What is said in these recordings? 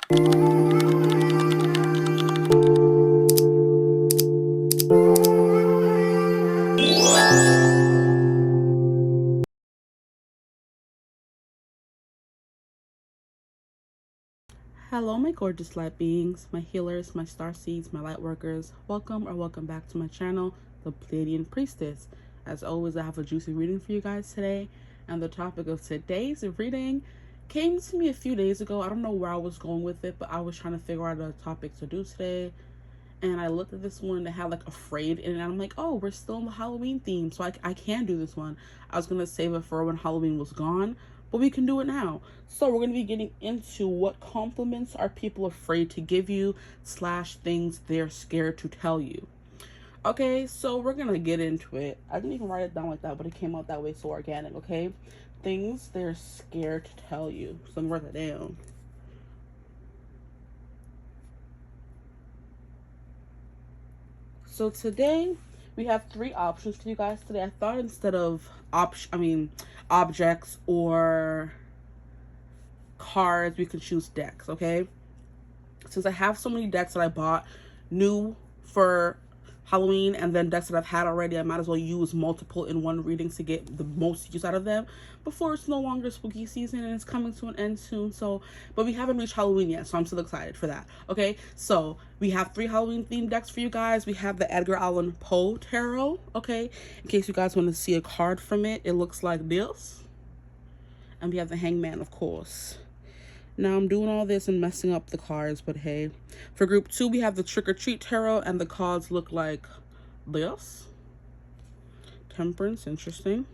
Hello, my gorgeous light beings, my healers, my star seeds, my light workers. Welcome back to my channel, The Pleiadian Priestess. As always, I have a juicy reading for you guys today, and the topic of today's reading came to me a few days ago. I don't know where I was going with it, but I was trying to figure out a topic to do today, and I looked at this one that had like afraid in it, and I'm like, oh, we're still in the Halloween theme, so I can do this one. I was gonna save it for when Halloween was gone, but we can do it now. So we're going to be getting into what compliments are people afraid to give you / things they're scared to tell you. Okay, so we're going to get into it. I didn't even write it down like that, but it came out that way so organic, okay? Things they're scared to tell you. So I'm going to write that down. So today we have 3 options for you guys today. I thought instead of objects or cards, we could choose decks, okay? Since I have so many decks that I bought new for Halloween and then decks that I've had already, I might as well use multiple in one reading to get the most use out of them before it's no longer spooky season and it's coming to an end soon. So, but we haven't reached Halloween yet, so I'm still excited for that. Okay, so we have 3 Halloween themed decks for you guys. We have the Edgar Allan Poe Tarot, okay? In case you guys want to see a card from it, it looks like this. And we have the Hangman, of course. Now I'm doing all this and messing up the cards, but hey. For group 2, we have the Trick or Treat Tarot, and the cards look like this. Temperance, interesting.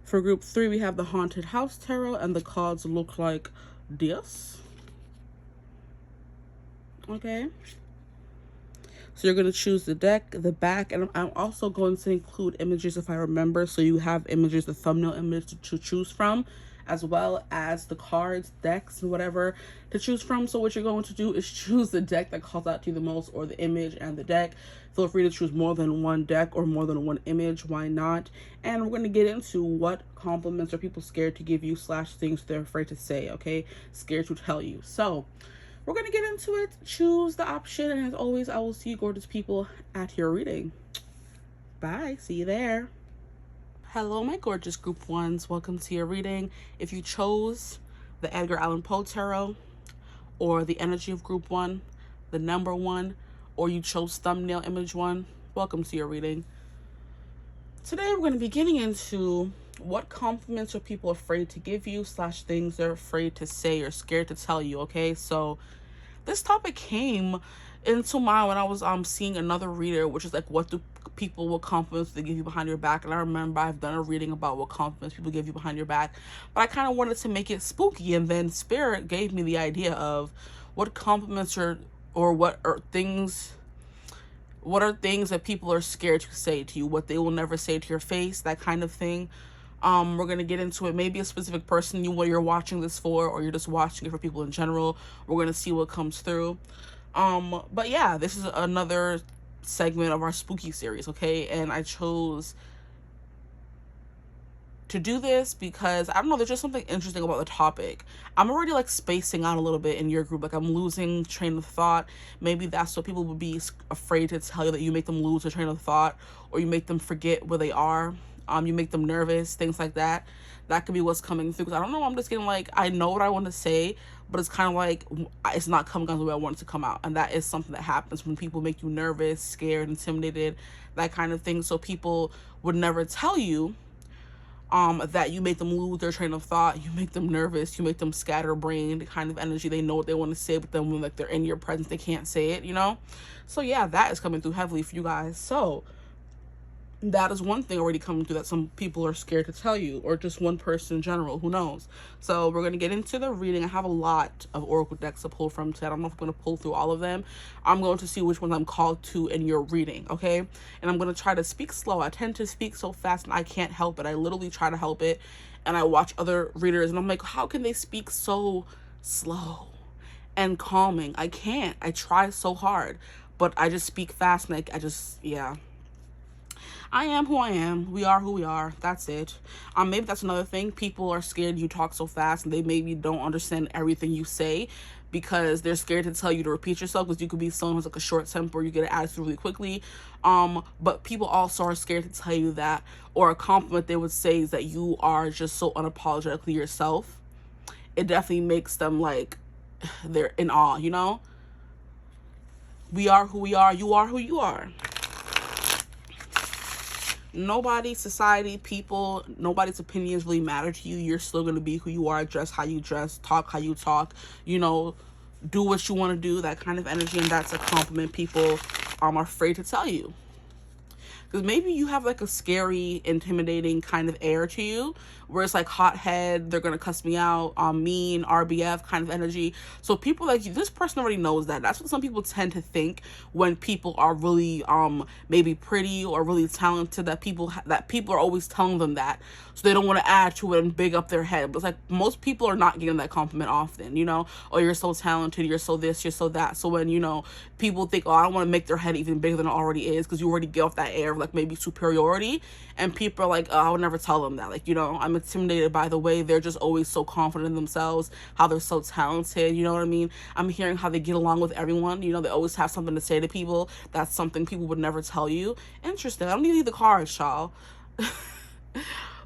For group 3, we have the Haunted House Tarot, and the cards look like this. Okay. So you're going to choose the deck, the back, and I'm also going to include images if I remember, so you have images, the thumbnail image to choose from, as well as the cards, decks, and whatever to choose from. So what you're going to do is choose the deck that calls out to you the most, or the image and the deck. Feel free to choose more than one deck or more than one image. Why not? And we're going to get into what compliments are people scared to give you / things they're afraid to say, okay? Scared to tell you. So we're going to get into it. Choose the option. And as always, I will see you gorgeous people at your reading. Bye. See you there. Hello, my gorgeous group 1s. Welcome to your reading. If you chose the Edgar Allan Poe Tarot or the energy of group 1, the number 1, or you chose thumbnail image 1, welcome to your reading. Today we're going to be getting into what compliments are people afraid to give you / things they're afraid to say or scared to tell you, okay? So this topic came into mind when I was seeing another reader, which is like what compliments they give you behind your back. And I remember I've done a reading about what compliments people give you behind your back, but I kind of wanted to make it spooky, and then Spirit gave me the idea of what compliments what are things that people are scared to say to you, what they will never say to your face, that kind of thing. We're gonna get into it. Maybe a specific person you're watching this for, or you're just watching it for people in general. We're gonna see what comes through. But yeah, this is another segment of our spooky series, okay? And I chose to do this because I don't know, there's just something interesting about the topic. I'm already like spacing out a little bit in your group, like I'm losing train of thought. Maybe that's what people would be afraid to tell you, that you make them lose their train of thought, or you make them forget where they are. You make them nervous, things like that. That could be what's coming through. Because I don't know, I'm just getting like, I know what I want to say, but it's kind of like it's not coming out the way I want it to come out. And that is something that happens when people make you nervous, scared, intimidated, that kind of thing. So people would never tell you that you make them lose their train of thought, you make them nervous, you make them scatterbrained kind of energy. They know what they want to say, but then when like they're in your presence, they can't say it, you know? So yeah, that is coming through heavily for you guys. So that is one thing already coming through that some people are scared to tell you, or just one person in general, who knows. So we're going to get into the reading. I have a lot of oracle decks to pull from today. I don't know if I'm going to pull through all of them. I'm going to see which ones I'm called to in your reading, okay? And I'm going to try to speak slow. I tend to speak so fast and I can't help it. I literally try to help it, and I watch other readers and I'm like, how can they speak so slow and calming? I can't. I try so hard, but I just speak fast, and I just, yeah. I am who I am. We are who we are. That's it. Maybe that's another thing. People are scared you talk so fast, and they maybe don't understand everything you say because they're scared to tell you to repeat yourself, because you could be someone who's like a short temper, you get an attitude really quickly. But people also are scared to tell you that, or a compliment they would say is that you are just so unapologetically yourself. It definitely makes them like, they're in awe, you know? We are who we are. You are who you are. Nobody, society, people, nobody's opinions really matter to you. You're still going to be who you are, dress how you dress, talk how you talk, you know, do what you want to do, that kind of energy. And that's a compliment people are afraid to tell you. Because maybe you have like a scary, intimidating kind of air to you, where it's like hothead, they're going to cuss me out, mean, RBF kind of energy. So people like you, this person already knows that. That's what some people tend to think when people are really maybe pretty or really talented, that people are always telling them that. So they don't want to add to it and big up their head. But it's like most people are not getting that compliment often, you know? Oh, you're so talented, you're so this, you're so that. So when, you know, people think, oh, I don't want to make their head even bigger than it already is, because you already get off that air of like maybe superiority, and people are like, oh, I would never tell them that. Like, you know, I'm intimidated by the way they're just always so confident in themselves, how they're so talented, you know what I mean? I'm hearing how they get along with everyone, you know, they always have something to say to people. That's something people would never tell you. Interesting. I don't need the cards, y'all.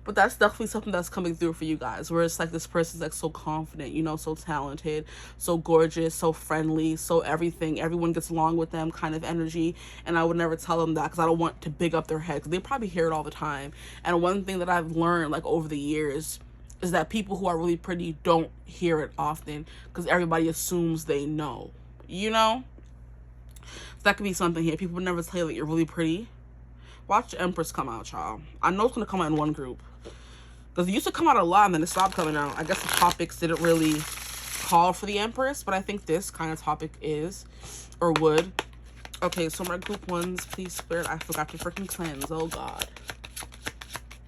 But that's definitely something that's coming through for you guys, where it's like this person's like so confident, you know, so talented, so gorgeous, so friendly, so everything. Everyone gets along with them kind of energy. And I would never tell them that because I don't want to big up their head, because they probably hear it all the time. And one thing that I've learned like over the years is that people who are really pretty don't hear it often, because everybody assumes they know, you know? So that could be something here. People would never tell you that you're really pretty. Watch the Empress come out, y'all. I know it's going to come out in one group, because it used to come out a lot and then it stopped coming out. I guess the topics didn't really call for the Empress, but I think this kind of topic is, or would. Okay, so my group ones, please, Spirit. I forgot to freaking cleanse. Oh, God.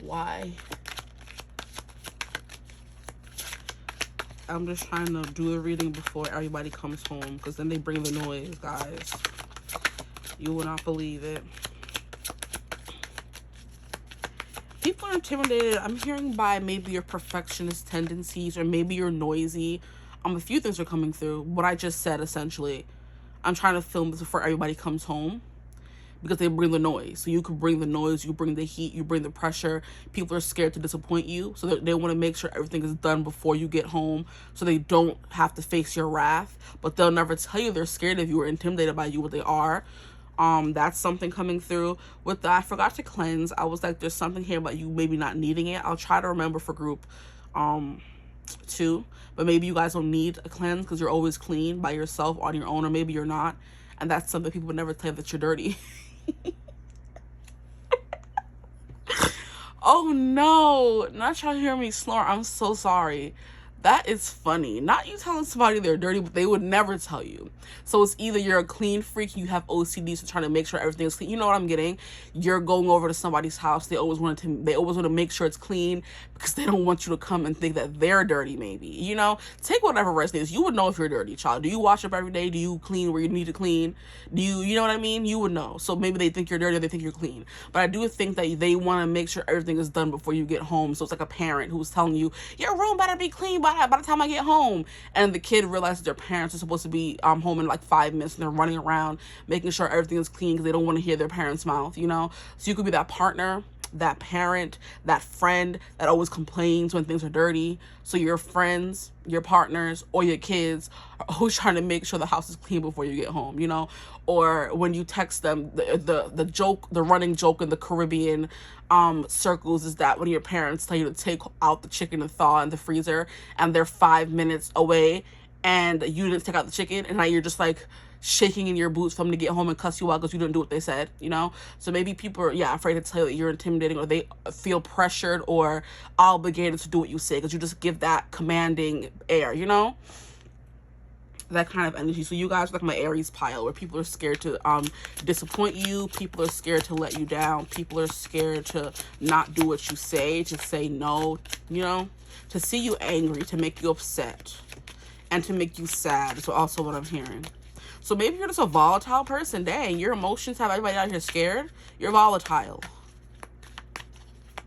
Why? I'm just trying to do a reading before everybody comes home, because then they bring the noise, guys. You will not believe it. People are intimidated, I'm hearing, by maybe your perfectionist tendencies, or maybe you're noisy. A few things are coming through. What I just said, essentially. I'm trying to film this before everybody comes home, because they bring the noise. So you could bring the noise, you bring the heat, you bring the pressure. People are scared to disappoint you, so they want to make sure everything is done before you get home, so they don't have to face your wrath. But they'll never tell you they're scared of you or intimidated by you, what they are. That's something coming through. With that, I forgot to cleanse. I was like, there's something here about you maybe not needing it. I'll try to remember for group 2, but maybe you guys don't need a cleanse because you're always clean by yourself on your own, or maybe you're not, and that's something people would never tell you, that you're dirty. Oh no, not trying to hear me snore. I'm so sorry. That is funny. Not you telling somebody they're dirty, but they would never tell you. So it's either you're a clean freak, you have OCD, so trying to make sure everything's clean. You know what I'm getting? You're going over to somebody's house. They always want to make sure it's clean, because they don't want you to come and think that they're dirty, maybe. You know? Take whatever rest is. You would know if you're dirty, child. Do you wash up every day? Do you clean where you need to clean? You know what I mean? You would know. So maybe they think you're dirty, or they think you're clean. But I do think that they want to make sure everything is done before you get home. So it's like a parent who's telling you, your room better be clean by the time I get home, and the kid realizes their parents are supposed to be home in like 5 minutes, and they're running around making sure everything is clean because they don't want to hear their parents' mouth, you know? So you could be that partner, that parent, that friend that always complains when things are dirty. So your friends, your partners, or your kids are always trying to make sure the house is clean before you get home, you know? Or when you text them, the joke, the running joke in the Caribbean circles is that when your parents tell you to take out the chicken and thaw in the freezer, and they're 5 minutes away, and you didn't take out the chicken, and now you're just like shaking in your boots for them to get home and cuss you out because you didn't do what they said, you know? So maybe people are, afraid to tell you that you're intimidating, or they feel pressured or obligated to do what you say because you just give that commanding air, you know? That kind of energy. So you guys are like my Aries pile, where people are scared to disappoint you. People are scared to let you down. People are scared to not do what you say, to say no, you know? To see you angry, to make you upset, and to make you sad is also what I'm hearing. So maybe you're just a volatile person. Dang, your emotions have everybody out here scared. You're volatile.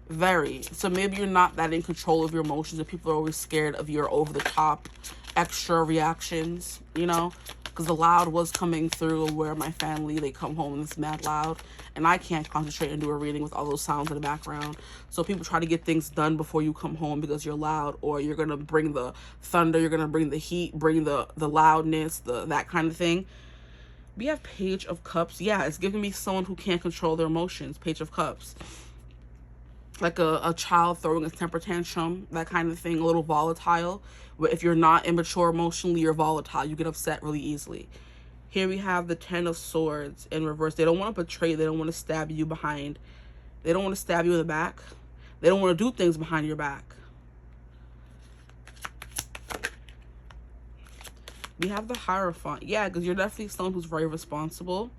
Very. So maybe you're not that in control of your emotions, and people are always scared of your over-the-top extra reactions, you know? Because the loud was coming through where my family, they come home and it's mad loud. And I can't concentrate and do a reading with all those sounds in the background. So people try to get things done before you come home because you're loud, or you're going to bring the thunder, you're going to bring the heat, bring the loudness, that kind of thing. We have Page of Cups. Yeah, it's giving me someone who can't control their emotions. Page of Cups. Like a child throwing a temper tantrum, that kind of thing, a little volatile. Where if you're not immature emotionally, you're volatile. You get upset really easily. Here we have the Ten of Swords in reverse. They don't want to betray. They don't want to stab you behind. They don't want to stab you in the back. They don't want to do things behind your back. We have the Hierophant. Yeah, because you're definitely someone who's very responsible.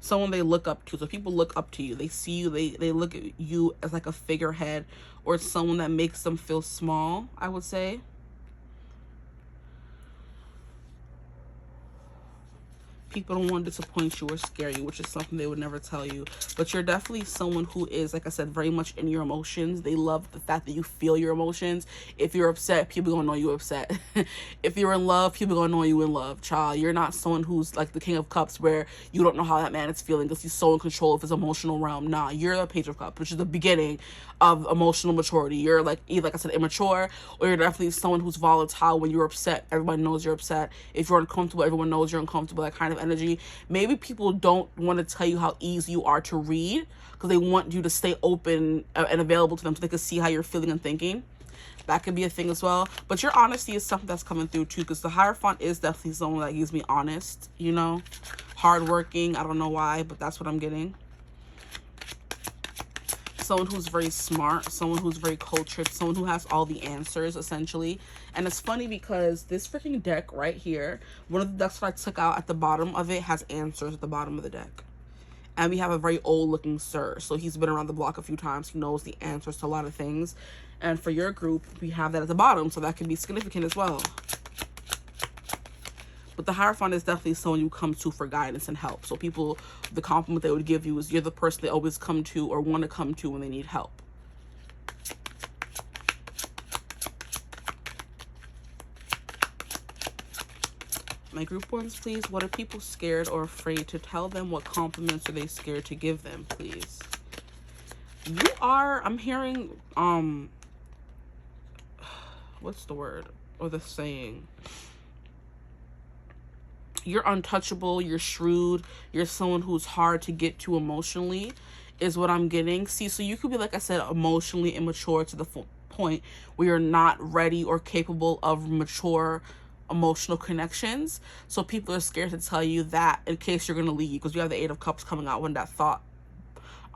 Someone they look up to. So people look up to you. They see you. They look at you as like a figurehead, or someone that makes them feel small, I would say. People don't want to disappoint you or scare you, which is something they would never tell you. But you're definitely someone who is, like I said, very much in your emotions. They love the fact that you feel your emotions. If you're upset, people gonna know you're upset. If you're in love, people gonna know you in love. Child, you're not someone who's like the King of Cups where you don't know how that man is feeling because he's so in control of his emotional realm. Nah, you're a Page of Cups, which is the beginning of emotional maturity. You're like, either, like I said, immature, or you're definitely someone who's volatile. When you're upset, everybody knows you're upset. If you're uncomfortable, everyone knows you're uncomfortable. That kind of energy. Maybe people don't want to tell you how easy you are to read because they want you to stay open and available to them so they can see how you're feeling and thinking. That could be a thing as well. But your honesty is something that's coming through too, because the Hierophant is definitely someone that gives me honest, you know, hardworking. I don't know why, but that's what I'm getting. Someone who's very smart, someone who's very cultured, someone who has all the answers, essentially. And it's funny because this freaking deck right here, one of the decks that I took out at the bottom of it has answers at the bottom of the deck. And we have a very old looking sir. So he's been around the block a few times. He knows the answers to a lot of things. And for your group, we have that at the bottom. So that can be significant as well. But the Hierophant is definitely someone you come to for guidance and help. So people, the compliment they would give you is you're the person they always come to or want to come to when they need help. My group ones, please. What are people scared or afraid to tell them? What compliments are they scared to give them, please? You are, I'm hearing, what's the word or the saying? You're untouchable, you're shrewd, you're someone who's hard to get to emotionally, is what I'm getting. See, so you could be, like I said, emotionally immature to the point where you're not ready or capable of mature emotional connections. So people are scared to tell you that in case you're going to leave, because you have the Eight of Cups coming out when that thought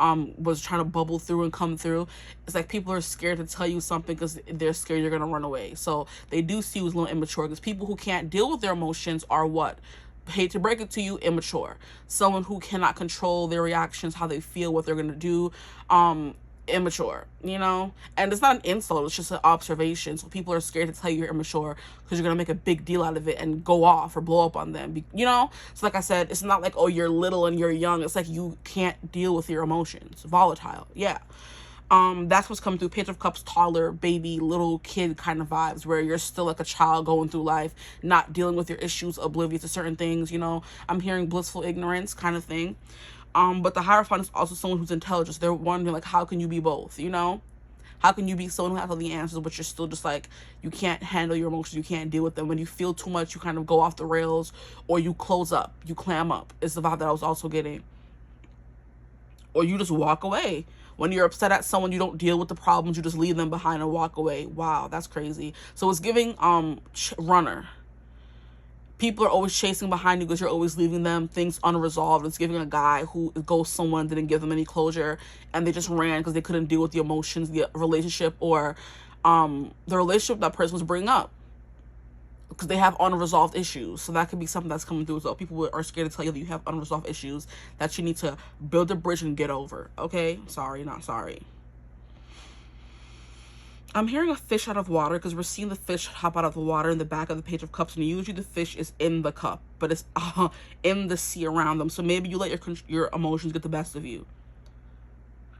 was trying to bubble through and come through. It's like people are scared to tell you something because they're scared you're gonna run away. So they do see you as a little immature, because people who can't deal with their emotions are what? Hate to break it to you, immature. Someone who cannot control their reactions, how they feel, what they're gonna do, immature, you know? And it's not an insult, it's just an observation. So people are scared to tell you you're immature because you're gonna make a big deal out of it and go off or blow up on them, you know? So like I said, it's not like, oh, you're little and you're young. It's like you can't deal with your emotions. Volatile. Yeah. That's what's coming through. Page of Cups, toddler, baby, little kid kind of vibes, where you're still like a child going through life, not dealing with your issues, oblivious to certain things, you know? I'm hearing blissful ignorance kind of thing. But the Hierophant is also someone who's intelligent. They're wondering, like, how can you be both, you know? How can you be someone who has all the answers, but you're still just like, you can't handle your emotions, you can't deal with them. When you feel too much, you kind of go off the rails, or you close up, you clam up, is the vibe that I was also getting. Or you just walk away. When you're upset at someone, you don't deal with the problems, you just leave them behind and walk away. Wow, that's crazy. So it's giving runner. People are always chasing behind you because you're always leaving them things unresolved. It's giving a guy who ghosts someone, didn't give them any closure, and they just ran because they couldn't deal with the emotions, the relationship, or the relationship that person was bringing up, because they have unresolved issues. So that could be something that's coming through as well. People are scared to tell you that you have unresolved issues that you need to build a bridge and get over. Okay? Sorry, not sorry. I'm hearing a fish out of water, because we're seeing the fish hop out of the water in the back of the Page of Cups, and usually the fish is in the cup, but it's in the sea around them. So maybe you let your emotions get the best of you.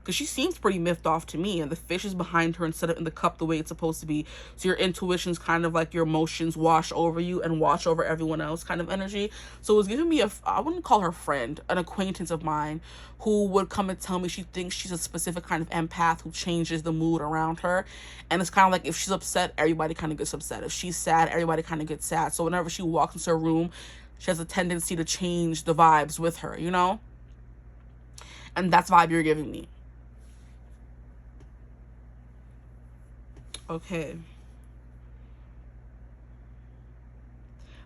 because she seems pretty miffed off to me, and the fish is behind her instead of in the cup the way it's supposed to be. So your intuition's kind of like your emotions wash over you and watch over everyone else kind of energy. So it was giving me I wouldn't call her friend, an acquaintance of mine who would come and tell me she thinks she's a specific kind of empath who changes the mood around her. And it's kind of like if she's upset, everybody kind of gets upset. If she's sad, everybody kind of gets sad. So whenever she walks into a room, she has a tendency to change the vibes with her, you know? And that's the vibe you're giving me. Okay.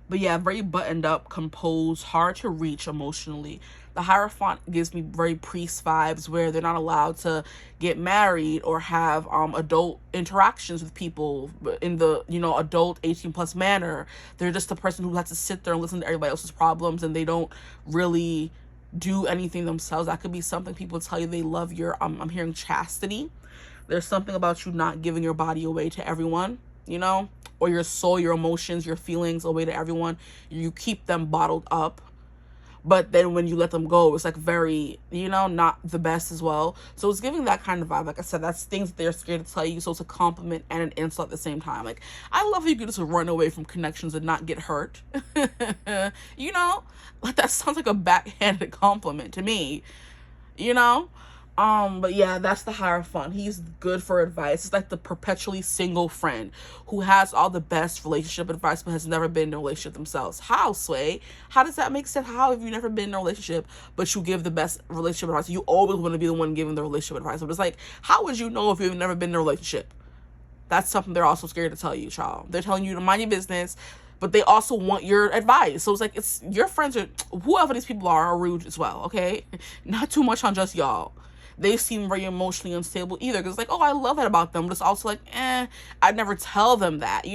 But yeah, very buttoned up, composed, hard to reach emotionally. The Hierophant gives me very priest vibes where they're not allowed to get married or have adult interactions with people in the, adult 18 plus manner. They're just the person who has to sit there and listen to everybody else's problems, and they don't really do anything themselves. That could be something people tell you they love your, I'm hearing chastity. There's something about you not giving your body away to everyone, or your soul, your emotions, your feelings away to everyone. You keep them bottled up. But then when you let them go, it's like very, not the best as well. So it's giving that kind of vibe. Like I said, that's things that they're scared to tell you. So it's a compliment and an insult at the same time. Like, I love how you can just run away from connections and not get hurt. Like that sounds like a backhanded compliment to me, But yeah, that's the Hierophant. He's good for advice. It's like the perpetually single friend who has all the best relationship advice but has never been in a relationship themselves. How, Sway? How does that make sense? How have you never been in a relationship but you give the best relationship advice? You always want to be the one giving the relationship advice. But it's like, how would you know if you've never been in a relationship? That's something they're also scared to tell you, child. They're telling you to mind your business, but they also want your advice. So it's like, it's your friends are, whoever these people are rude as well, okay? Not too much on just y'all. They seem very emotionally unstable either, because it's like, oh, I love that about them, but it's also like, I'd never tell them that,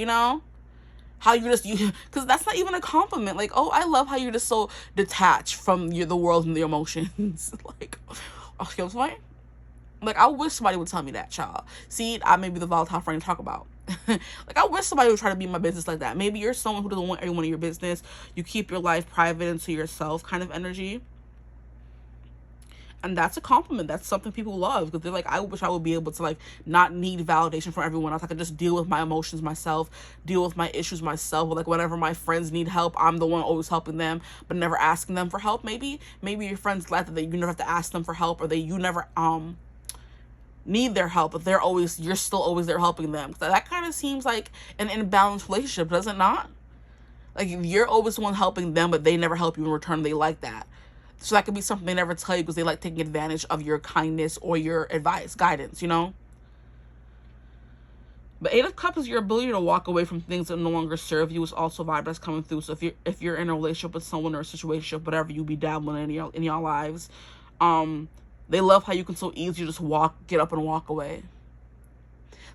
how you because that's not even a compliment. Like, oh, I love how you're just so detached from the world and the emotions. Like, okay, what's fine? Like, I wish somebody would tell me that, child. See, I may be the volatile friend to talk about. Like, I wish somebody would try to be in my business like that. Maybe you're someone who doesn't want everyone in your business. You keep your life private and to yourself kind of energy. And that's a compliment. That's something people love, because they're like, I wish I would be able to like not need validation from everyone else. I could just deal with my emotions myself, deal with my issues myself. Or like whenever my friends need help, I'm the one always helping them, but never asking them for help. Maybe your friends glad that you never have to ask them for help, or you never need their help, but you're still always there helping them. So that kind of seems like an imbalanced relationship, does it not? Like, you're always the one helping them, but they never help you in return. They like that. So that could be something they never tell you because they like taking advantage of your kindness or your advice, guidance, But Eight of Cups is your ability to walk away from things that no longer serve you. Is also a vibe that's coming through. So if you're in a relationship with someone or a situation, whatever you be dabbling in your lives, they love how you can so easily just get up and walk away.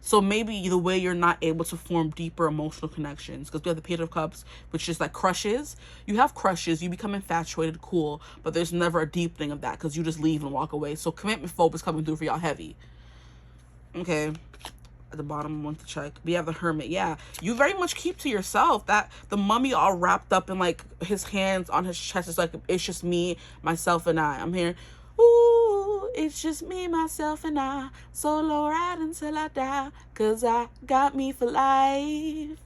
So maybe the way you're not able to form deeper emotional connections, because we have the Page of Cups, which is like crushes. You have crushes, you become infatuated, cool, but there's never a deepening of that because you just leave and walk away. So commitment phobe is coming through for y'all heavy. Okay. At the bottom, I want to check. We have the Hermit. Yeah, you very much keep to yourself. That the mummy all wrapped up in like his hands on his chest is like, it's just me, myself, and I. I'm here. Ooh, it's just me, myself, and I. Solo ride until I die, 'cause I got me for life.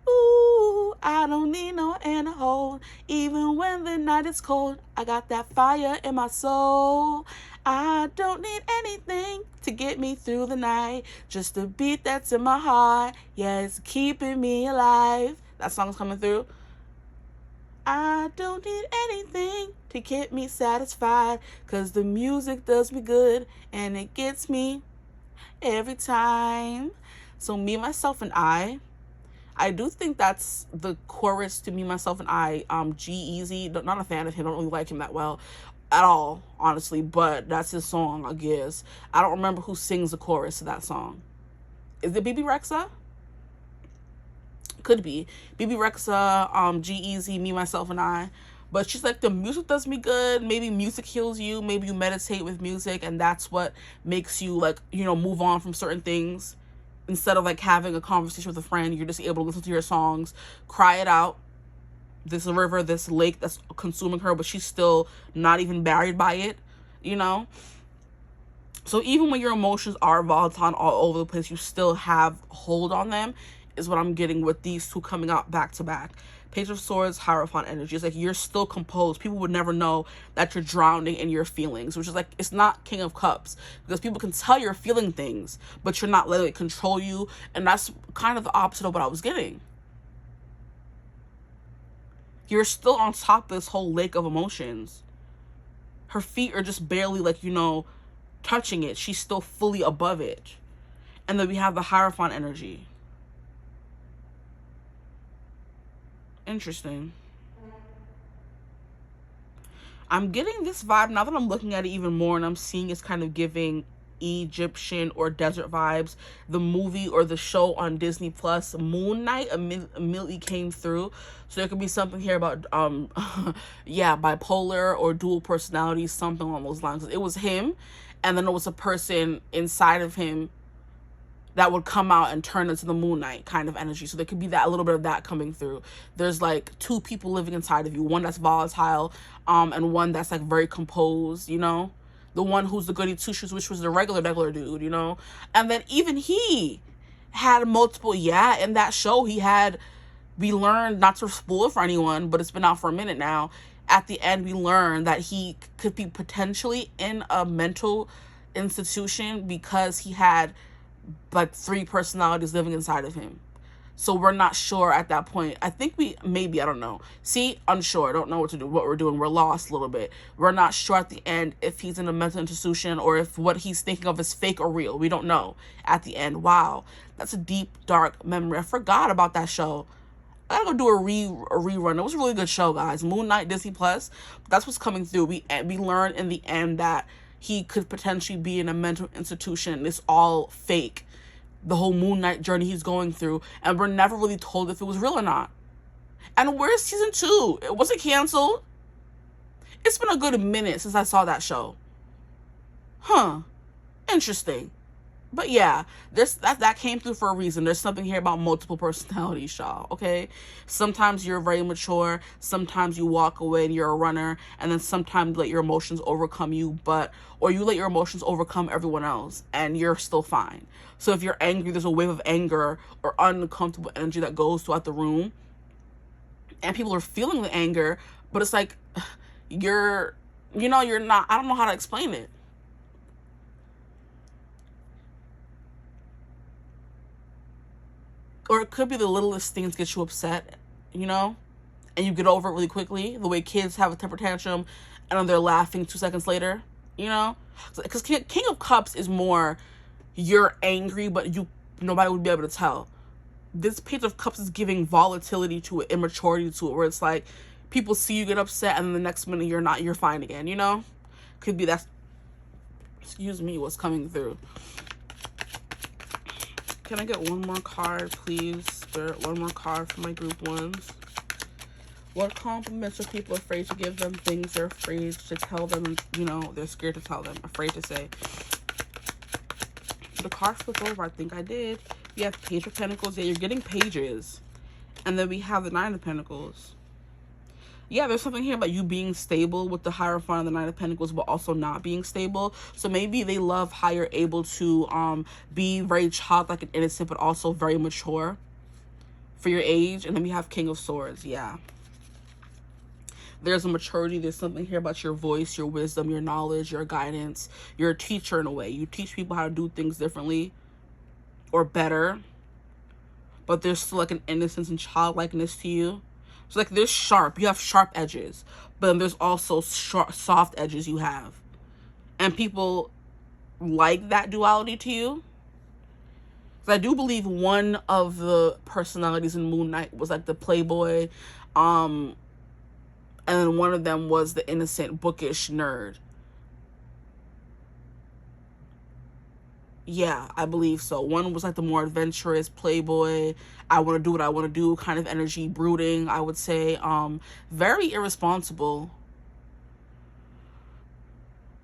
Ooh, I don't need no hand to hold, even when the night is cold. I got that fire in my soul. I don't need anything to get me through the night, just the beat that's in my heart. Yeah, it's keeping me alive. That song's coming through. I don't need anything to get me satisfied, 'cause the music does me good and it gets me every time. So me, myself, and I do think that's the chorus to Me, Myself, and I. G-Eazy, not a fan of him. I don't really like him that well at all, honestly, but that's his song, I guess. I don't remember who sings the chorus to that song. Is it BB Rexa? Could be. BB Rexa, G-Eazy, Me, Myself, and I. But she's like, the music does me good. Maybe music heals you. Maybe you meditate with music, and that's what makes you, like, move on from certain things. Instead of, like, having a conversation with a friend, you're just able to listen to your songs, cry it out. This river, this lake that's consuming her, but she's still not even buried by it, So even when your emotions are volatile and all over the place, you still have hold on them, is what I'm getting with these two coming out back to back. Page of Swords, Hierophant energy. It's like you're still composed. People would never know that you're drowning in your feelings, which is like, it's not King of Cups, because people can tell you're feeling things, but you're not letting it control you. And that's kind of the opposite of what I was getting. You're still on top of this whole lake of emotions. Her feet are just barely like, you know, touching it. She's still fully above it. And then we have the Hierophant energy. Interesting. I'm getting this vibe now that I'm looking at it even more, and I'm seeing it's kind of giving Egyptian or desert vibes. The movie or the show on Disney Plus, Moon Knight, immediately came through. So there could be something here about yeah, bipolar or dual personality, something along those lines. It was him, and then it was a person inside of him that would come out and turn into the Moon Knight kind of energy. So there could be that, a little bit of that coming through. There's like two people living inside of you, one that's volatile and one that's like very composed, you know, the one who's the goody two shoes, which was the regular dude, you know. And then even he had multiple, yeah, in that show we learned, not to spoil it for anyone, but it's been out for a minute now, at the end we learned that he could be potentially in a mental institution because he had like 3 personalities living inside of him. So we're not sure at that point. I think maybe, I don't know. See, unsure. Don't know what to do, what we're doing. We're lost a little bit. We're not sure at the end if he's in a mental institution or if what he's thinking of is fake or real. We don't know at the end. Wow. That's a deep, dark memory. I forgot about that show. I gotta go do a rerun. It was a really good show, guys. Moon Knight, Disney Plus. That's what's coming through. We learned in the end that he could potentially be in a mental institution. It's all fake. The whole Moon Knight journey he's going through. And we're never really told if it was real or not. And where's season 2? It wasn't canceled. It's been a good minute since I saw that show. Huh. Interesting. But yeah, that came through for a reason. There's something here about multiple personalities, y'all, okay? Sometimes you're very mature, sometimes you walk away and you're a runner, and then sometimes you let your emotions overcome you, or you let your emotions overcome everyone else, and you're still fine. So if you're angry, there's a wave of anger or uncomfortable energy that goes throughout the room, and people are feeling the anger, but it's like, you're not, I don't know how to explain it. Or it could be the littlest things get you upset, you know, and you get over it really quickly. The way kids have a temper tantrum and then they're laughing 2 seconds later, you know, because King of Cups is more you're angry, but nobody would be able to tell. This Page of Cups is giving volatility to it, immaturity to it, where it's like people see you get upset and then the next minute you're fine again, you know. Could be that's, excuse me, what's coming through. Can I get one more card, please? Spirit, one more card for my group ones. What compliments are people afraid to give them? Things they're afraid to tell them, you know, they're scared to tell them, afraid to say. The card flipped over, I think I did. We have Page of Pentacles. Yeah, you're getting pages. And then we have the Nine of Pentacles. Yeah, there's something here about you being stable with the Hierophant and the Nine of Pentacles, but also not being stable. So maybe they love how you're able to be very childlike and innocent, but also very mature for your age. And then we have King of Swords. Yeah. There's a maturity. There's something here about your voice, your wisdom, your knowledge, your guidance. You're a teacher in a way. You teach people how to do things differently or better. But there's still like an innocence and childlikeness to you. So like there's you have sharp edges, but then there's also soft edges you have. And people like that duality to you. So I do believe one of the personalities in Moon Knight was like the playboy, and then one of them was the innocent, bookish nerd. Yeah, I believe so. One was like the more adventurous playboy, I want to do what I want to do kind of energy, brooding, I would say. Very irresponsible.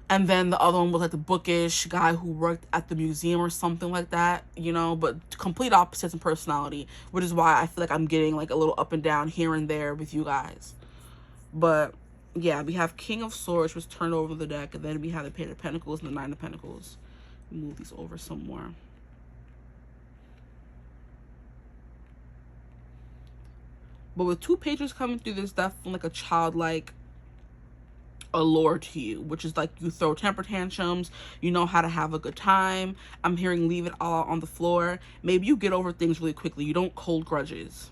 And then the other one was like the bookish guy who worked at the museum or something like that, you know, but complete opposites in personality, which is why I feel like I'm getting like a little up and down here and there with you guys. But yeah, we have King of Swords, which was turned over the deck, and then we have the Page of Pentacles and the Nine of Pentacles. Move these over some more. But with 2 pages coming through, there's definitely like a childlike allure to you, which is like you throw temper tantrums, you know how to have a good time. I'm hearing leave it all on the floor. Maybe you get over things really quickly. You don't hold grudges.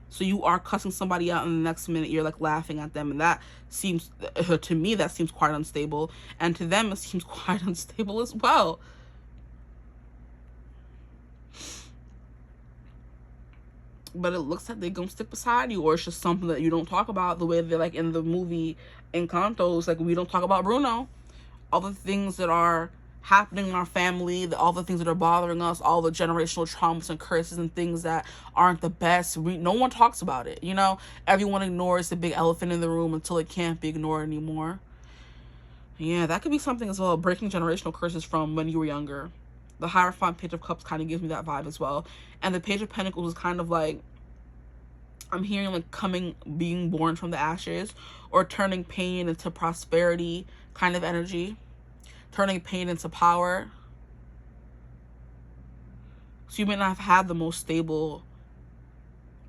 So you are cussing somebody out, and the next minute you're like laughing at them, and that seems, to me, that seems quite unstable, and to them it seems quite unstable as well. But it looks like they're gonna stick beside you, or it's just something that you don't talk about, the way they're like in the movie Encanto. It's like, we don't talk about Bruno. All the things that are happening in our family, all the things that are bothering us, all the generational traumas and curses and things that aren't the best, no one talks about it, you know? Everyone ignores the big elephant in the room until it can't be ignored anymore. Yeah, that could be something as well, breaking generational curses from when you were younger. The Hierophant Page of Cups kind of gives me that vibe as well. And the Page of Pentacles is kind of like, I'm hearing like being born from the ashes, or turning pain into prosperity kind of energy. Turning pain into power. So you may not have had the most stable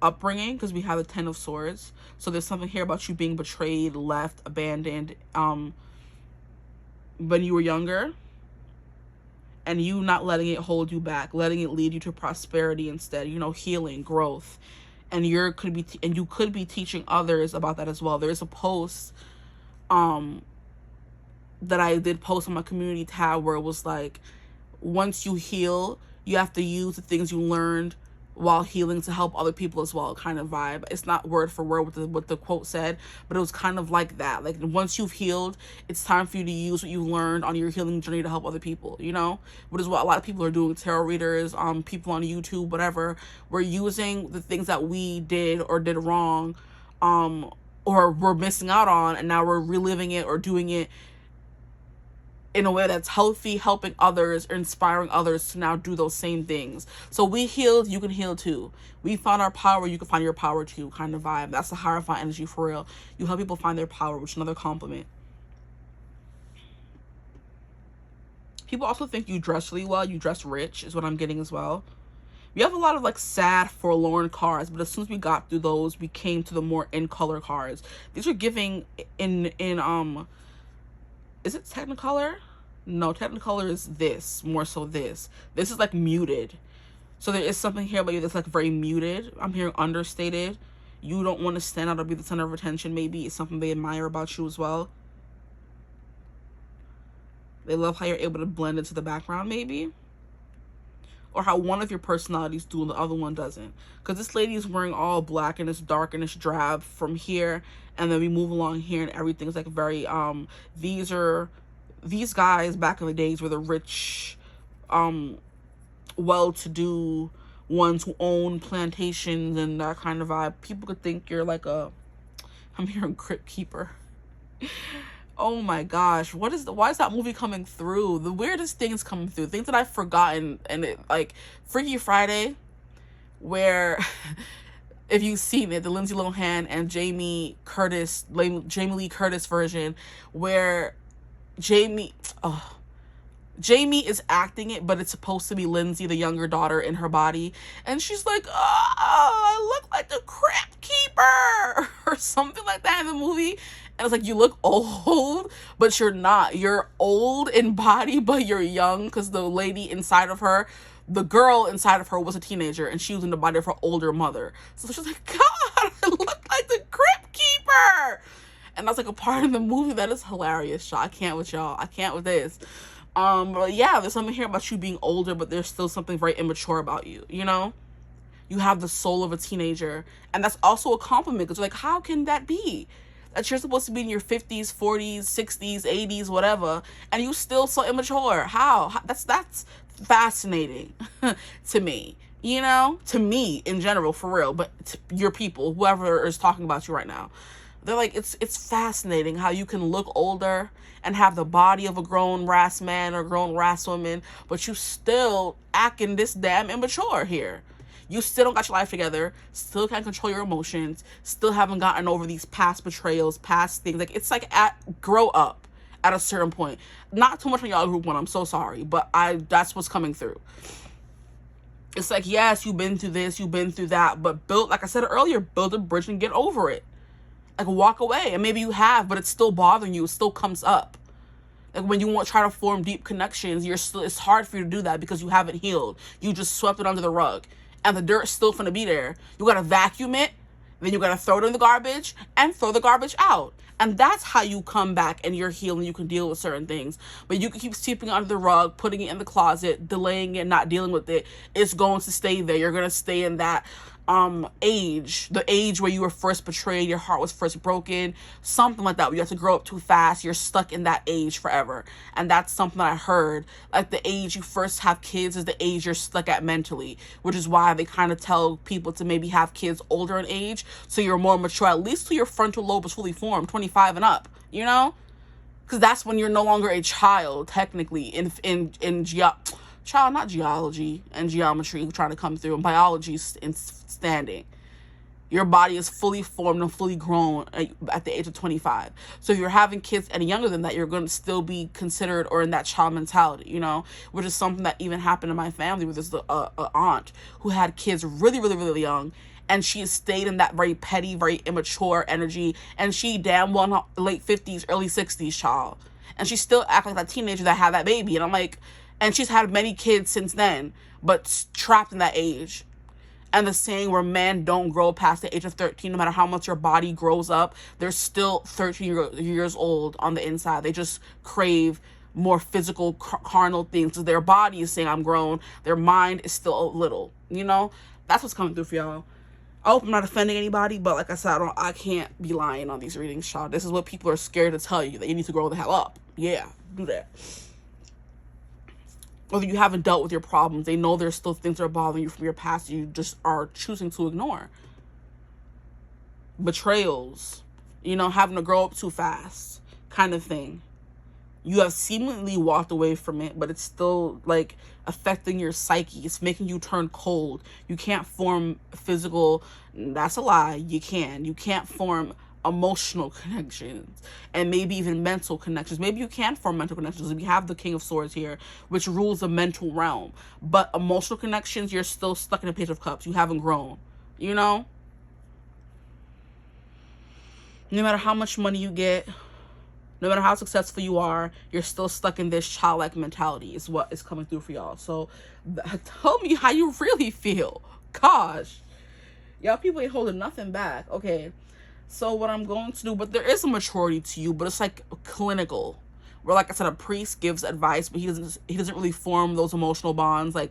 upbringing, because we have the 10 of Swords. So there's something here about you being betrayed, left, abandoned, when you were younger, and you not letting it hold you back, letting it lead you to prosperity instead, you know, healing, growth. And you could be teaching others about that as well. There is a post that I did post on my community tab where it was like, once you heal, you have to use the things you learned while healing to help other people as well, kind of vibe. It's not word for word what the quote said, but it was kind of like that. Like, once you've healed, it's time for you to use what you learned on your healing journey to help other people, you know? Which is what a lot of people are doing. Tarot readers, people on YouTube, whatever. We're using the things that we did or did wrong, or we're missing out on, and now we're reliving it or doing it in a way that's healthy, helping others, or inspiring others to now do those same things. So we healed, you can heal too. We found our power, you can find your power too, kind of vibe. That's the Hierophant energy for real. You help people find their power, which is another compliment. People also think you dress really well, you dress rich, is what I'm getting as well. We have a lot of like sad, forlorn cards, but as soon as we got through those, we came to the more in color cards. These are giving in is it Technicolor? No, Technicolor is this, more so this. This is like muted. So there is something here about you that's like very muted. I'm hearing understated. You don't want to stand out or be the center of attention. Maybe it's something they admire about you as well. They love how you're able to blend into the background, maybe. Or how one of your personalities do and the other one doesn't. Because this lady is wearing all black and it's dark and it's drab from here, and then we move along here and everything's like very these guys back in the days were the rich, well-to-do ones who own plantations and that kind of vibe. People could think you're like I'm hearing Crypt Keeper. Oh my gosh, why is that movie coming through? The weirdest things coming through, things that I've forgotten. And it, like Freaky Friday, where if you've seen it, the Lindsay Lohan and Jamie Lee Curtis version, where Jamie is acting it, but it's supposed to be Lindsay, the younger daughter, in her body, and she's like, oh, I look like the Crypt Keeper or something like that in the movie. And it's like, you look old, but you're not. You're old in body, but you're young, because the lady inside of her, the girl inside of her was a teenager, and she was in the body of her older mother. So she's like, God, I look like the Crypt Keeper. And that's like a part of the movie that is hilarious. I can't with y'all. I can't with this. But yeah, there's something here about you being older, but there's still something very immature about you, you know? You have the soul of a teenager. And that's also a compliment, because you're like, how can that be? That you're supposed to be in your 50s, 40s, 60s, 80s, whatever, and you still so immature. How? That's fascinating to me, you know? To me, in general, for real, but to your people, whoever is talking about you right now. They're like, it's fascinating how you can look older and have the body of a grown ass man or grown ass woman, but you still acting this damn immature here. You still don't got your life together, still can't control your emotions, still haven't gotten over these past betrayals, past things. Like, it's like, grow up. at a certain point. Not too much on y'all group one, I'm so sorry, but that's what's coming through. It's like, yes, you've been through this, you've been through that, but build, like I said earlier, build a bridge and get over it. Like, walk away. And maybe you have, but it's still bothering you. It still comes up. Like, when you try to form deep connections, it's hard for you to do that because you haven't healed. You just swept it under the rug. And the dirt's still finna be there. You gotta vacuum it, then you gotta throw it in the garbage, and throw the garbage out. And that's how you come back and you're healed and you can deal with certain things. But you can keep sweeping it under the rug, putting it in the closet, delaying it, not dealing with it. It's going to stay there. You're gonna stay in that age, the age where you were first betrayed, your heart was first broken, something like that, where you have to grow up too fast. You're stuck in that age forever. And that's something that I heard, like, the age you first have kids is the age you're stuck at mentally, which is why they kind of tell people to maybe have kids older in age, so you're more mature, at least till your frontal lobe is fully formed, 25 and up, you know, because that's when you're no longer a child, technically, in not geology and geometry trying to come through, and biology in standing. Your body is fully formed and fully grown at the age of 25. So if you're having kids any younger than that, you're going to still be considered or in that child mentality, you know, which is something that even happened in my family with this aunt who had kids really, really, really young. And she stayed in that very petty, very immature energy. And she damn well in her late 50s, early 60s child. And she still acts like that teenager that had that baby. And I'm like, and she's had many kids since then, but trapped in that age. And the saying where men don't grow past the age of 13, no matter how much your body grows up, they're still 13 years old on the inside. They just crave more physical, carnal things. So their body is saying, I'm grown. Their mind is still a little, you know? That's what's coming through for y'all. I hope I'm not offending anybody, but like I said, I can't be lying on these readings, child. This is what people are scared to tell you, that you need to grow the hell up. Yeah, do that. Whether you haven't dealt with your problems, they know there's still things that are bothering you from your past you just are choosing to ignore. Betrayals, you know, having to grow up too fast, kind of thing. You have seemingly walked away from it, but it's still, like, affecting your psyche. It's making you turn cold. You can't form physical, that's a lie, you can. You can't form emotional connections, and maybe even mental connections. Maybe you can form mental connections. We have the King of Swords here, which rules the mental realm. But emotional connections, you're still stuck in a Page of Cups. You haven't grown, you know? No matter how much money you get, no matter how successful you are, you're still stuck in this childlike mentality is what is coming through for y'all. So tell me how you really feel. Gosh. Y'all people ain't holding nothing back. Okay. So what I'm going to do, but there is a maturity to you, but it's like clinical, where, like I said, a priest gives advice, but he doesn't really form those emotional bonds, like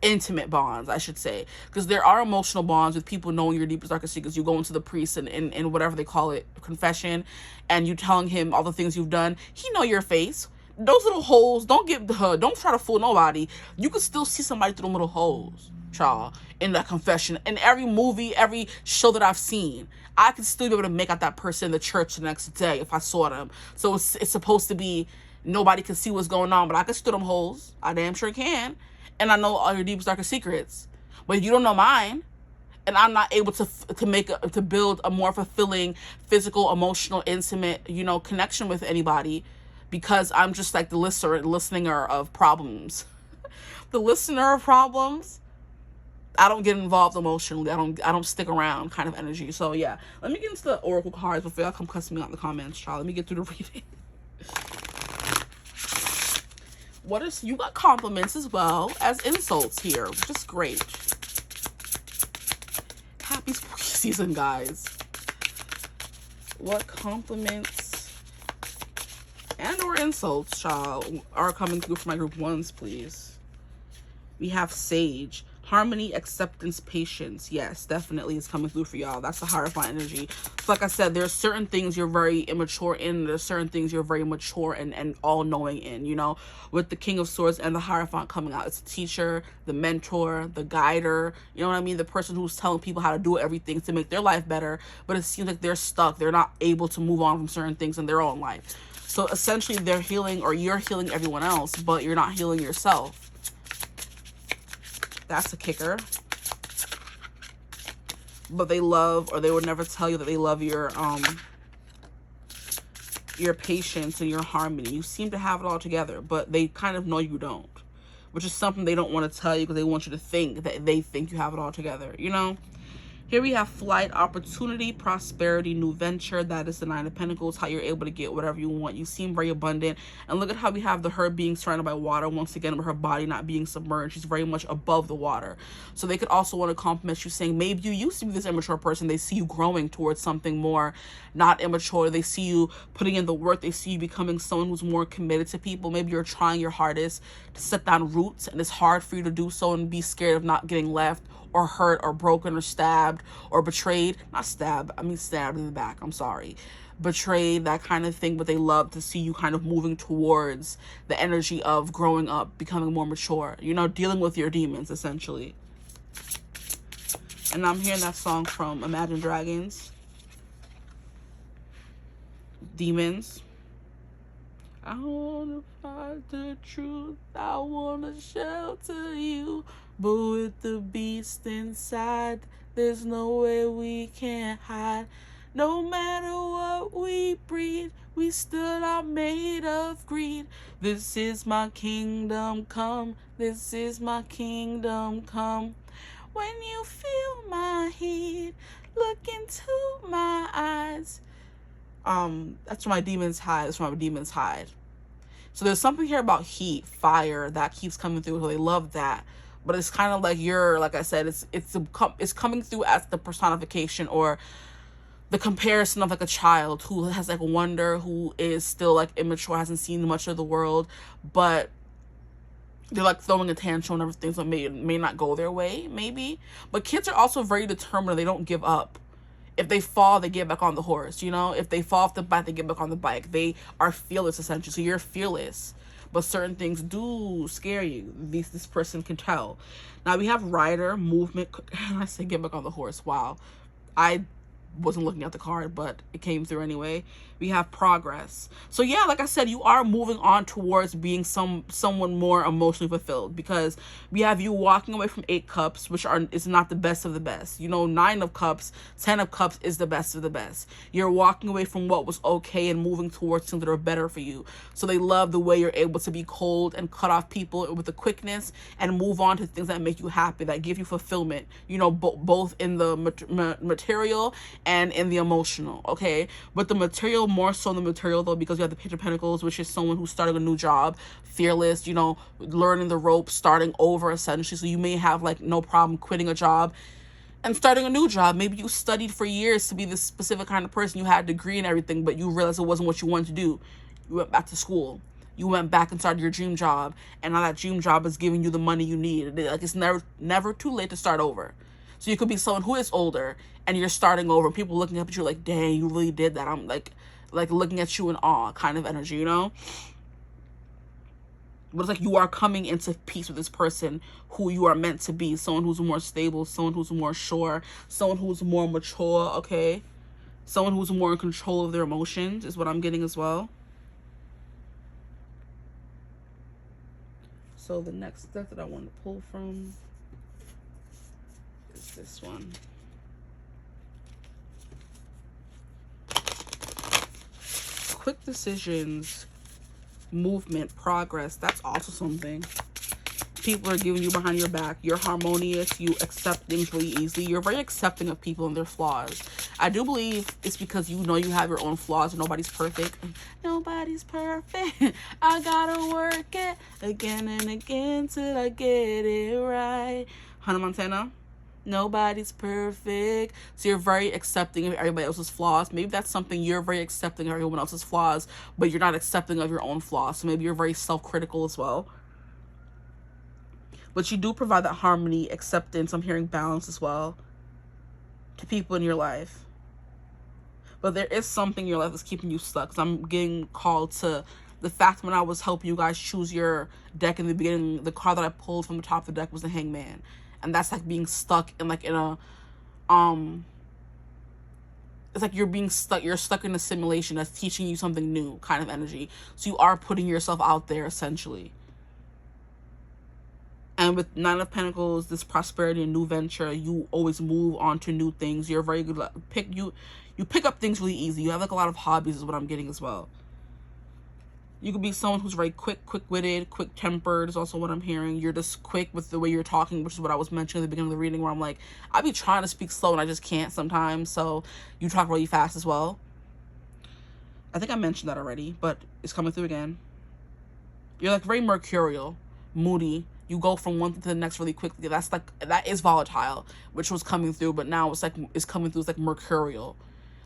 intimate bonds, I should say, because there are emotional bonds with people knowing your deepest, darkest secrets. You go into the priest and whatever they call it, confession, and you telling him all the things you've done. He know your face. Those little holes, don't try to fool nobody. You can still see somebody through them little holes, child, in that confession. In every movie, every show that I've seen, I could still be able to make out that person in the church the next day if I saw them. So it's supposed to be nobody can see what's going on, but I can see them holes. I damn sure can. And I know all your deepest, darkest secrets. But if you don't know mine, and I'm not able to build a more fulfilling physical, emotional, intimate, you know, connection with anybody, because I'm just like the listener of problems. The listener of problems. I don't get involved emotionally. I don't stick around kind of energy. So yeah, let me get into the oracle cards before y'all come cuss me out in the comments, child. Let me get through the reading. You got compliments as well as insults here, which is great. Happy spooky season, guys. What compliments and or insults, child, are coming through for my group ones, please? We have Sage. Harmony, acceptance, patience. Yes, definitely is coming through for y'all. That's the Hierophant energy. So like I said, there's certain things you're very immature in. There's certain things you're very mature and all-knowing in, you know? With the King of Swords and the Hierophant coming out. It's the teacher, the mentor, the guider. You know what I mean? The person who's telling people how to do everything to make their life better. But it seems like they're stuck. They're not able to move on from certain things in their own life. So essentially, they're healing, or you're healing everyone else, but you're not healing yourself. That's a kicker. But they love, or they would never tell you that they love your your patience and your harmony. You seem to have it all together, but they kind of know you don't, which is something they don't want to tell you because they want you to think that they think you have it all together, you know? Here we have flight, opportunity, prosperity, new venture. That is the Nine of Pentacles, how you're able to get whatever you want. You seem very abundant. And look at how we have her being surrounded by water once again, but her body not being submerged. She's very much above the water. So they could also want to compliment you, saying maybe you used to be this immature person. They see you growing towards something more not immature. They see you putting in the work. They see you becoming someone who's more committed to people. Maybe you're trying your hardest to set down roots, and it's hard for you to do so and be scared of not getting left or hurt or broken or stabbed or betrayed. Not stabbed, I mean stabbed in the back, I'm sorry. Betrayed, that kind of thing. But they love to see you kind of moving towards the energy of growing up, becoming more mature, you know, dealing with your demons, essentially. And I'm hearing that song from Imagine Dragons, Demons. I wanna find the truth, I wanna shelter you, but with the beast inside, there's no way we can hide. No matter what we breed, we still are made of greed. This is my kingdom come, this is my kingdom come. When you feel my heat, look into my eyes. That's where my demons hide. That's where my demons hide. So there's something here about heat, fire, that keeps coming through. So they love that. But it's kind of like like I said, it's coming through as the personification or the comparison of like a child who has like wonder, who is still like immature, hasn't seen much of the world, but they're like throwing a tantrum and everything, so it may not go their way, maybe. But kids are also very determined. They don't give up. If they fall, they get back on the horse, you know? If they fall off the bike, they get back on the bike. They are fearless, essentially. So you're fearless. But certain things do scare you. This person can tell. Now, we have rider, movement. I say get back on the horse. Wow. I wasn't looking at the card, but it came through anyway. We have progress. So yeah, like I said, you are moving on towards being someone more emotionally fulfilled, because we have you walking away from 8 cups, which is not the best of the best. You know, 9 of cups, 10 of cups is the best of the best. You're walking away from what was okay and moving towards things that are better for you. So they love the way you're able to be cold and cut off people with a quickness and move on to things that make you happy, that give you fulfillment, you know, both in the material and in the emotional, okay? But the material, more so the material though, because you have the Page of Pentacles, which is someone who's starting a new job, fearless, you know, learning the ropes, starting over essentially. So you may have like no problem quitting a job and starting a new job. Maybe you studied for years to be this specific kind of person. You had a degree and everything, but you realized it wasn't what you wanted to do. You went back to school. You went back and started your dream job, and now that dream job is giving you the money you need. Like, it's never too late to start over. So you could be someone who is older and you're starting over. People looking up at you like, dang, you really did that. I'm like looking at you in awe kind of energy, you know? But it's like you are coming into peace with this person who you are meant to be. Someone who's more stable, someone who's more sure, someone who's more mature, okay? Someone who's more in control of their emotions is what I'm getting as well. So the next step that I want to pull from is this one. Quick decisions, movement, progress. That's also something. People are giving you behind your back. You're harmonious. You accept things really easily. You're very accepting of people and their flaws. I do believe it's because you know you have your own flaws and nobody's perfect. Nobody's perfect. I gotta work it again and again till I get it right. Hannah Montana. Nobody's perfect. So you're very accepting of everybody else's flaws. Maybe that's something, you're very accepting of everyone else's flaws, but you're not accepting of your own flaws. So maybe you're very self-critical as well. But you do provide that harmony, acceptance, I'm hearing balance as well, to people in your life. But there is something in your life that's keeping you stuck. Because I'm getting called to the fact when I was helping you guys choose your deck in the beginning, the card that I pulled from the top of the deck was the Hangman. And that's like being stuck in like in a, it's like you're stuck in a simulation that's teaching you something new kind of energy. So you are putting yourself out there essentially. And with 9 of Pentacles, this prosperity and new venture, you always move on to new things. You're very good. You pick up things really easy. You have like a lot of hobbies is what I'm getting as well. You could be someone who's very quick-witted, quick-tempered is also what I'm hearing. You're just quick with the way you're talking, which is what I was mentioning at the beginning of the reading, where I'm like, I be trying to speak slow and I just can't sometimes, so you talk really fast as well. I think I mentioned that already, but it's coming through again. You're like very mercurial, moody. You go from one thing to the next really quickly. That is volatile, which was coming through, but now it's coming through. It's like mercurial,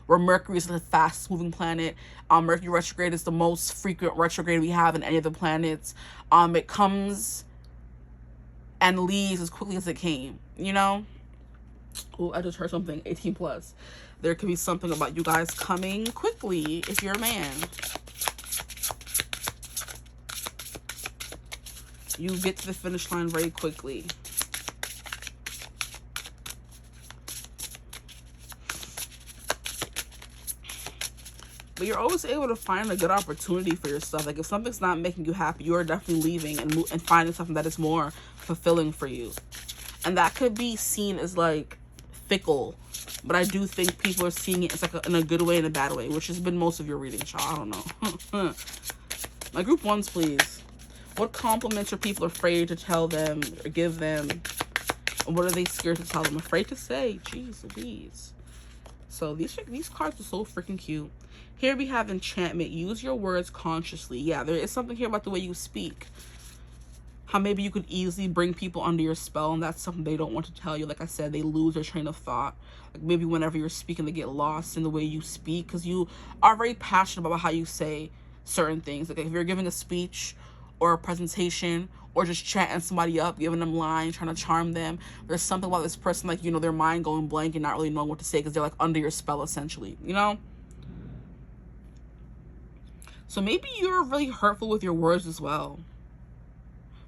where Mercury is the fastest moving planet. Mercury retrograde is the most frequent retrograde we have in any of the planets. It comes and leaves as quickly as it came, you know? Oh, I just heard something, 18 plus. There could be something about you guys coming quickly if you're a man. You get to the finish line very quickly. But you're always able to find a good opportunity for yourself. Like if something's not making you happy, you are definitely leaving and finding something that is more fulfilling for you. And that could be seen as like fickle, but I do think people are seeing it as like in a good way and a bad way, which has been most of your reading, y'all. I don't know. My group ones, please. What compliments are people afraid to tell them or give them? And what are they scared to tell them? Afraid to say. Jeez Louise. So these cards are so freaking cute. Here we have enchantment. Use your words consciously. Yeah, there is something here about the way you speak. How maybe you could easily bring people under your spell, and that's something they don't want to tell you. Like I said, they lose their train of thought. Like maybe whenever you're speaking, they get lost in the way you speak because you are very passionate about how you say certain things. Like if you're giving a speech or a presentation or just chatting somebody up, giving them lines, trying to charm them, there's something about this person, like, you know, their mind going blank and not really knowing what to say because they're like under your spell essentially, you know? So maybe you're really hurtful with your words as well,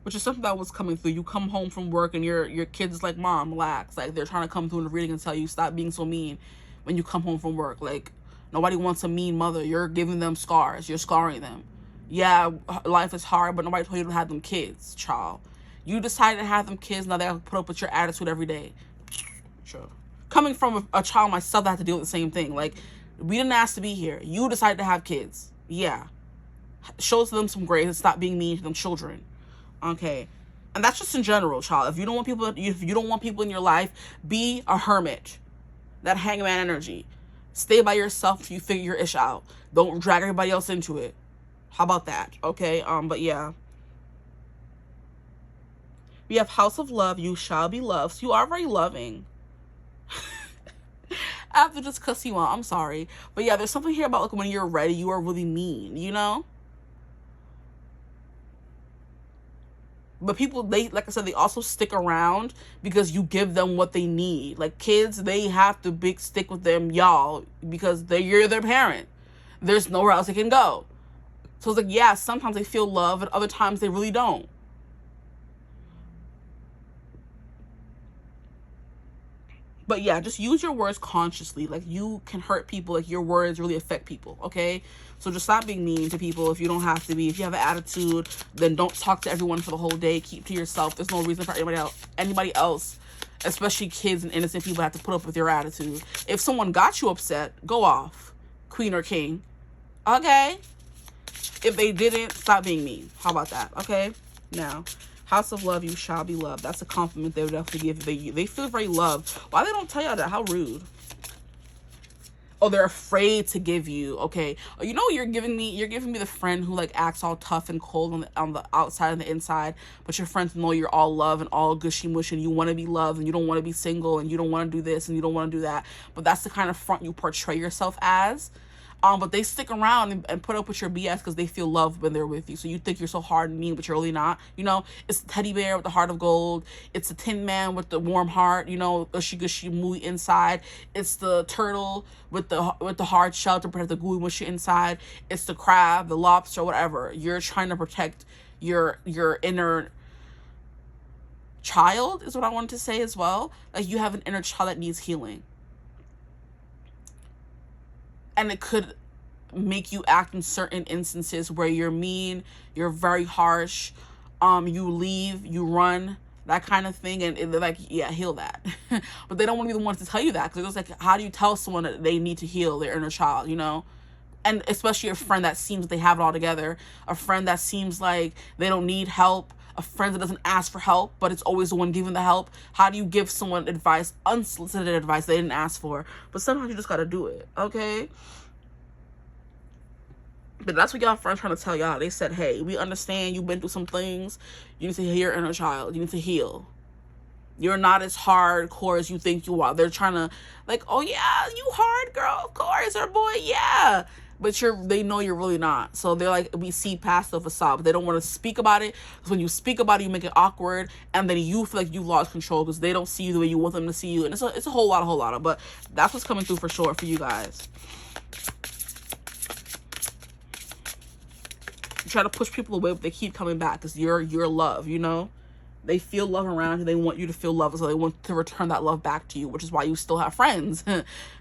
which is something that was coming through. You come home from work and your kid's like, Mom, relax. Like they're trying to come through in the reading and tell you, stop being so mean when you come home from work. Like nobody wants a mean mother. You're giving them scars. You're scarring them. Yeah, life is hard, but nobody told you to have them kids, child. You decided to have them kids. Now they have to put up with your attitude every day. Sure. Coming from a child myself, I have to deal with the same thing. Like, we didn't ask to be here. You decided to have kids. Yeah. Show them some grace and stop being mean to them children. Okay. And that's just in general, child. If you don't want people in your life, be a hermit. That hangman energy. Stay by yourself till you figure your ish out. Don't drag everybody else into it. How about that? Okay. But yeah. We have House of Love. You shall be loved. So you are very loving. I have to just cuss you out. I'm sorry. But yeah, there's something here about like when you're ready, you are really mean, you know? But people, like I said, they also stick around because you give them what they need. Like kids, they have to stick with them, y'all, because you're their parent. There's nowhere else they can go. So it's like, yeah, sometimes they feel love and other times they really don't. But yeah, just use your words consciously. Like you can hurt people. Like your words really affect people. Okay. So just stop being mean to people if you don't have to be. If you have an attitude, then don't talk to everyone for the whole day. Keep to yourself. There's no reason for anybody else, especially kids and innocent people, have to put up with your attitude. If someone got you upset, go off, queen or king. Okay. If they didn't, stop being mean. How about that? Okay. Now, House of Love, you shall be loved. That's a compliment they would definitely give you. They feel very loved. Why they don't tell y'all that? How rude. Oh, they're afraid to give you. Okay. Oh, you know what you're giving me? You're giving me the friend who like acts all tough and cold on the outside and the inside, but your friends know you're all love and all gushy mushy and you want to be loved and you don't want to be single and you don't want to do this and you don't want to do that. But that's the kind of front you portray yourself as. But they stick around and put up with your BS because they feel loved when they're with you. So you think you're so hard and mean, but you're really not. You know, it's the teddy bear with the heart of gold. It's the tin man with the warm heart, you know, gushy mooey inside. It's the turtle with the hard shell to protect the gooey mushy inside. It's the crab, the lobster, whatever. You're trying to protect your inner child is what I wanted to say as well. Like you have an inner child that needs healing. And it could make you act in certain instances where you're mean, you're very harsh, you leave, you run, that kind of thing. And they're like, yeah, heal that. But they don't want to be the ones to tell you that. Because it's like, how do you tell someone that they need to heal their inner child, you know? And especially a friend that seems they have it all together, a friend that seems like they don't need help, a friend that doesn't ask for help, but it's always the one giving the help. How do you give someone advice, unsolicited advice they didn't ask for? But sometimes you just got to do it, okay? But that's what y'all friends trying to tell y'all. They said, hey, we understand you've been through some things. You need to heal your inner child. You need to heal. You're not as hardcore as you think you are. They're trying to, like, oh yeah, you hard, girl, of course, or boy, yeah. But they know you're really not. So they're like, we see past the facade. But they don't want to speak about it. Because when you speak about it, you make it awkward. And then you feel like you lost control because they don't see you the way you want them to see you. And it's a whole lot of. But that's what's coming through for sure for you guys. You try to push people away, but they keep coming back because you're love, you know? They feel love around you. They want you to feel love. So they want to return that love back to you, which is why you still have friends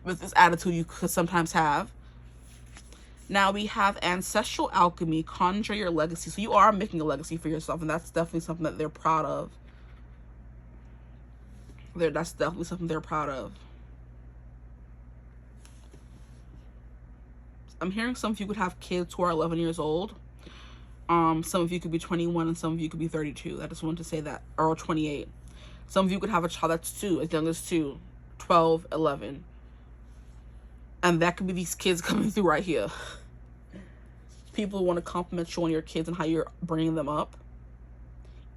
with this attitude you could sometimes have. Now we have ancestral alchemy, conjure your legacy. So you are making a legacy for yourself, and that's definitely something that they're proud of. That's definitely something they're proud of. I'm hearing some of you could have kids who are 11 years old. Some of you could be 21 and some of you could be 32. I just wanted to say that. Or 28. Some of you could have a child that's 2, as young as 2, 12, 11. And that could be these kids coming through right here. People want to compliment you on your kids and how you're bringing them up.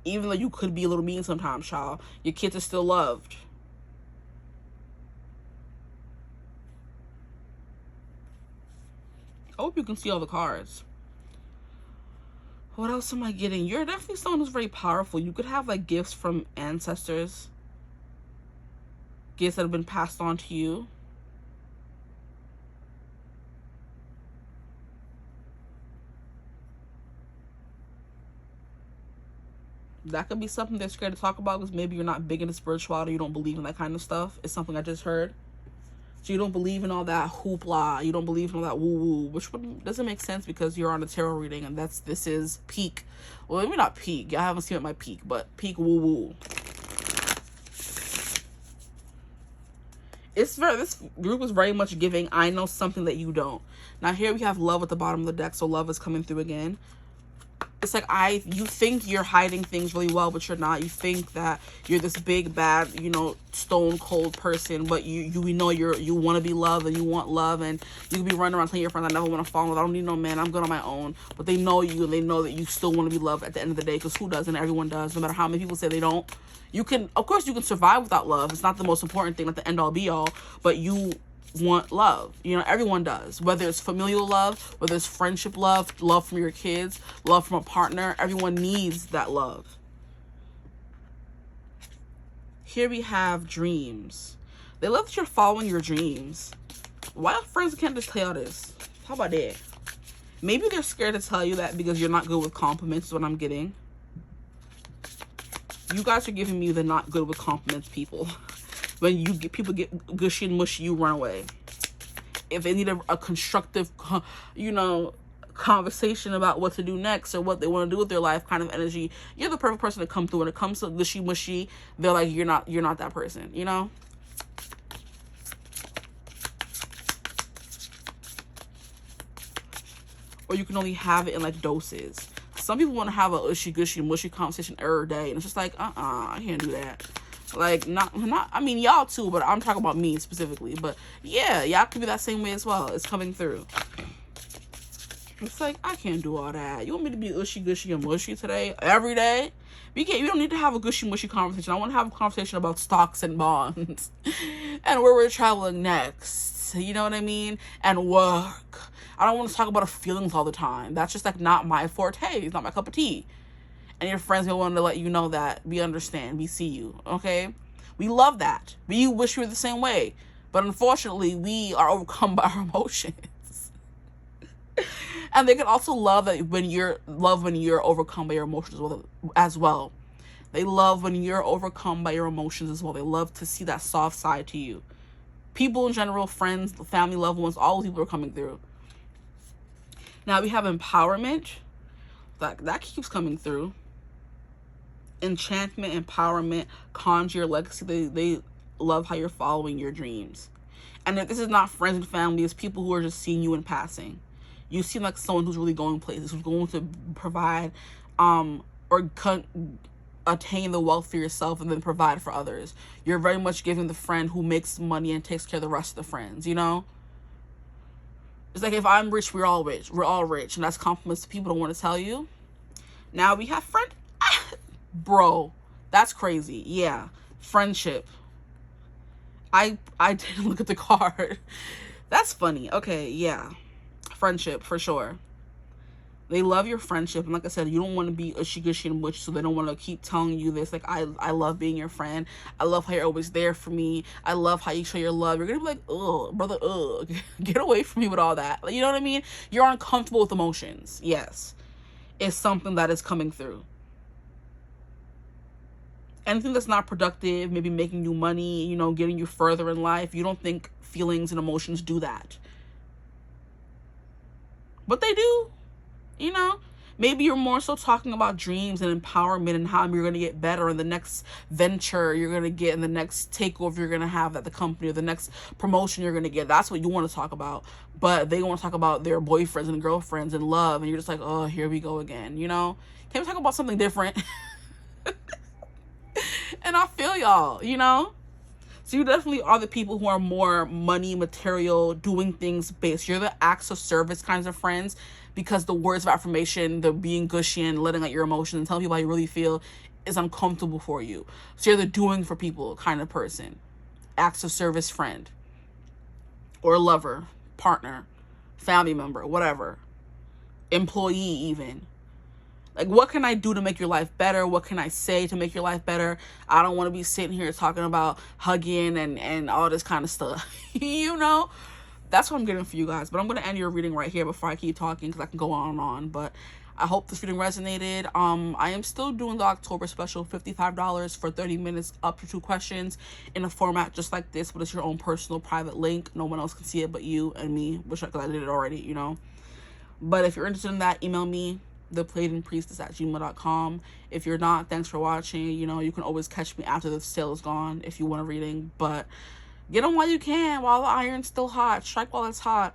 Even though you could be a little mean sometimes, child. Your kids are still loved. I hope you can see all the cards. What else am I getting? You're definitely someone who's very powerful. You could have like gifts from ancestors. Gifts that have been passed on to you. That could be something they're scared to talk about because maybe you're not big into spirituality. You don't believe in that kind of stuff. It's something I just heard. So you don't believe in all that hoopla. You don't believe in all that woo-woo, which doesn't make sense because you're on a tarot reading and this is peak. Well, maybe not peak. I haven't seen it at my peak, but peak woo-woo. This group is very much giving, I know something that you don't. Now here we have love at the bottom of the deck, so love is coming through again. It's like you think you're hiding things really well, but you're not. You think that you're this big, bad, stone cold person, but we know you want to be loved and you want love, and you can be running around telling your friends, I never want to fall in love. I don't need no man. I'm good on my own. But they know you, and they know that you still want to be loved at the end of the day, because who doesn't? Everyone does, no matter how many people say they don't. Of course, you can survive without love. It's not the most important thing, not the end all be all, but you want love. Everyone does, whether it's familial love, whether it's friendship love from your kids, love from a partner. Everyone needs that love. Here we have dreams. They love that you're following your dreams. Why your friends can't just tell you this? How about that? Maybe they're scared to tell you that because you're not good with compliments is what I'm getting. You guys are giving me the not good with compliments people. When people get gushy and mushy, you run away. If they need a constructive, conversation about what to do next or what they want to do with their life kind of energy, you're the perfect person to come through. When it comes to gushy mushy, they're like, you're not that person, Or you can only have it in like doses. Some people want to have a gushy mushy conversation every day, and it's just like, I can't do that. Like, I mean, y'all too, but I'm talking about me specifically. But yeah, y'all could be that same way as well. It's coming through. It's like, I can't do all that. You want me to be gushy and mushy today? Every day? We don't need to have a gushy mushy conversation. I want to have a conversation about stocks and bonds. And where we're traveling next. You know what I mean? And work. I don't want to talk about feelings all the time. That's just like not my forte. It's not my cup of tea. And your friends will want to let you know that we understand, we see you, okay? We love that. We wish we were the same way. But unfortunately, we are overcome by our emotions. And they can also love that when you're overcome by your emotions as well. They love when you're overcome by your emotions as well. They love to see that soft side to you. People in general, friends, family, loved ones, all those people are coming through. Now we have empowerment. That keeps coming through. Enchantment, empowerment, conjure your legacy. They love how you're following your dreams. And if this is not friends and family, it's people who are just seeing you in passing. You seem like someone who's really going places, who's going to provide or attain the wealth for yourself and then provide for others. You're very much giving the friend who makes money and takes care of the rest of the friends, you know? It's like, if I'm rich, we're all rich. We're all rich. And that's compliments people don't want to tell you. Now we have friend. Bro, that's crazy. Yeah. Friendship. I didn't look at the card. That's funny. Okay, yeah. Friendship, for sure. They love your friendship. And like I said, you don't want to be ushy-gushy and mushy, so they don't want to keep telling you this. Like, I love being your friend. I love how you're always there for me. I love how you show your love. You're going to be like, ugh, brother, ugh. Get away from me with all that. You know what I mean? You're uncomfortable with emotions. Yes. It's something that is coming through. Anything that's not productive, maybe making you money, you know, getting you further in life, you don't think feelings and emotions do that. But they do. You know, maybe you're more so talking about dreams and empowerment and how you're going to get better in the next venture you're going to get, in the next takeover you're going to have at the company, or the next promotion you're going to get. That's what you want to talk about. But they want to talk about their boyfriends and girlfriends and love. And you're just like, oh, here we go again. You know, can we talk about something different? And I feel y'all, you know? So you definitely are the people who are more money, material, doing things based. You're the acts of service kinds of friends, because the words of affirmation, the being gushy and letting out your emotions and telling people how you really feel is uncomfortable for you. So you're the doing for people kind of person. Acts of service friend. Or lover, partner, family member, whatever. Employee even. Like, what can I do to make your life better? What can I say to make your life better? I don't want to be sitting here talking about hugging and all this kind of stuff. You know? That's what I'm getting for you guys. But I'm going to end your reading right here before I keep talking, because I can go on and on. But I hope this reading resonated. I am still doing the October special, $55 for 30 minutes, up to 2 questions, in a format just like this, but it's your own personal private link. No one else can see it but you and me, because I did it already, you know? But if you're interested in that, email me, ThePleiadianPriestess@gmail.com. If you're not, thanks for watching. You know, you can always catch me after the sale is gone if you want a reading, but get them while you can, while the iron's still hot. Strike while it's hot.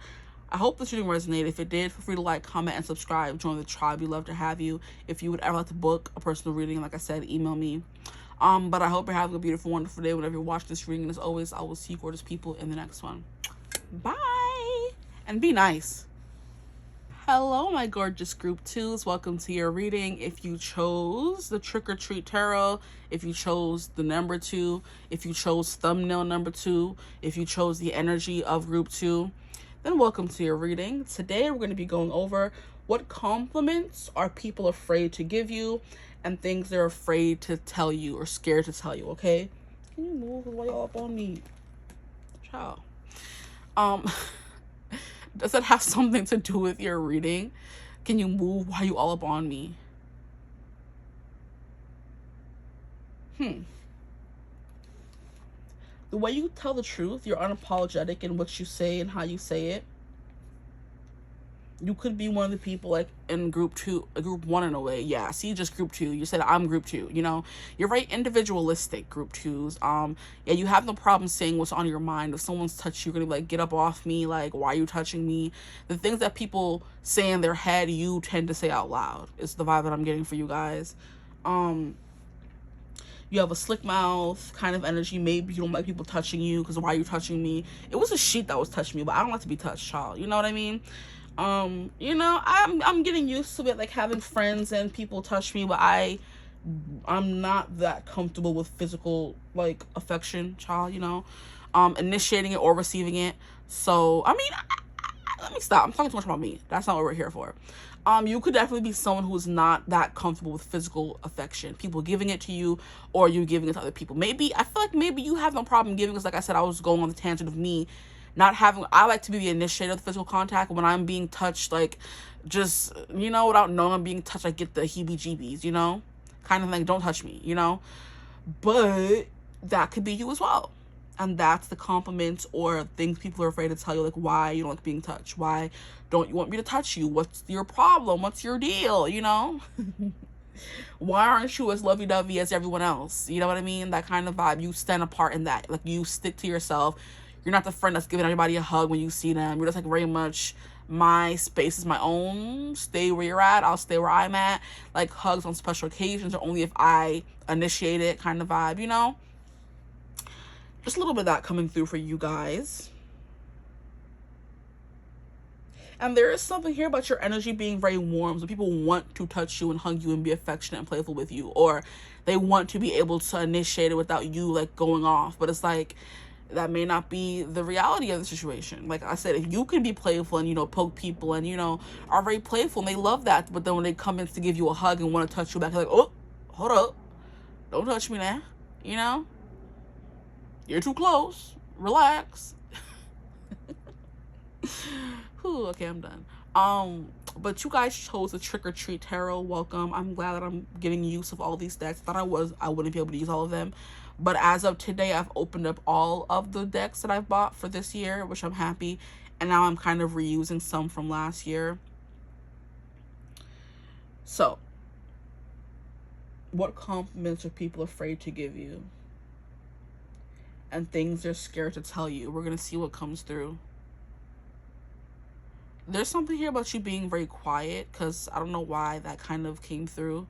I hope this reading resonated. If it did, feel free to like, comment, and subscribe. Join the tribe. We'd love to have you. If you would ever like to book a personal reading, like I said, email me. But I hope you're having a beautiful, wonderful day whenever you watch this reading. And as always, I will see you gorgeous people in the next one. Bye! And be nice. Hello, my gorgeous group 2s. Welcome to your reading. If you chose the Trick or Treat Tarot, if you chose the number 2, if you chose thumbnail number 2, if you chose the energy of group 2, then welcome to your reading. Today, we're going to be going over what compliments are people afraid to give you and things they're afraid to tell you or scared to tell you, okay? Can you move while you're up on me? Ciao. Does it have something to do with your reading? Can you move while you all up on me? The way you tell the truth, you're unapologetic in what you say and how you say it. You could be one of the people like in group 1 in a way. Yeah, see, just group 2. You said I'm group 2, you know? You're very individualistic, group 2s. Yeah, you have no problem saying what's on your mind. If someone's touched you, you're gonna be like, get up off me, like, why are you touching me? The things that people say in their head, you tend to say out loud. It's the vibe that I'm getting for you guys. You have a slick mouth kind of energy. Maybe you don't like people touching you, because why are you touching me? It was a sheet that was touching me, but I don't like to be touched, child. You know what I mean? You know, I'm getting used to it, like having friends and people touch me, but I'm not that comfortable with physical like affection, child, you know, initiating it or receiving it. So I mean, let me stop. I'm talking too much about me. That's not what we're here for. You could definitely be someone who's not that comfortable with physical affection, people giving it to you or you giving it to other people. Maybe I feel like maybe you have no problem giving, because like I said, I was going on the tangent of me not having, I like to be the initiator of the physical contact. When I'm being touched, like, just, you know, without knowing I'm being touched, I get the heebie-jeebies, you know, kind of like, don't touch me, you know. But that could be you as well, and that's the compliments or things people are afraid to tell you, like why you don't like being touched, why don't you want me to touch you, what's your problem, what's your deal, you know. Why aren't you as lovey-dovey as everyone else? You know what I mean? That kind of vibe. You stand apart in that. Like, you stick to yourself. You're not the friend that's giving everybody a hug when you see them. You're just like very much My space is my own. Stay where you're at. I'll stay where I'm at. Like hugs on special occasions or only if I initiate it kind of vibe, you know? Just a little bit of that coming through for you guys. And there is something here about your energy being very warm. So people want to touch you and hug you and be affectionate and playful with you. Or they want to be able to initiate it without you like going off. But it's like, that may not be the reality of the situation. Like I said, if you can be playful and, you know, poke people and, you know, are very playful and they love that. But then when they come in to give you a hug and want to touch you back, they're like, oh, hold up. Don't touch me now. You know? You're too close. Relax. Whew, okay, I'm done. But you guys chose the Trick or Treat Tarot. Welcome. I'm glad that I'm getting use of all these decks. I wouldn't be able to use all of them. But as of today, I've opened up all of the decks that I've bought for this year, which I'm happy. And now I'm kind of reusing some from last year. So, what compliments are people afraid to give you? And things they're scared to tell you. We're going to see what comes through. There's something here about you being very quiet, because I don't know why that kind of came through.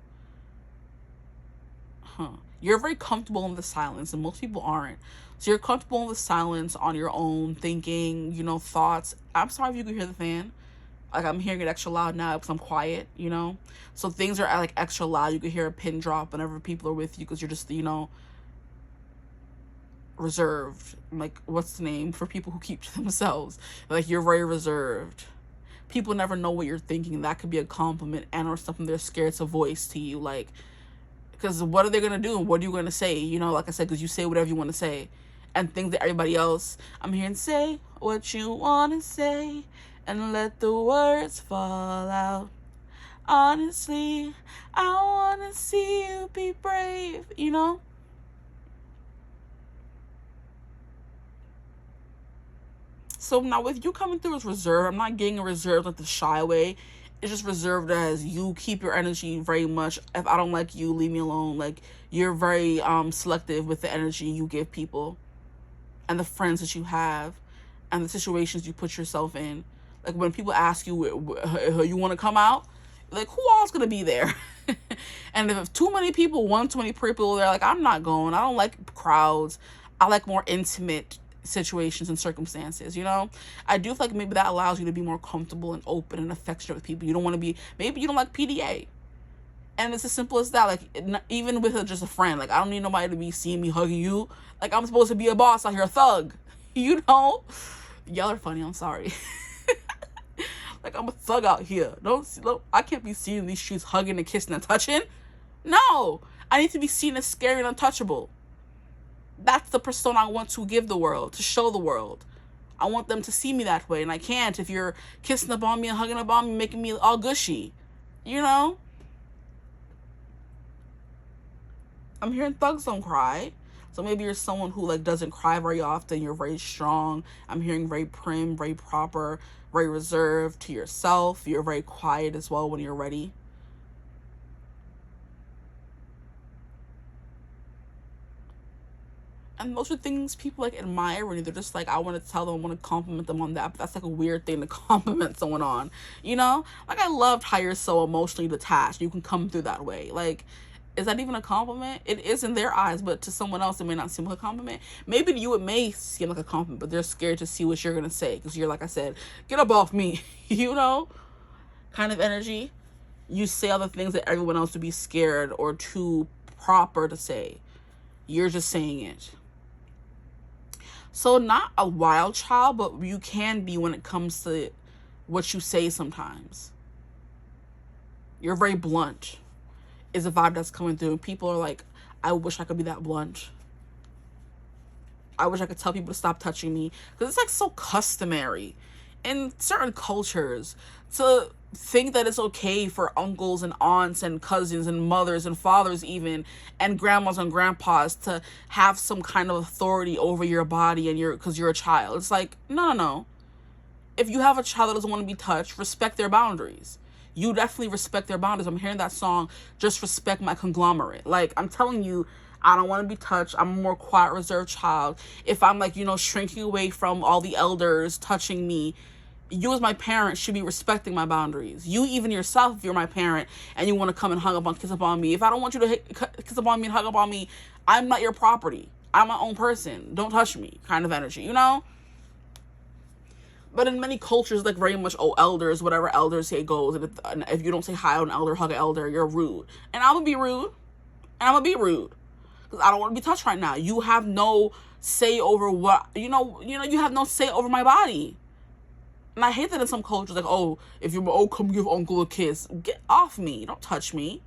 You're very comfortable in the silence, and most people aren't. So you're comfortable in the silence on your own, thinking, you know, thoughts. I'm sorry if you can hear the fan. Like, I'm hearing it extra loud now because I'm quiet, you know? So things are, like, extra loud. You can hear a pin drop whenever people are with you because you're just, you know, reserved. Like, what's the name for people who keep to themselves? Like, you're very reserved. People never know what you're thinking. That could be a compliment and or something they're scared to voice to you. Like, because what are they going to do? What are you going to say? You know, like I said, because you say whatever you want to say. And things that everybody else, I'm hearing, say what you want to say and let the words fall out. Honestly, I want to see you be brave, you know? So now with you coming through as reserved, I'm not getting reserved like the shy way. It's just reserved as you keep your energy very much. If I don't like you, leave me alone. Like, you're very selective with the energy you give people and the friends that you have and the situations you put yourself in. Like, when people ask you, you want to come out? Like, who else going to be there? And if too many people, too many people, they're like, I'm not going. I don't like crowds. I like more intimate situations and circumstances, you know? I do feel like maybe that allows you to be more comfortable and open and affectionate with people. You don't want to be, maybe you don't like PDA. And it's as simple as that. Like, even with just a friend, like, I don't need nobody to be seeing me hugging you. Like, I'm supposed to be a boss out here, a thug. You know? Y'all are funny, I'm sorry. Like, I'm a thug out here. I can't be seen in these streets hugging and kissing and touching. No! I need to be seen as scary and untouchable. That's the persona I want to give the world, to show the world. I want them to see me that way, and I can't if you're kissing up on me and hugging up on me, making me all gushy. You know? I'm hearing thugs don't cry. So maybe you're someone who, like, doesn't cry very often. You're very strong. I'm hearing very prim, very proper, very reserved to yourself. You're very quiet as well when you're ready. And those are things people, like, admire when they're just like, I want to tell them, I want to compliment them on that. But that's, like, a weird thing to compliment someone on, you know? Like, I loved how you're so emotionally detached. You can come through that way. Like, is that even a compliment? It is in their eyes, but to someone else, it may not seem like a compliment. Maybe to you, it may seem like a compliment, but they're scared to see what you're going to say. Because you're, like I said, get up off me, you know? Kind of energy. You say other things that everyone else would be scared or too proper to say. You're just saying it. So not a wild child, but you can be when it comes to what you say sometimes. You're very blunt is a vibe that's coming through. And people are like, I wish I could be that blunt. I wish I could tell people to stop touching me. Because it's, like, so customary in certain cultures to think that it's okay for uncles and aunts and cousins and mothers and fathers even and grandmas and grandpas to have some kind of authority over your body and because you're a child. It's like, no. If you have a child that doesn't want to be touched, respect their boundaries. You definitely respect their boundaries. I'm hearing that song, Just Respect My Conglomerate. Like, I'm telling you, I don't want to be touched. I'm a more quiet, reserved child. If I'm, like, you know, shrinking away from all the elders touching me, you as my parent should be respecting my boundaries. You, even yourself, if you're my parent and you want to come and kiss up on me, if I don't want you to kiss up on me and hug up on me, I'm not your property. I'm my own person. Don't touch me kind of energy, you know? But in many cultures, like very much, oh, elders, whatever elders say goes. And if you don't say hi to an elder, hug an elder, you're rude. And I'm going to be rude. And I'm going to be rude. Because I don't want to be touched right now. You have no say over what, you have no say over my body. And I hate that in some cultures, like, oh, if you're, oh, come give uncle a kiss. Get off me. Don't touch me.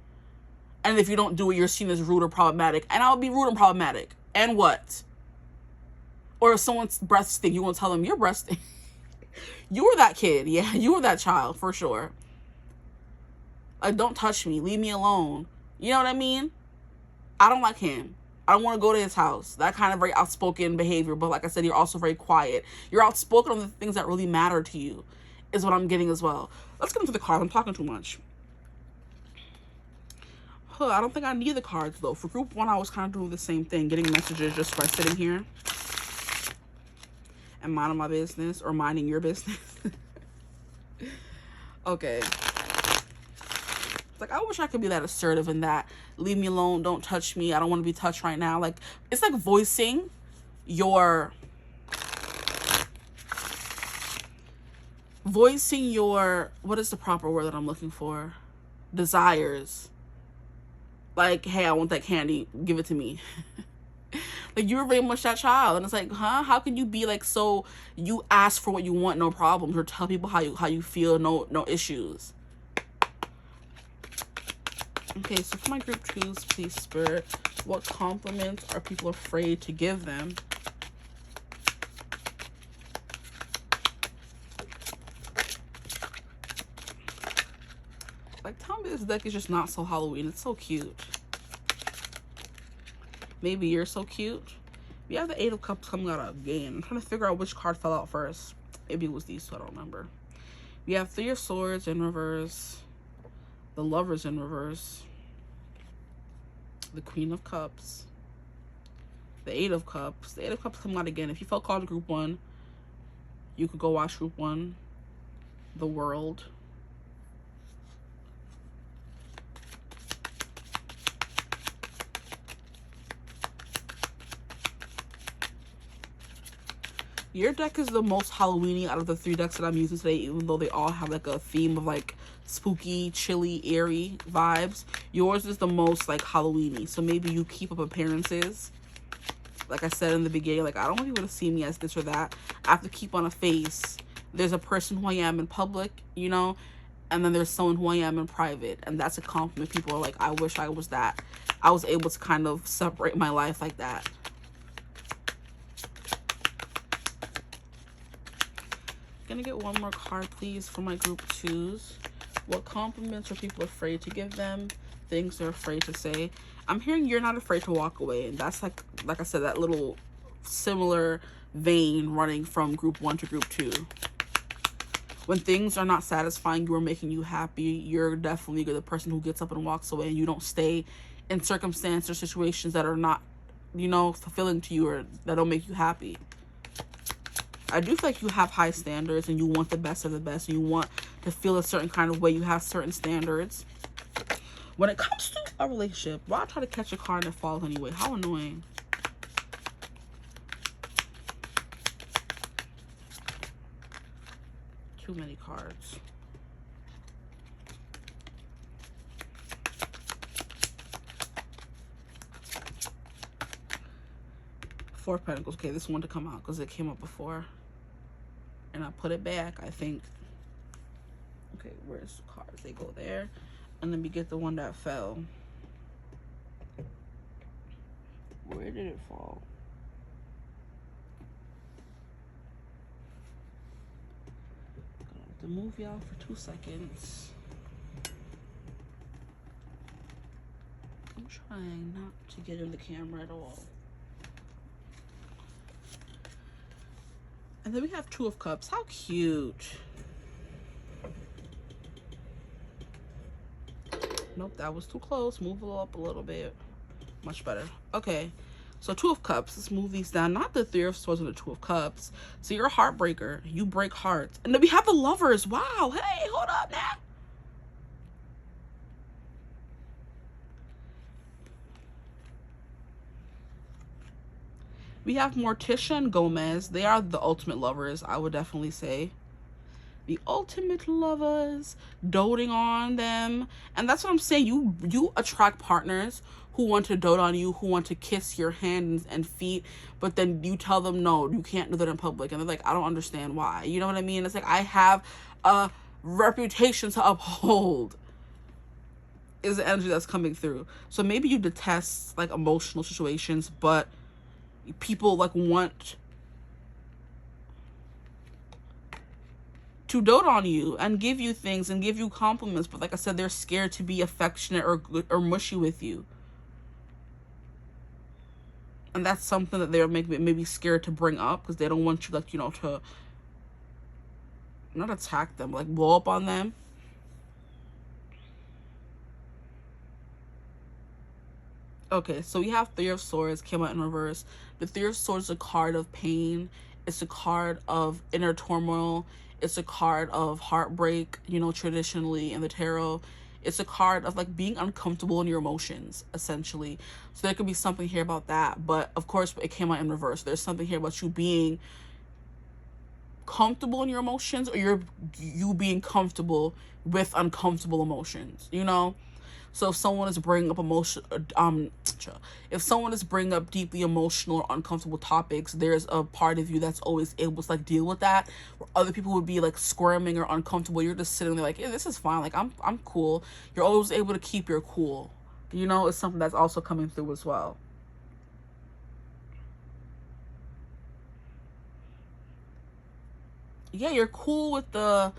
And if you don't do it, you're seen as rude or problematic. And I'll be rude and problematic. And what? Or if someone's breath stink, you want to tell them, your breath stink. You were that kid. Yeah, you were that child, for sure. Like, don't touch me. Leave me alone. You know what I mean? I don't like him. I don't want to go to his house. That kind of very outspoken behavior. But like I said, you're also very quiet. You're outspoken on the things that really matter to you, is what I'm getting as well. Let's get into the cards. I'm talking too much. I don't think I need the cards, though. For group 1, I was kind of doing the same thing, getting messages just by sitting here and minding my business, or minding your business. Okay. Like, I wish I could be that assertive in that. Leave me alone. Don't touch me. I don't want to be touched right now. Like, it's like voicing your, what is the proper word that I'm looking for? Desires. Like, hey, I want that candy. Give it to me. Like, you were very much that child. And it's like, huh? How can you be like, so you ask for what you want, no problems, or tell people how you feel, no issues. Okay, so for my group 2s, please, Spirit, what compliments are people afraid to give them? Like, tell me this deck is just not so Halloween. It's so cute. Maybe you're so cute. We have the 8 of Cups coming out again. I'm trying to figure out which card fell out first. Maybe it was these two, I don't remember. We have 3 of Swords in reverse. The Lovers in reverse. The Queen of Cups. The 8 of Cups. The 8 of Cups coming out again. If you felt called to group 1, you could go watch group 1. The World. Your deck is the most Halloween-y out of the 3 decks that I'm using today, even though they all have like a theme of like spooky, chilly, eerie vibes. Yours is the most like Halloween-y. So maybe you keep up appearances. Like I said in the beginning, like, I don't want people to see me as this or that. I have to keep on a face. There's a person who I am in public, you know, and then there's someone who I am in private. And that's a compliment. People are like, I wish I was that. I was able to kind of separate my life like that. Gonna get one more card, please, for my group 2s. What compliments are people afraid to give them? Things they're afraid to say. I'm hearing you're not afraid to walk away, and that's like I said, that little similar vein running from group 1 to group 2. When things are not satisfying you or making you happy, you're definitely the person who gets up and walks away, and you don't stay in circumstances or situations that are not, you know, fulfilling to you or that don't make you happy. I do feel like you have high standards and you want the best of the best, and you want to feel a certain kind of way. You have certain standards. When it comes to a relationship, why try to catch a card and it falls anyway? How annoying. Too many cards. Four of Pentacles. Okay, this one to come out because it came up before. And I put it back, I think. Okay, where's the cards? They go there. And then we get the one that fell. Where did it fall? Gonna have to move y'all for 2 seconds. I'm trying not to get in the camera at all. And then we have 2 of Cups. How cute. Nope, that was too close. Move it up a little bit. Much better. Okay, So Two of Cups, let's move these down. Not the Three of Swords and the Two of Cups. So you're a heartbreaker. You break hearts. And then we have the Lovers. Wow. Hey, hold up now. We have Morticia and Gomez. They are the ultimate lovers, I would definitely say. The ultimate lovers, doting on them. And that's what I'm saying. You attract partners who want to dote on you, who want to kiss your hands and feet, but then you tell them, no, you can't do that in public. And they're like, I don't understand why. You know what I mean? It's like, I have a reputation to uphold, is the energy that's coming through. So maybe you detest like emotional situations, but people like want to dote on you and give you things and give you compliments, but like I said, they're scared to be affectionate or mushy with you. And that's something that they're maybe scared to bring up, because they don't want you, like, you know, to not attack them, like blow up on them. Okay, so we have Three of Swords came out in reverse. The Three of Swords is a card of pain. It's a card of inner turmoil. It's a card of heartbreak, you know, traditionally in the tarot. It's a card of like being uncomfortable in your emotions, essentially. So there could be something here about that. But of course, it came out in reverse. There's something here about you being comfortable in your emotions, or you being comfortable with uncomfortable emotions, you know? So if someone is bringing up if someone is bringing up deeply emotional or uncomfortable topics, there's a part of you that's always able to like deal with that. Where other people would be like squirming or uncomfortable, you're just sitting there like, yeah, this is fine. Like I'm cool. You're always able to keep your cool. You know, it's something that's also coming through as well. Yeah, you're cool with the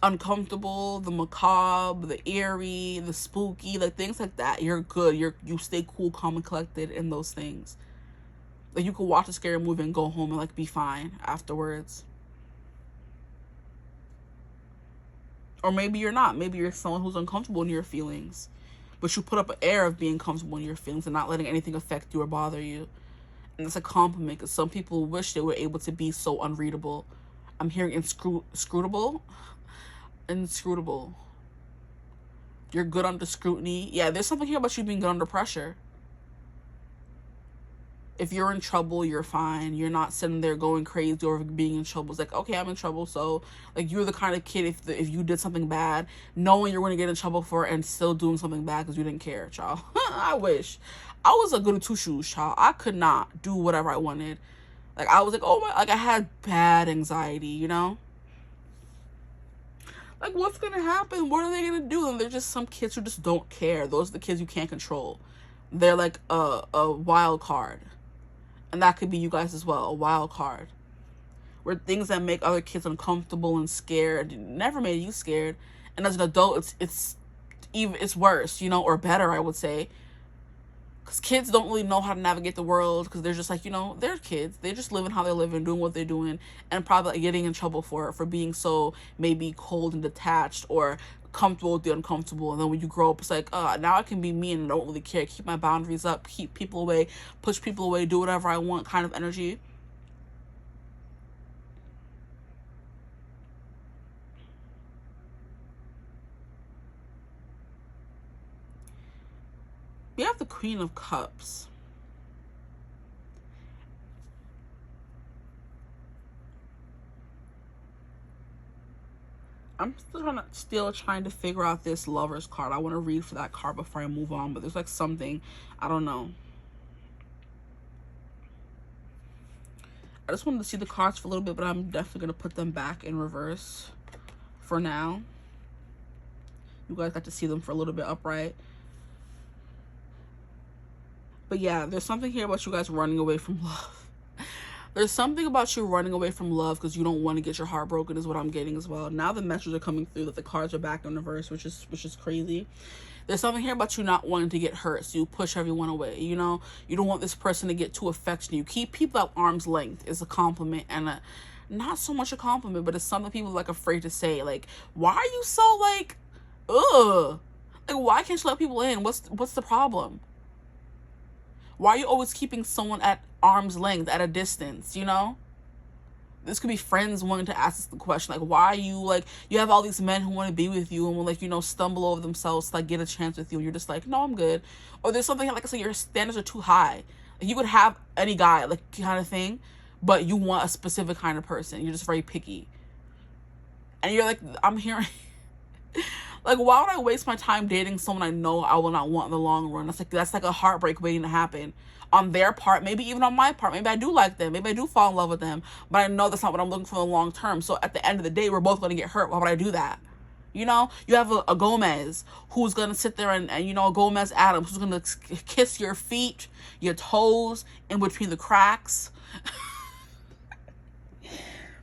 uncomfortable, the macabre, the eerie, the spooky, like things like that. You're good. You stay cool, calm, and collected in those things. Like you could watch a scary movie and go home and like be fine afterwards. Or maybe you're not. Maybe you're someone who's uncomfortable in your feelings, but you put up an air of being comfortable in your feelings and not letting anything affect you or bother you. And it's a compliment, because some people wish they were able to be so unreadable. I'm hearing inscrutable. Inscrutable. You're good under scrutiny. Yeah, there's something here about you being good under pressure. If you're in trouble, you're fine. You're not sitting there going crazy over being in trouble. It's like, okay, I'm in trouble, so like you're the kind of kid, if you did something bad, knowing you're going to get in trouble for it and still doing something bad because you didn't care, child. I wish I was a good two shoes, child. I could not do whatever I wanted. Like I was like, oh my, like I had bad anxiety, you know. Like, what's gonna happen? What are they gonna do? And they're just some kids who just don't care. Those are the kids you can't control. They're like a wild card. And that could be you guys as well, a wild card. Where things that make other kids uncomfortable and scared never made you scared. And as an adult, it's worse, you know, or better, I would say. Because kids don't really know how to navigate the world, because they're just like, you know, they're kids. They're just living how they're living, doing what they're doing, and probably getting in trouble for being so maybe cold and detached or comfortable with the uncomfortable. And then when you grow up, it's like, now I can be me and I don't really care. Keep my boundaries up, keep people away, push people away, do whatever I want kind of energy. We have the Queen of Cups. I'm still trying to figure out this Lovers card. I want to read for that card before I move on, but there's like something, I don't know. I just wanted to see the cards for a little bit, but I'm definitely going to put them back in reverse for now. You guys got to see them for a little bit upright. But yeah, there's something here about you guys running away from love. There's something about you running away from love because you don't want to get your heart broken, is what I'm getting as well. Now the messages are coming through that the cards are back in reverse, which is crazy. There's something here about you not wanting to get hurt, so you push everyone away, you know? You don't want this person to get too affectionate. You keep people at arm's length is a compliment, and not so much a compliment, but it's something people like afraid to say. Like, why are you so like, ugh? Like, why can't you let people in? What's the problem? Why are you always keeping someone at arm's length, at a distance, you know? This could be friends wanting to ask the question, like, why are you, like, you have all these men who want to be with you and will, like, you know, stumble over themselves to, like, get a chance with you. And you're just like, no, I'm good. Or there's something, like I said, your standards are too high. Like, you could have any guy, like, kind of thing, but you want a specific kind of person. You're just very picky. And you're like, I'm hearing, like, why would I waste my time dating someone I know I will not want in the long run? That's like a heartbreak waiting to happen. On their part, maybe even on my part. Maybe I do like them. Maybe I do fall in love with them. But I know that's not what I'm looking for in the long term. So at the end of the day, we're both going to get hurt. Why would I do that? You know? You have a Gomez who's going to sit there and, you know, a Gomez Adams who's going to kiss your feet, your toes, in between the cracks.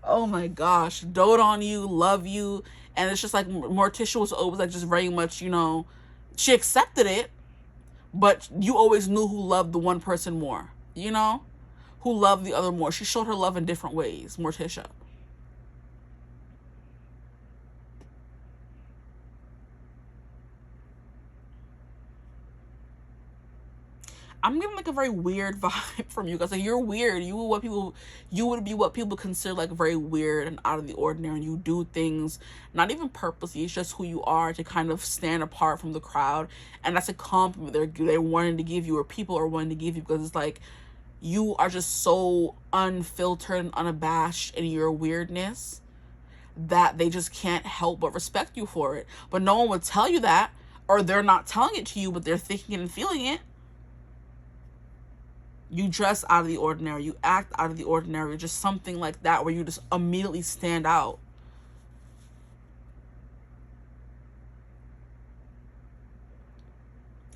Oh my gosh. Dote on you, love you. And it's just like Morticia was always like just very much, you know, she accepted it. But you always knew who loved the one person more, you know? Who loved the other more. She showed her love in different ways, Morticia. I'm getting like a very weird vibe from you guys. Like, you're weird. You would be what people consider like very weird and out of the ordinary. And you do things not even purposely. It's just who you are to kind of stand apart from the crowd. And that's a compliment they're wanting to give you, or people are wanting to give you, because it's like you are just so unfiltered and unabashed in your weirdness that they just can't help but respect you for it. But no one would tell you that, or they're not telling it to you, but they're thinking it and feeling it. You dress out of the ordinary. You act out of the ordinary. Just something like that where you just immediately stand out.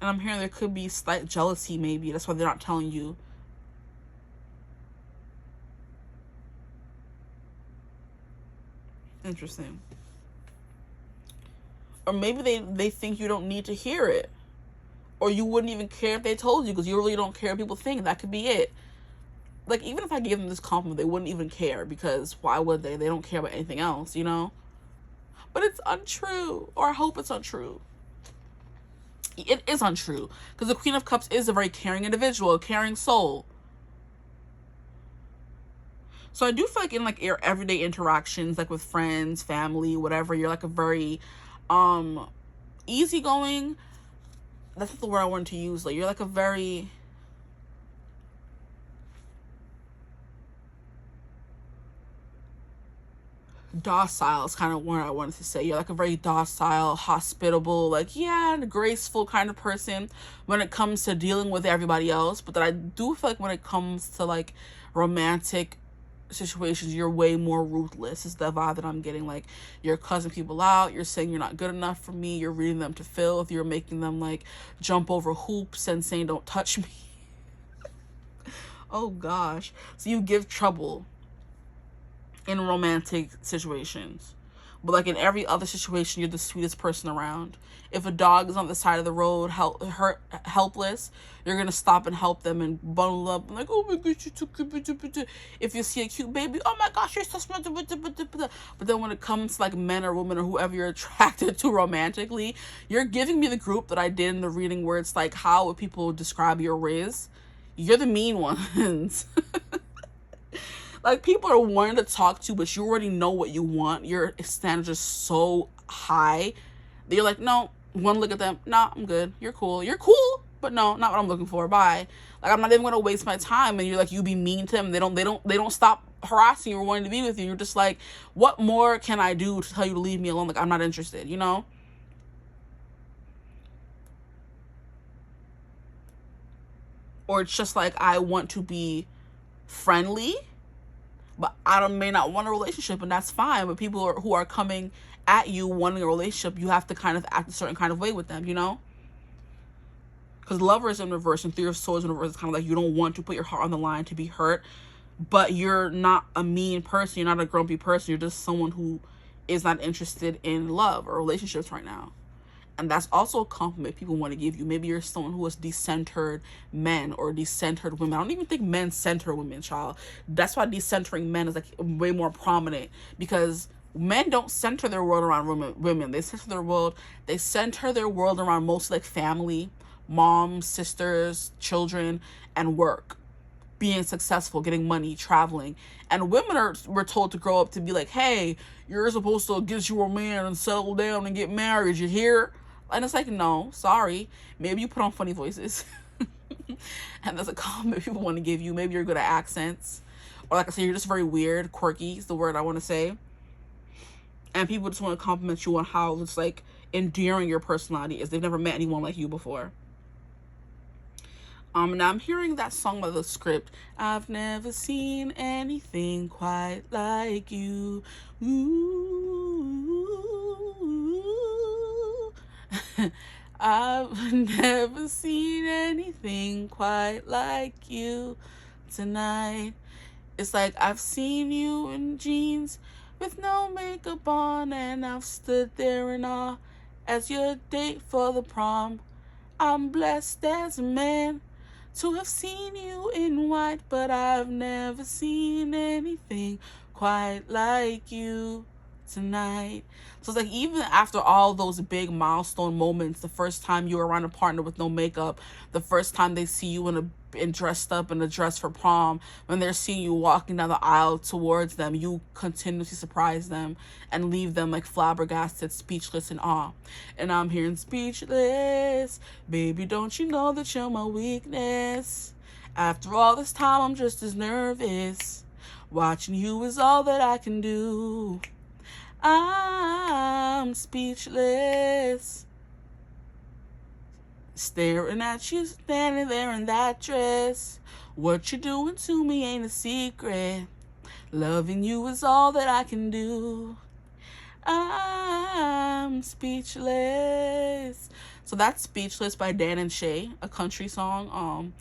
And I'm hearing there could be slight jealousy maybe. That's why they're not telling you. Interesting. Or maybe they think you don't need to hear it. Or you wouldn't even care if they told you, because you really don't care what people think. That could be it. Like, even if I gave them this compliment, they wouldn't even care, because why would they? They don't care about anything else, you know? But it's untrue. Or I hope it's untrue. It is untrue. Because the Queen of Cups is a very caring individual, a caring soul. So I do feel like in like your everyday interactions, like with friends, family, whatever, you're like a very easygoing, that's not the word I wanted to use. Like, you're like a very docile is kind of what I wanted to say. You're like a very docile, hospitable, like, yeah, and graceful kind of person when it comes to dealing with everybody else. But that I do feel like when it comes to like romantic situations, you're way more ruthless is the vibe that I'm getting. Like, you're cussing people out, you're saying you're not good enough for me, you're reading them to filth, you're making them like jump over hoops and saying don't touch me. Oh gosh. So you give trouble in romantic situations, but like in every other situation, you're the sweetest person around. If a dog is on the side of the road, helpless, you're gonna stop and help them and bundle up and like, oh my gosh, you're so cute. If you see a cute baby, oh my gosh, you're so smart. But then when it comes to like men or women or whoever you're attracted to romantically, you're giving me the group that I did in the reading where it's like, how would people describe your Riz? You're the mean ones. Like, people are wanting to talk to, but you already know what you want. Your standards are so high that you're like, no, one look at them, nah, I'm good. You're cool, but no, not what I'm looking for. Bye. Like, I'm not even gonna waste my time. And you're like, you be mean to them. They don't stop harassing you or wanting to be with you. You're just like, what more can I do to tell you to leave me alone? Like, I'm not interested, you know? Or it's just like, I want to be friendly, but I may not want a relationship, and that's fine. But people who are coming at you wanting a relationship, you have to kind of act a certain kind of way with them, you know? Because Lovers in reverse and Three of Swords in reverse is kind of like you don't want to put your heart on the line to be hurt, but you're not a mean person. You're not a grumpy person. You're just someone who is not interested in love or relationships right now. And that's also a compliment people want to give you. Maybe you're someone who has decentered men or decentered women. I don't even think men center women, child. That's why decentering men is like way more prominent, because men don't center their world around women. They center their world around mostly like family, moms, sisters, children, and work. Being successful, getting money, traveling. And women we're told to grow up to be like, hey, you're supposed to get you a man and settle down and get married, you hear? And it's like, no, sorry. Maybe you put on funny voices. And that's a compliment people want to give you. Maybe you're good at accents. Or like I said, you're just very weird, quirky is the word I want to say. And people just want to compliment you on how it's like endearing your personality is. They've never met anyone like you before. Now I'm hearing that song by The Script. I've never seen anything quite like you. Ooh. I've never seen anything quite like you tonight. It's like I've seen you in jeans with no makeup on, and I've stood there in awe as your date for the prom. I'm blessed as a man to have seen you in white, but I've never seen anything quite like you tonight. So it's like, even after all those big milestone moments, the first time you're around a partner with no makeup, the first time they see you in dressed up in a dress for prom, when they're seeing you walking down the aisle towards them, you continuously surprise them and leave them like flabbergasted, speechless in awe. And I'm hearing speechless, baby, don't you know that you're my weakness? After all this time, I'm just as nervous. Watching you is all that I can do. I'm speechless, staring at you standing there in that dress. What you're doing to me ain't a secret. Loving you is all that I can do. I'm speechless. So that's Speechless by Dan and Shay, a country song.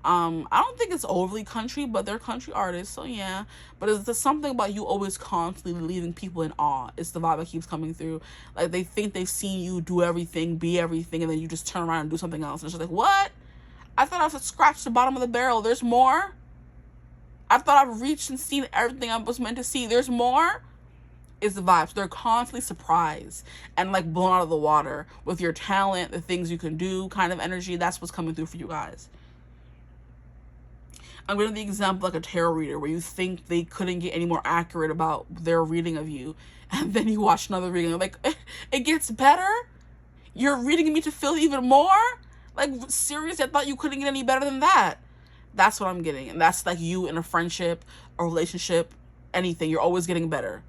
I don't think it's overly country, but they're country artists, so yeah. But it's something about you always constantly leaving people in awe. It's the vibe that keeps coming through. Like, they think they've seen you do everything, be everything, and then you just turn around and do something else. And it's just like, what? I thought I've scratched the bottom of the barrel. There's more? I thought I've reached and seen everything I was meant to see. There's more? Is the vibe. So they're constantly surprised and like blown out of the water with your talent, the things you can do, kind of energy. That's what's coming through for you guys. I'm going to the example like a tarot reader, where you think they couldn't get any more accurate about their reading of you, and then you watch another reading, like, it gets better? You're reading me to feel even more? Like, seriously, I thought you couldn't get any better than that. That's what I'm getting. And that's like you in a friendship, a relationship, anything. You're always getting better.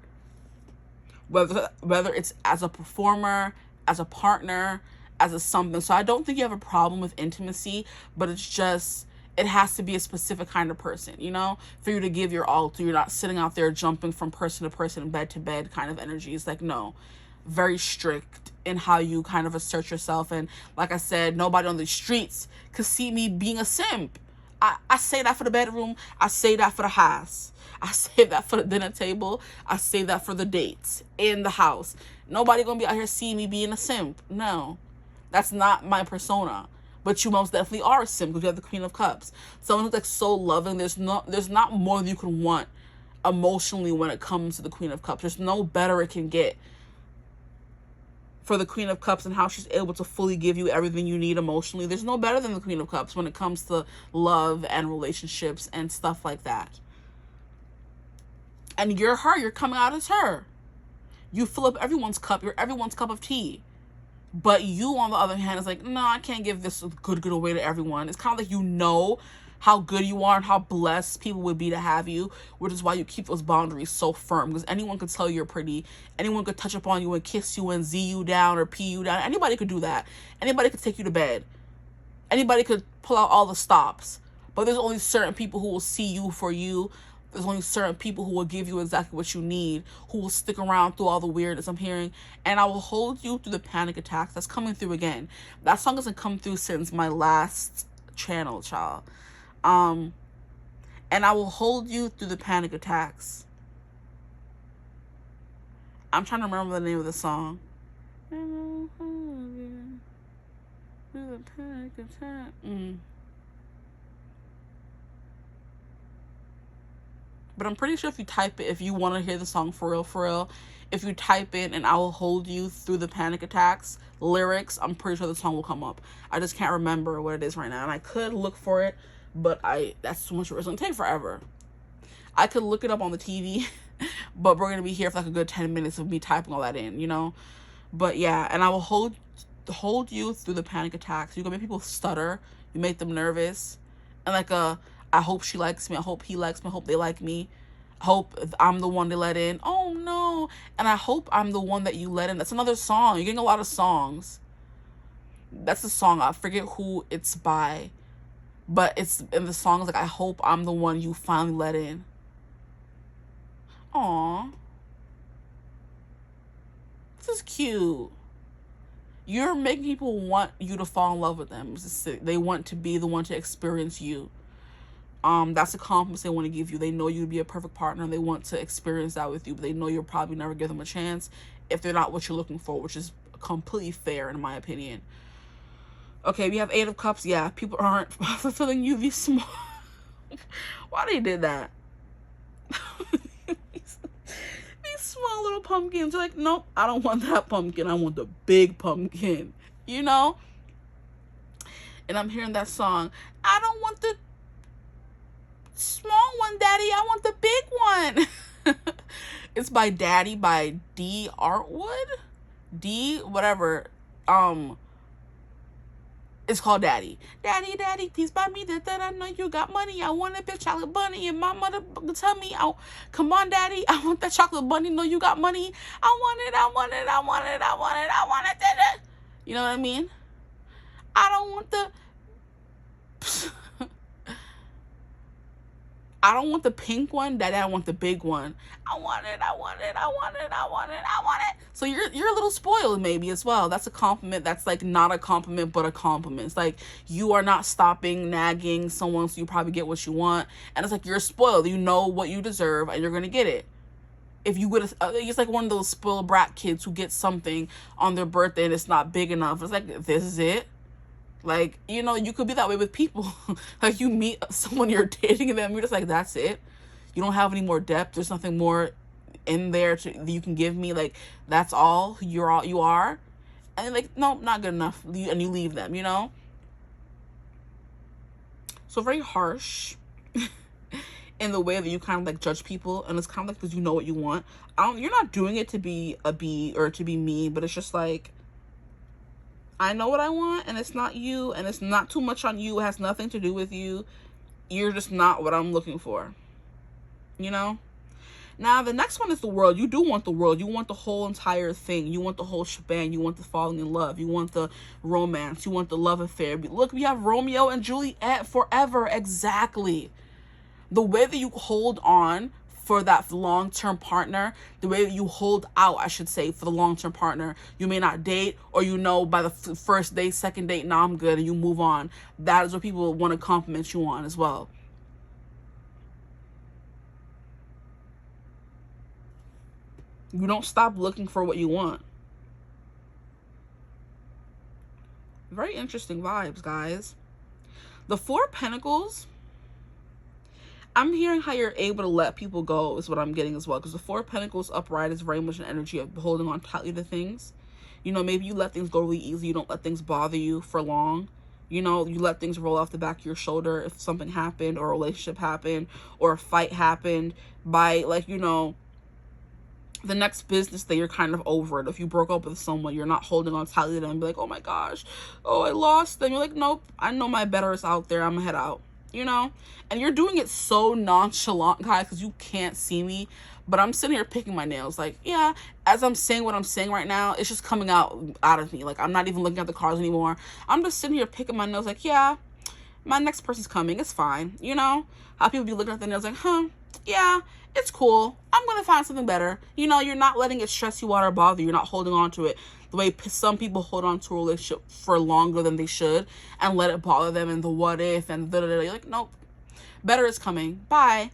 Whether it's as a performer, as a partner, as a something. So I don't think you have a problem with intimacy, but it's just, it has to be a specific kind of person, you know, for you to give your all to. You're not sitting out there jumping from person to person, bed to bed kind of energy. It's like, no, very strict in how you kind of assert yourself. And like I said, nobody on the streets could see me being a simp. I say that for the bedroom. I say that for the house. I say that for the dinner table. I say that for the dates in the house. Nobody gonna be out here seeing me being a simp. No, that's not my persona. But you most definitely are a simp because you have the Queen of Cups. Someone who's like so loving. There's not more than you can want emotionally when it comes to the Queen of Cups. There's no better it can get for the Queen of Cups and how she's able to fully give you everything you need emotionally. There's no better than the Queen of Cups when it comes to love and relationships and stuff like that. And you're her. You're coming out as her. You fill up everyone's cup. You're everyone's cup of tea. But you, on the other hand, is like, no, I can't give this good away to everyone. It's kind of like, you know how good you are and how blessed people would be to have you, which is why you keep those boundaries so firm, because anyone could tell you're pretty. Anyone could touch upon you and kiss you and Z you down or pee you down. Anybody could do that. Anybody could take you to bed. Anybody could pull out all the stops. But there's only certain people who will see you for you. There's only certain people who will give you exactly what you need, who will stick around through all the weirdness I'm hearing. And I will hold you through the panic attacks. That's coming through again. That song hasn't come through since my last channel, child. And I will hold you through the panic attacks. I'm trying to remember the name of the song. And I'll hold you through the panic attack. But I'm pretty sure if you type it, if you want to hear the song for real, if you type in "and I will hold you through the panic attacks" lyrics, I'm pretty sure the song will come up. I just can't remember what it is right now, and I could look for it, but that's too much work. It's gonna take forever. I could look it up on the TV, but we're gonna be here for like a good 10 minutes of me typing all that in, you know. But yeah, and I will hold you through the panic attacks. You can make people stutter, you make them nervous, and like I hope she likes me, I hope he likes me, I hope they like me, I hope I'm the one they let in. Oh no. And I hope I'm the one that you let in. That's another song. You're getting a lot of songs. That's a song, I forget who it's by, but it's in the songs like, I hope I'm the one you finally let in. Aww, this is cute. You're making people want you to fall in love with them. They want to be the one to experience you. That's a compliment they want to give you. They know you to be a perfect partner, and they want to experience that with you, but they know you'll probably never give them a chance if they're not what you're looking for, which is completely fair in my opinion. Okay, we have 8 of Cups. Yeah, people aren't fulfilling you. These small... Why they did that? These small little pumpkins. You're like, nope, I don't want that pumpkin. I want the big pumpkin. You know? And I'm hearing that song. I don't want the small one, Daddy. I want the big one. It's by Daddy by D Artwood. D whatever. It's called Daddy. Daddy, Daddy, please buy me that I know you got money. I want a big chocolate bunny. And my mother tell me, oh, come on, Daddy, I want that chocolate bunny. Know you got money. I want it, I want it, I want it, I want it, I want it. Da-da. You know what I mean? I don't want the... I don't want the pink one, Daddy, I want the big one. I want it, I want it, I want it, I want it, I want it. So you're a little spoiled maybe as well. That's a compliment. That's like not a compliment, but a compliment. It's like you are not stopping nagging someone so you probably get what you want. And it's like you're spoiled. You know what you deserve and you're going to get it. If you would, it's like one of those spoiled brat kids who gets something on their birthday and it's not big enough. It's like, this is it. Like, you know, you could be that way with people. Like, you meet someone you're dating and then you're just like, that's it. You don't have any more depth. There's nothing more in there that you can give me. Like, that's all you are. And like, no, not good enough. And you leave them, you know? So very harsh in the way that you kind of like judge people. And it's kind of like because you know what you want. You're not doing it to be a B or to be mean, but it's just like, I know what I want, and it's not you, and it's not too much on you. It has nothing to do with you. You're just not what I'm looking for, you know? Now, the next one is the world. You do want the world. You want the whole entire thing. You want the whole shebang. You want the falling in love. You want the romance. You want the love affair. Look, we have Romeo and Juliet forever. Exactly. The way that you hold on for that long-term partner, the way that you hold out, I should say, for the long-term partner, you may not date, or you know by the first date, second date, nah, I'm good, and you move on. That is what people want to compliment you on as well. You don't stop looking for what you want. Very interesting vibes, guys. The 4 of Pentacles, I'm hearing how you're able to let people go is what I'm getting as well. Because the 4 of Pentacles upright is very much an energy of holding on tightly to things. You know, maybe you let things go really easy. You don't let things bother you for long. You know, you let things roll off the back of your shoulder if something happened or a relationship happened or a fight happened by, like, you know, the next business day, you're kind of over it. If you broke up with someone, you're not holding on tightly to them and be like, oh my gosh, oh, I lost them. You're like, nope, I know my better is out there. I'm gonna head out. You know, and you're doing it so nonchalant, guys, because you can't see me, but I'm sitting here picking my nails. Like, yeah, as I'm saying what I'm saying right now, it's just coming out of me. Like, I'm not even looking at the cards anymore. I'm just sitting here picking my nails. Like, yeah, my next person's coming. It's fine. You know how people be looking at their nails like, huh, yeah, it's cool. I'm gonna find something better. You know, you're not letting it stress you out or bother you. You're not holding on to it the way some people hold on to a relationship for longer than they should and let it bother them and the what if and da-da-da. You're like, nope, better is coming. Bye.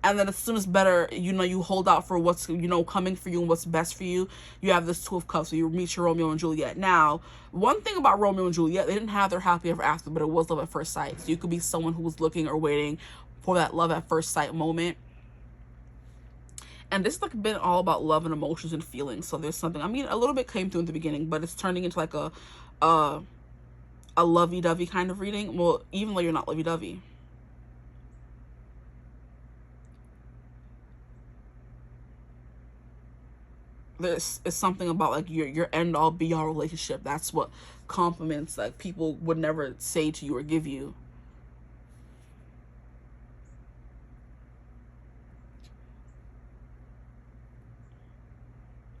And then as soon as better, you know, you hold out for what's, you know, coming for you and what's best for you. You have this 2 of Cups, so you meet your Romeo and Juliet. Now, one thing about Romeo and Juliet, they didn't have their happy ever after, but it was love at first sight. So you could be someone who was looking or waiting for that love at first sight moment. And this has like been all about love and emotions and feelings. So there's something, I mean, a little bit came through in the beginning, but it's turning into like a lovey-dovey kind of reading. Well, even though you're not lovey-dovey. There's is something about like your end all be all relationship. That's what compliments like people would never say to you or give you.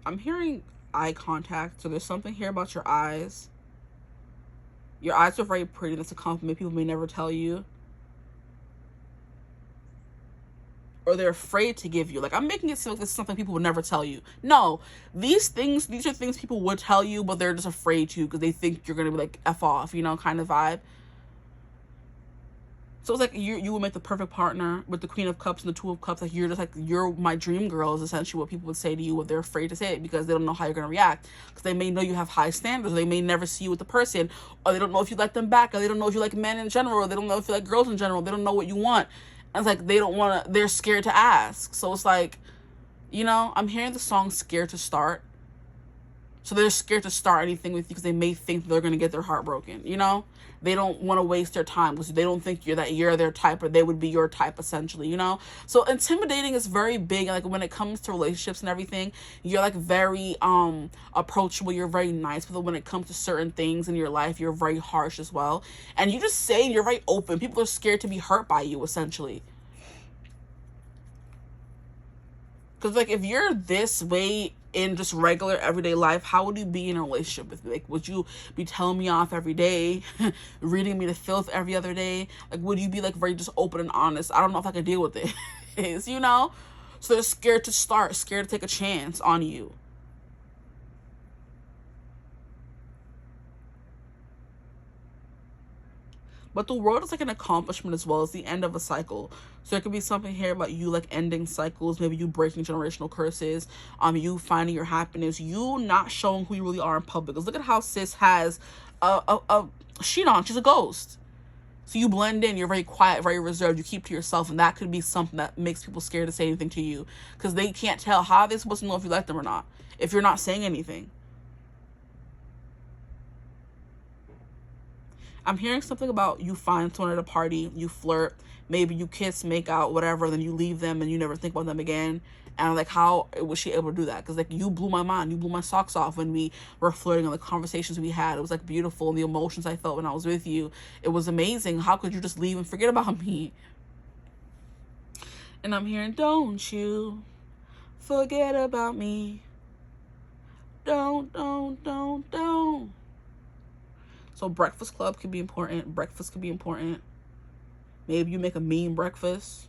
I'm hearing eye contact, so there's something here about your eyes. Your eyes are very pretty. That's a compliment people may never tell you. Or they're afraid to give you. Like, I'm making it seem like this is something people would never tell you. No, these are things people would tell you, but they're just afraid to because they think you're going to be like, F off, you know, kind of vibe. So it's like you would make the perfect partner with the Queen of Cups and the Two of Cups. Like, you're my dream girl is essentially what people would say to you, but they're afraid to say it because they don't know how you're going to react. Because they may know you have high standards, or they may never see you with the person, or they don't know if you like them back, or they don't know if you like men in general, or they don't know if you like girls in general. They don't know what you want. And it's like they're scared to ask. So it's like, you know, I'm hearing the song Scared to Start. So they're scared to start anything with you because they may think they're going to get their heart broken, you know? They don't want to waste their time because they don't think you're their type, or they would be your type essentially, you know? So intimidating is very big. Like when it comes to relationships and everything, you're like very approachable. You're very nice. But when it comes to certain things in your life, you're very harsh as well. And you just say you're very open. People are scared to be hurt by you essentially. Because like if you're this way in just regular everyday life, how would you be in a relationship with me? Like, would you be telling me off every day, reading me to filth every other day? Like, would you be like very just open and honest? I don't know if I can deal with it. You know? So they're scared to start, scared to take a chance on you. But the world is like an accomplishment as well as the end of a cycle. So there could be something here about you like ending cycles, maybe you breaking generational curses, you finding your happiness, you not showing who you really are in public. Because look at how sis has a sheet on. She's a ghost. So you blend in, you're very quiet, very reserved, you keep to yourself, and that could be something that makes people scared to say anything to you. Because they can't tell, how are they supposed to know if you like them or not, if you're not saying anything? I'm hearing something about you find someone at a party, you flirt, maybe you kiss, make out, whatever, then you leave them and you never think about them again. And I'm like, how was she able to do that? Because like you blew my mind, you blew my socks off when we were flirting, and the conversations we had, it was like beautiful, and the emotions I felt when I was with you, it was amazing. How could you just leave and forget about me? And I'm hearing, don't you forget about me. Don't. So breakfast club could be important. Breakfast could be important. Maybe you make a mean breakfast.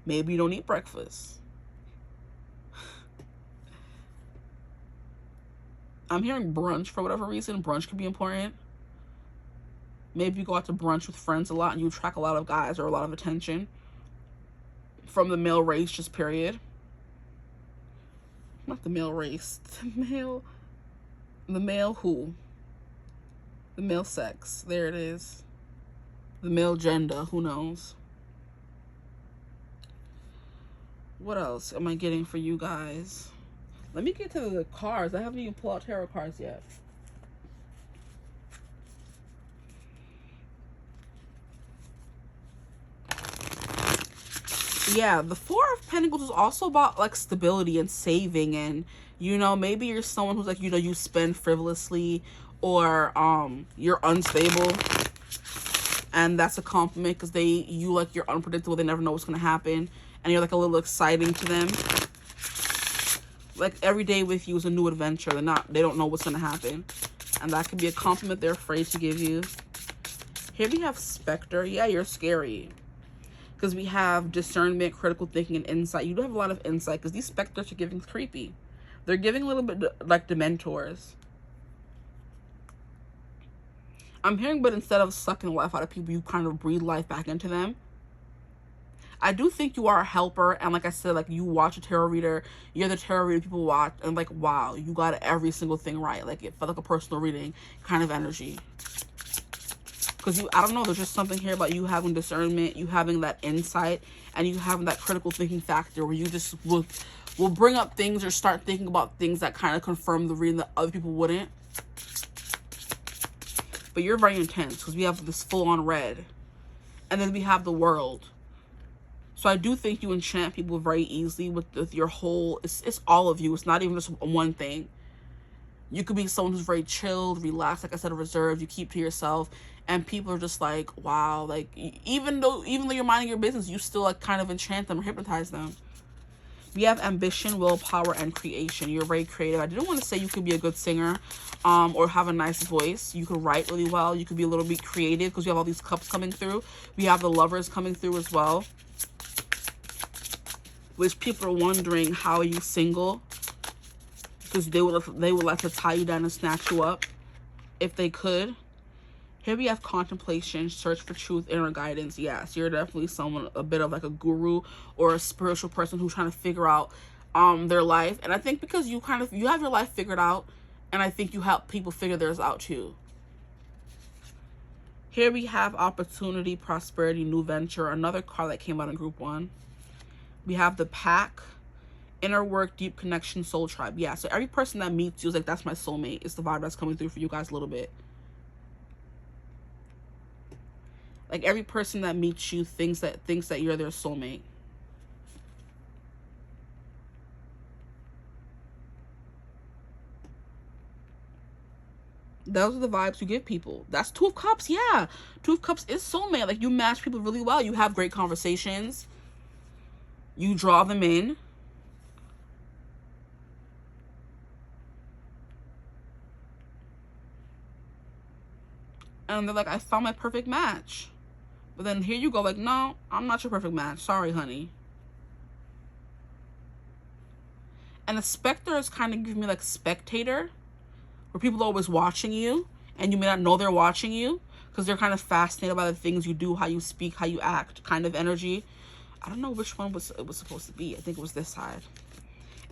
Maybe you don't eat breakfast. I'm hearing brunch for whatever reason. Brunch could be important. Maybe you go out to brunch with friends a lot and you attract a lot of guys or a lot of attention from the male race, just period. Not the male race. The male who? The male sex. There it is. The male gender. Who knows? What else am I getting for you guys? Let me get to the cards. I haven't even pulled out tarot cards yet. Yeah, the Four of Pentacles is also about like stability and saving, and you know, maybe you're someone who's like, you know, you spend frivolously, or you're unstable, and that's a compliment because you're unpredictable. They never know what's gonna happen, and you're like a little exciting to them. Like every day with you is a new adventure. They don't know what's gonna happen, and that could be a compliment they're afraid to give you. Here we have Spectre. Yeah, you're scary. Because we have discernment, critical thinking, and insight. You do have a lot of insight because these specters are giving creepy. They're giving a little bit like Dementors. I'm hearing, but instead of sucking life out of people, you kind of breathe life back into them. I do think you are a helper, and like I said, like you watch a tarot reader, you're the tarot reader people watch, and like, wow, you got every single thing right. Like it felt like a personal reading kind of energy. Because I don't know, there's just something here about you having discernment, you having that insight, and you having that critical thinking factor where you just will bring up things or start thinking about things that kind of confirm the reading that other people wouldn't. But you're very intense because we have this full-on red. And then we have the World. So I do think you enchant people very easily with your whole... It's all of you. It's not even just one thing. You could be someone who's very chilled, relaxed, like I said, reserved. You keep to yourself. And people are just like, wow. Like, even though you're minding your business, you still like kind of enchant them or hypnotize them. We have ambition, willpower, and creation. You're very creative. I didn't want to say you could be a good singer or have a nice voice. You could write really well. You could be a little bit creative because you have all these cups coming through. We have the Lovers coming through as well. Which people are wondering, how are you single? Because they would like to tie you down and snatch you up if they could. Here we have contemplation, search for truth, inner guidance. Yes, you're definitely someone, a bit of like a guru or a spiritual person who's trying to figure out their life. And I think because you have your life figured out, and I think you help people figure theirs out too. Here we have opportunity, prosperity, new venture, another card that came out in group 1. We have the Pack, inner work, deep connection, soul tribe. Yeah, so every person that meets you is like, that's my soulmate. It's the vibe that's coming through for you guys a little bit. Like, every person that meets you thinks that you're their soulmate. Those are the vibes you give people. That's Two of Cups. Yeah, Two of Cups is soulmate. Like, you match people really well. You have great conversations. You draw them in. And they're like, I found my perfect match. But then here you go, like, no, I'm not your perfect match. Sorry, honey. And the Spectre is kind of giving me like spectator, where people are always watching you, and you may not know they're watching you, because they're kind of fascinated by the things you do, how you speak, how you act, kind of energy. I don't know which one it was supposed to be. I think it was this side.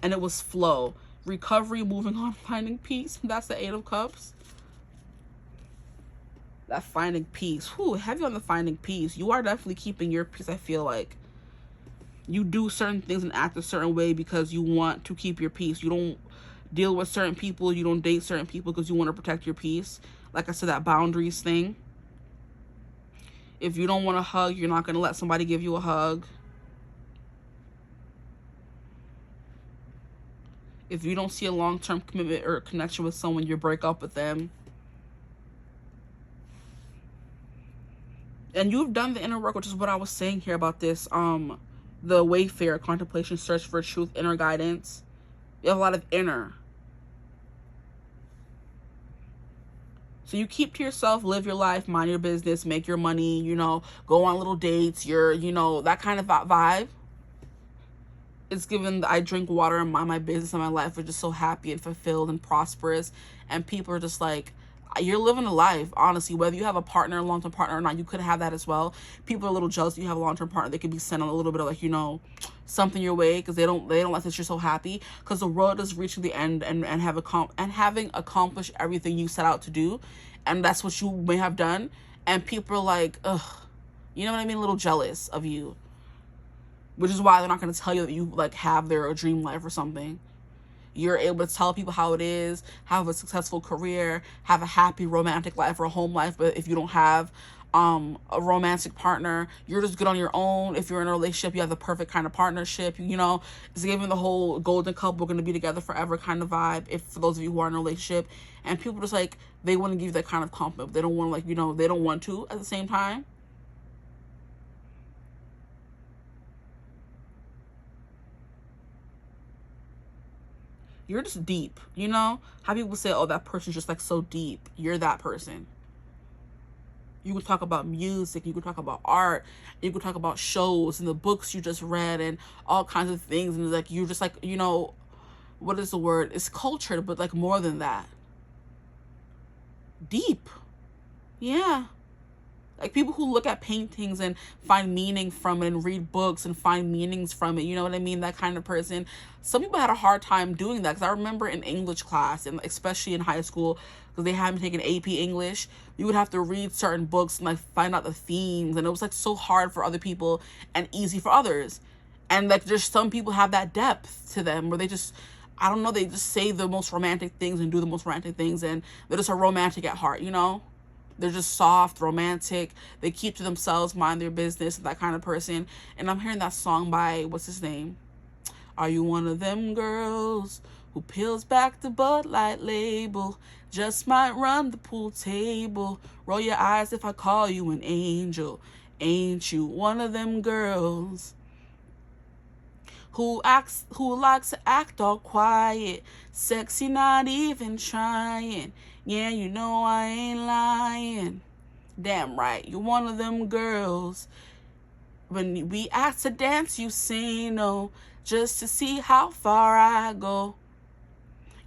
And it was flow. Recovery, moving on, finding peace. That's the Eight of Cups. That finding peace. Whew, heavy on the finding peace. You are definitely keeping your peace, I feel like. You do certain things and act a certain way because you want to keep your peace. You don't deal with certain people. You don't date certain people because you want to protect your peace. Like I said, that boundaries thing. If you don't want a hug, you're not going to let somebody give you a hug. If you don't see a long-term commitment or connection with someone, you break up with them. And you've done the inner work, which is what I was saying here about this. The Wayfarer, contemplation, search for truth, inner guidance. You have a lot of inner. So you keep to yourself, live your life, mind your business, make your money, you know, go on little dates, you know, that kind of vibe. It's given I drink water and mind my business and my life. We're just so happy and fulfilled and prosperous. And people are just like, you're living a life, honestly. Whether you have a partner, a long-term partner or not, you could have that as well. People are a little jealous that you have a long-term partner. They could be sending a little bit of like, you know, something your way because they don't like that you're so happy, because the world is reaching the end and having accomplished everything you set out to do, and that's what you may have done. And people are like, ugh, you know what I mean? A little jealous of you, which is why they're not going to tell you that you like have their dream life or something. You're able to tell people how it is, have a successful career, have a happy romantic life or a home life. But if you don't have a romantic partner, you're just good on your own. If you're in a relationship, you have the perfect kind of partnership. You know, it's giving the whole golden couple, we're going to be together forever kind of vibe. If for those of you who are in a relationship, and people just like, they want to give you that kind of compliment. They don't want to, like, you know, they don't want to at the same time. You're just deep, you know? How people say, oh, that person's just like so deep. You're that person. You can talk about music, you can talk about art, you can talk about shows and the books you just read and all kinds of things. And like, you're just like, you know, what is the word? It's cultured, but like more than that. Deep. Yeah. Like people who look at paintings and find meaning from it and read books and find meanings from it. You know what I mean? That kind of person. Some people had a hard time doing that, because I remember in English class, and especially in high school, because they hadn't taken AP English, you would have to read certain books and like find out the themes. And it was like so hard for other people and easy for others. And like, there's some people have that depth to them where they just, I don't know, they just say the most romantic things and do the most romantic things, and they're just a romantic at heart, you know? They're just soft, romantic. They keep to themselves, mind their business, that kind of person. And I'm hearing that song by, what's his name? Are you one of them girls who peels back the Bud Light label? Just might run the pool table. Roll your eyes if I call you an angel. Ain't you one of them girls who likes to act all quiet, sexy, not even trying? Yeah, you know I ain't lying. Damn right, you're one of them girls. When we ask to dance, you say no, just to see how far I go.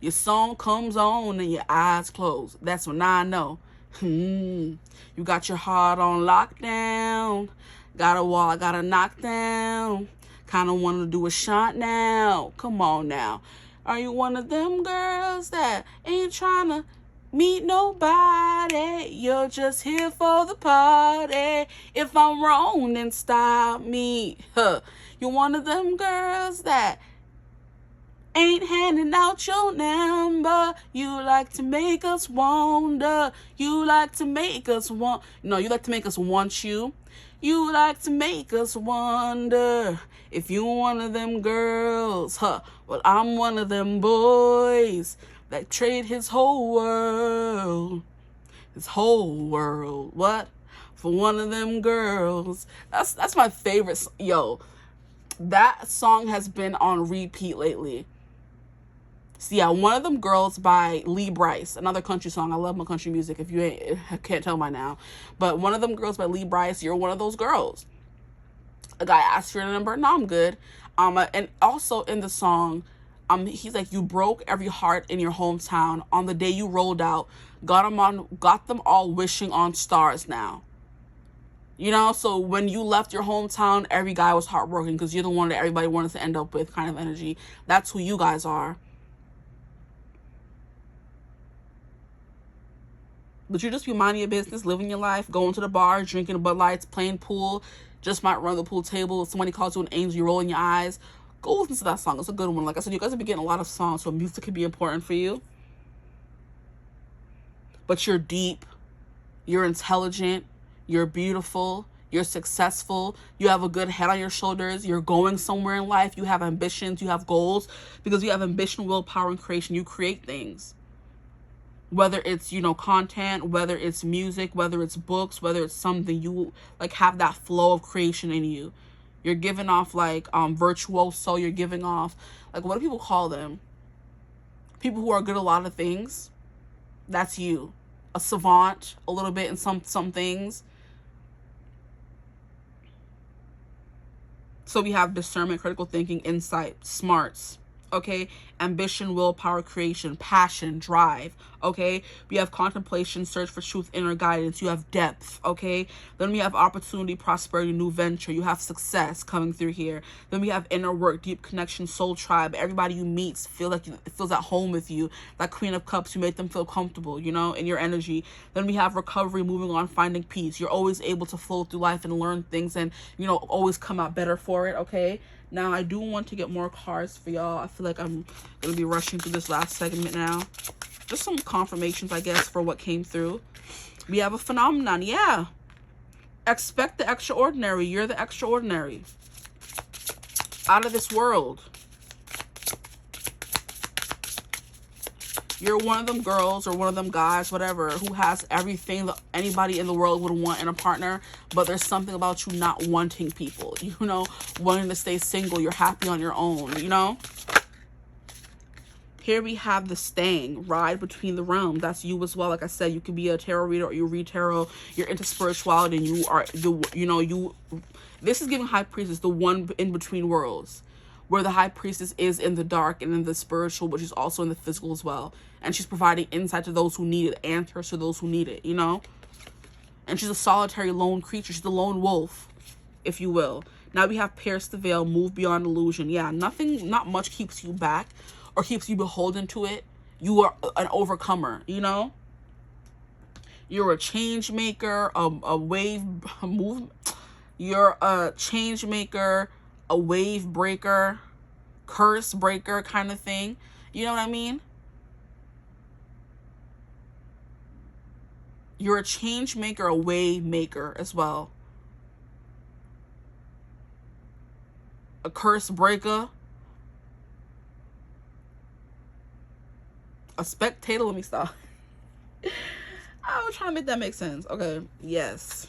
Your song comes on and your eyes close. That's when I know. You got your heart on lockdown. Got a wall I gotta knock down. Kinda wanna do a shot now. Come on now. Are you one of them girls that ain't tryna meet nobody? You're just here for the party. If I'm wrong, then stop me. You're one of them girls that ain't handing out your number. You like to make us wonder. You like to make us want. No, you like to make us want you. You like to make us wonder if you one of them girls. Well, I'm one of them boys that trade his whole world. What? For one of them girls. That's my favorite. Yo, that song has been on repeat lately. So yeah, One of Them Girls by Lee Brice, another country song. I love my country music, if you can't tell by now. But One of Them Girls by Lee Brice, you're one of those girls. A guy asks for your number, no, I'm good. And also in the song, he's like, you broke every heart in your hometown on the day you rolled out, got them all wishing on stars now. You know, so when you left your hometown, every guy was heartbroken because you're the one that everybody wanted to end up with, kind of energy. That's who you guys are. But you just be minding your business, living your life, going to the bar, drinking Bud Lights, playing pool, just might run the pool table. If somebody calls you an angel, you roll in your eyes. Go listen to that song. It's a good one. Like I said, you guys will be getting a lot of songs, so music can be important for you. But you're deep, you're intelligent, you're beautiful, you're successful, you have a good head on your shoulders, you're going somewhere in life, you have ambitions, you have goals. Because you have ambition, willpower, and creation, you create things. Whether it's, you know, content, whether it's music, whether it's books, whether it's something, you like have that flow of creation in you. You're giving off like virtuoso, you're giving off, like, what do people call them? People who are good at a lot of things. That's you. A savant a little bit in some things. So we have discernment, critical thinking, insight, smarts, okay? Ambition, willpower, creation, passion, drive, okay? We have contemplation, search for truth, inner guidance. You have depth, okay? Then we have opportunity, prosperity, new venture. You have success coming through here. Then we have inner work, deep connection, soul tribe. Everybody you meet feels at home with you. That Queen of Cups, you make them feel comfortable, you know, in your energy. Then we have recovery, moving on, finding peace. You're always able to flow through life and learn things and, you know, always come out better for it, okay? Now, I do want to get more cards for y'all. I feel like I'm going to be rushing through this last segment now. Just some confirmations, I guess, for what came through. We have a phenomenon. Yeah. Expect the extraordinary. You're the extraordinary. Out of this world. You're one of them girls or one of them guys, whatever, who has everything that anybody in the world would want in a partner, but there's something about you not wanting people, you know, wanting to stay single. You're happy on your own, you know. Here we have the staying, ride between the realms. That's you as well. Like I said, you could be a tarot reader or you read tarot. You're into spirituality and you are this is giving High Priestess, the one in between worlds, where the High Priestess is in the dark and in the spiritual, but she's also in the physical as well. And she's providing insight to those who need it, answers to those who need it, you know? And she's a solitary lone creature. She's the lone wolf, if you will. Now we have pierce the veil, move beyond illusion. Yeah, not much keeps you back or keeps you beholden to it. You are an overcomer, you know? You're a change maker, a wave movement. You're a change maker, a wave breaker, curse breaker kind of thing. You know what I mean? You're a change maker, a way maker as well. A curse breaker. A spectator. Let me stop. I was trying to make that make sense. Okay. Yes.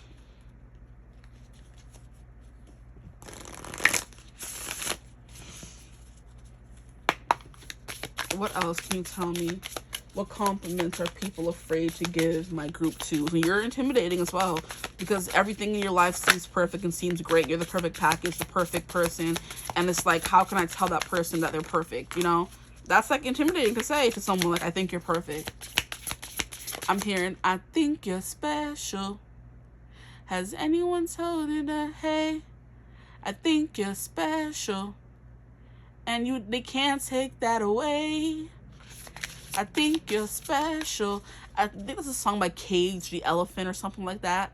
What else can you tell me? What compliments are people afraid to give my group to? You're intimidating as well, because everything in your life seems perfect and seems great. You're the perfect package, the perfect person. And it's like, how can I tell that person that they're perfect? You know, that's like intimidating to say to someone, like, I think you're perfect. I'm hearing, I think you're special. Has anyone told you that, hey, I think you're special? And they can't take that away. I think you're special. I think it's a song by Cage the Elephant or something like that.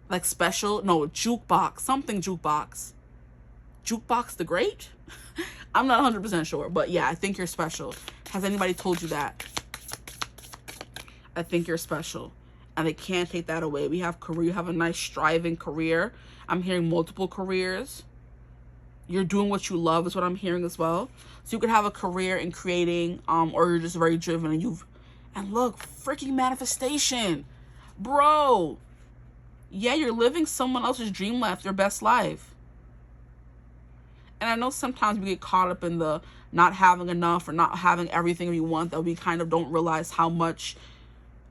Like special. No, Jukebox. Something Jukebox. Jukebox the Great? I'm not 100% sure. But yeah, I think you're special. Has anybody told you that? I think you're special. And they can't take that away. We have career. You have a nice striving career. I'm hearing multiple careers. You're doing what you love is what I'm hearing as well. So you could have a career in creating, or you're just very driven, and look, freaking manifestation, bro. Yeah, you're living someone else's dream life, their best life. And I know sometimes we get caught up in the not having enough or not having everything we want, that we kind of don't realize how much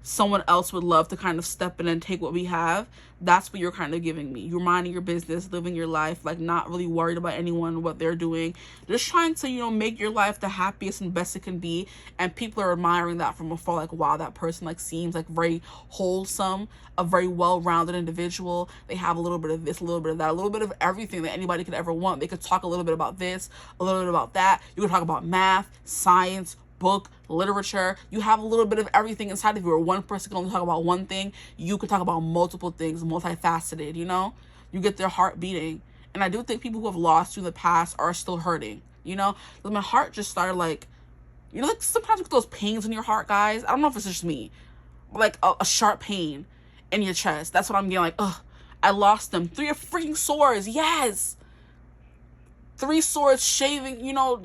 someone else would love to kind of step in and take what we have. That's what you're kind of giving me. You're minding your business, living your life, like not really worried about anyone, what they're doing. Just trying to, you know, make your life the happiest and best it can be. And people are admiring that from afar. Like, wow, that person like seems like very wholesome, a very well-rounded individual. They have a little bit of this, a little bit of that, a little bit of everything that anybody could ever want. They could talk a little bit about this, a little bit about that. You could talk about math, science, book, literature. You have a little bit of everything inside of you. Or one person can only talk about one thing. You can talk about multiple things, multifaceted, you know? You get their heart beating. And I do think people who have lost you in the past are still hurting, you know? Because my heart just started like, you know, like sometimes you get those pains in your heart, guys. I don't know if it's just me. Like a sharp pain in your chest. That's what I'm getting, like, ugh, I lost them. 3 freaking swords, yes! 3 swords shaving, you know,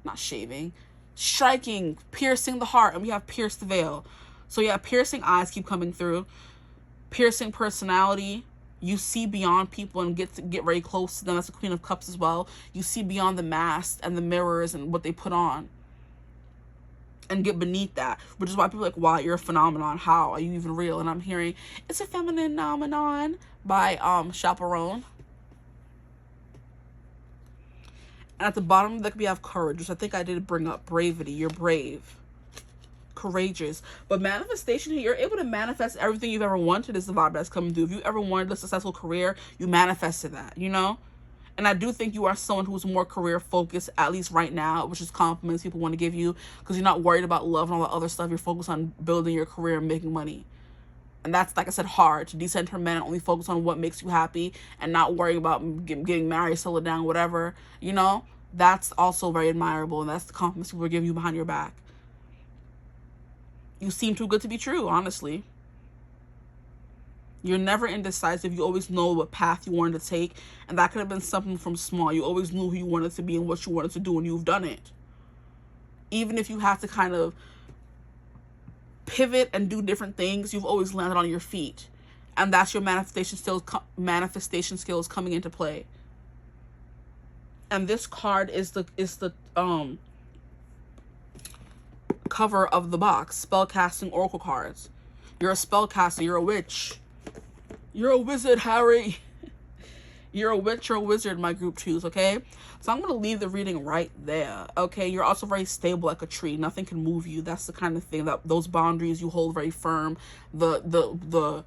not shaving, striking, piercing the heart, and we have pierced the veil. So yeah, piercing eyes keep coming through. Piercing personality. You see beyond people and get very close to them. That's the Queen of Cups as well. You see beyond the mask and the mirrors and what they put on, and get beneath that, which is why people are like, wow, you're a phenomenon. How are you even real? And I'm hearing it's a feminine phenomenon by Chaperone. And at the bottom of the deck, we have courage, which I think I did bring up. Bravery. You're brave. Courageous. But manifestation here, you're able to manifest everything you've ever wanted, is the vibe that's coming through. If you ever wanted a successful career, you manifested that, you know? And I do think you are someone who's more career focused, at least right now, which is compliments people want to give you, because you're not worried about love and all that other stuff. You're focused on building your career and making money. And that's, like I said, hard to decenter men and only focus on what makes you happy and not worrying about getting married, settle down, whatever, you know? That's also very admirable, and that's the compliments people are giving you behind your back. You seem too good to be true, honestly. You're never indecisive. You always know what path you wanted to take, and that could have been something from small. You always knew who you wanted to be and what you wanted to do, and you've done it. Even if you have to kind of pivot and do different things, you've always landed on your feet, and that's your manifestation skills coming into play. And this card is the cover of the box. Spellcasting oracle cards. You're a spellcaster. You're a witch. You're a wizard, Harry. You're a witch or a wizard, my group twos, okay? So I'm going to leave the reading right there, okay? You're also very stable like a tree. Nothing can move you. That's the kind of thing that those boundaries you hold very firm. The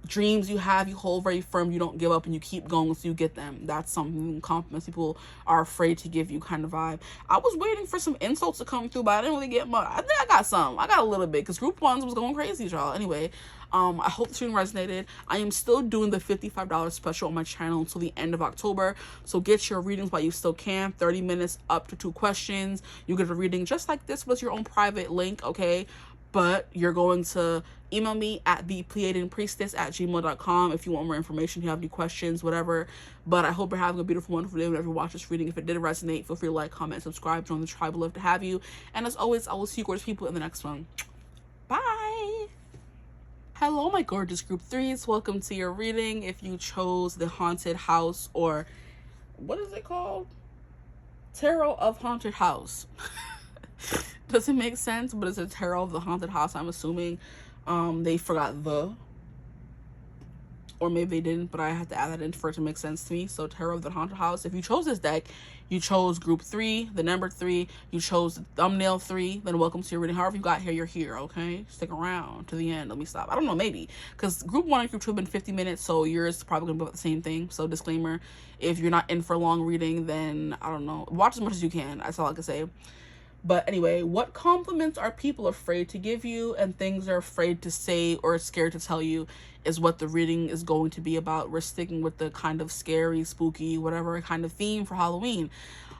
dreams you have, you hold very firm, you don't give up, and you keep going so you get them. That's something compliments people are afraid to give you kind of vibe. I was waiting for some insults to come through, but I didn't really get much. I think I got some. I got a little bit because group ones was going crazy, y'all. Anyway, I hope this reading resonated. I am still doing the $55 special on my channel until the end of October. So get your readings while you still can. 30 minutes, up to 2 questions. You get a reading just like this with your own private link, okay? But you're going to email me at THEPLEIADIANPRIESTESS@gmail.com if you want more information, if you have any questions, whatever. But I hope you're having a beautiful, wonderful day whenever you watch this reading. If it did resonate, feel free to like, comment, subscribe, join the tribe. I'd love to have you. And as always, I will see you gorgeous people in the next one. Bye. Hello, my gorgeous group 3s. Welcome to your reading. If you chose the Haunted House, or what is it called? Tarot of Haunted House. Doesn't make sense, but it's a tarot of the haunted house. I'm assuming they forgot the, or maybe they didn't, but I had to add that in for it to make sense to me. So tarot of the haunted house. If you chose this deck, you chose group 3, the number 3, you chose the thumbnail 3, then welcome to your reading. However you got here, you're here, okay? Stick around to the end. Let me stop. I don't know, maybe, because group 1 and group 2 have been 50 minutes, so yours is probably gonna be about the same thing. So disclaimer, if you're not in for a long reading, then I don't know, watch as much as you can. That's all I can say. But anyway, what compliments are people afraid to give you, and things they're afraid to say or scared to tell you is what the reading is going to be about. We're sticking with the kind of scary, spooky, whatever kind of theme for Halloween.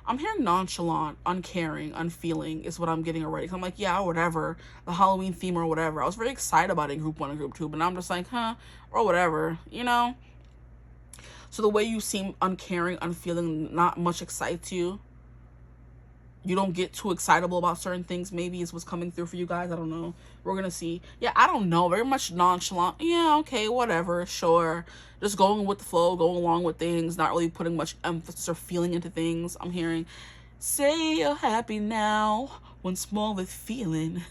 I'm hearing nonchalant, uncaring, unfeeling is what I'm getting already. So I'm like, yeah, whatever, the Halloween theme or whatever. I was very excited about it in group 1 and group 2, but now I'm just like, huh, or whatever, you know? So the way you seem uncaring, unfeeling, not much excites you. You don't get too excitable about certain things, maybe is what's coming through for you guys. I don't know. We're gonna see. Yeah, I don't know. Very much nonchalant. Yeah, okay, whatever, sure. Just going with the flow, going along with things, not really putting much emphasis or feeling into things. I'm hearing, say you're happy now, once more with feeling.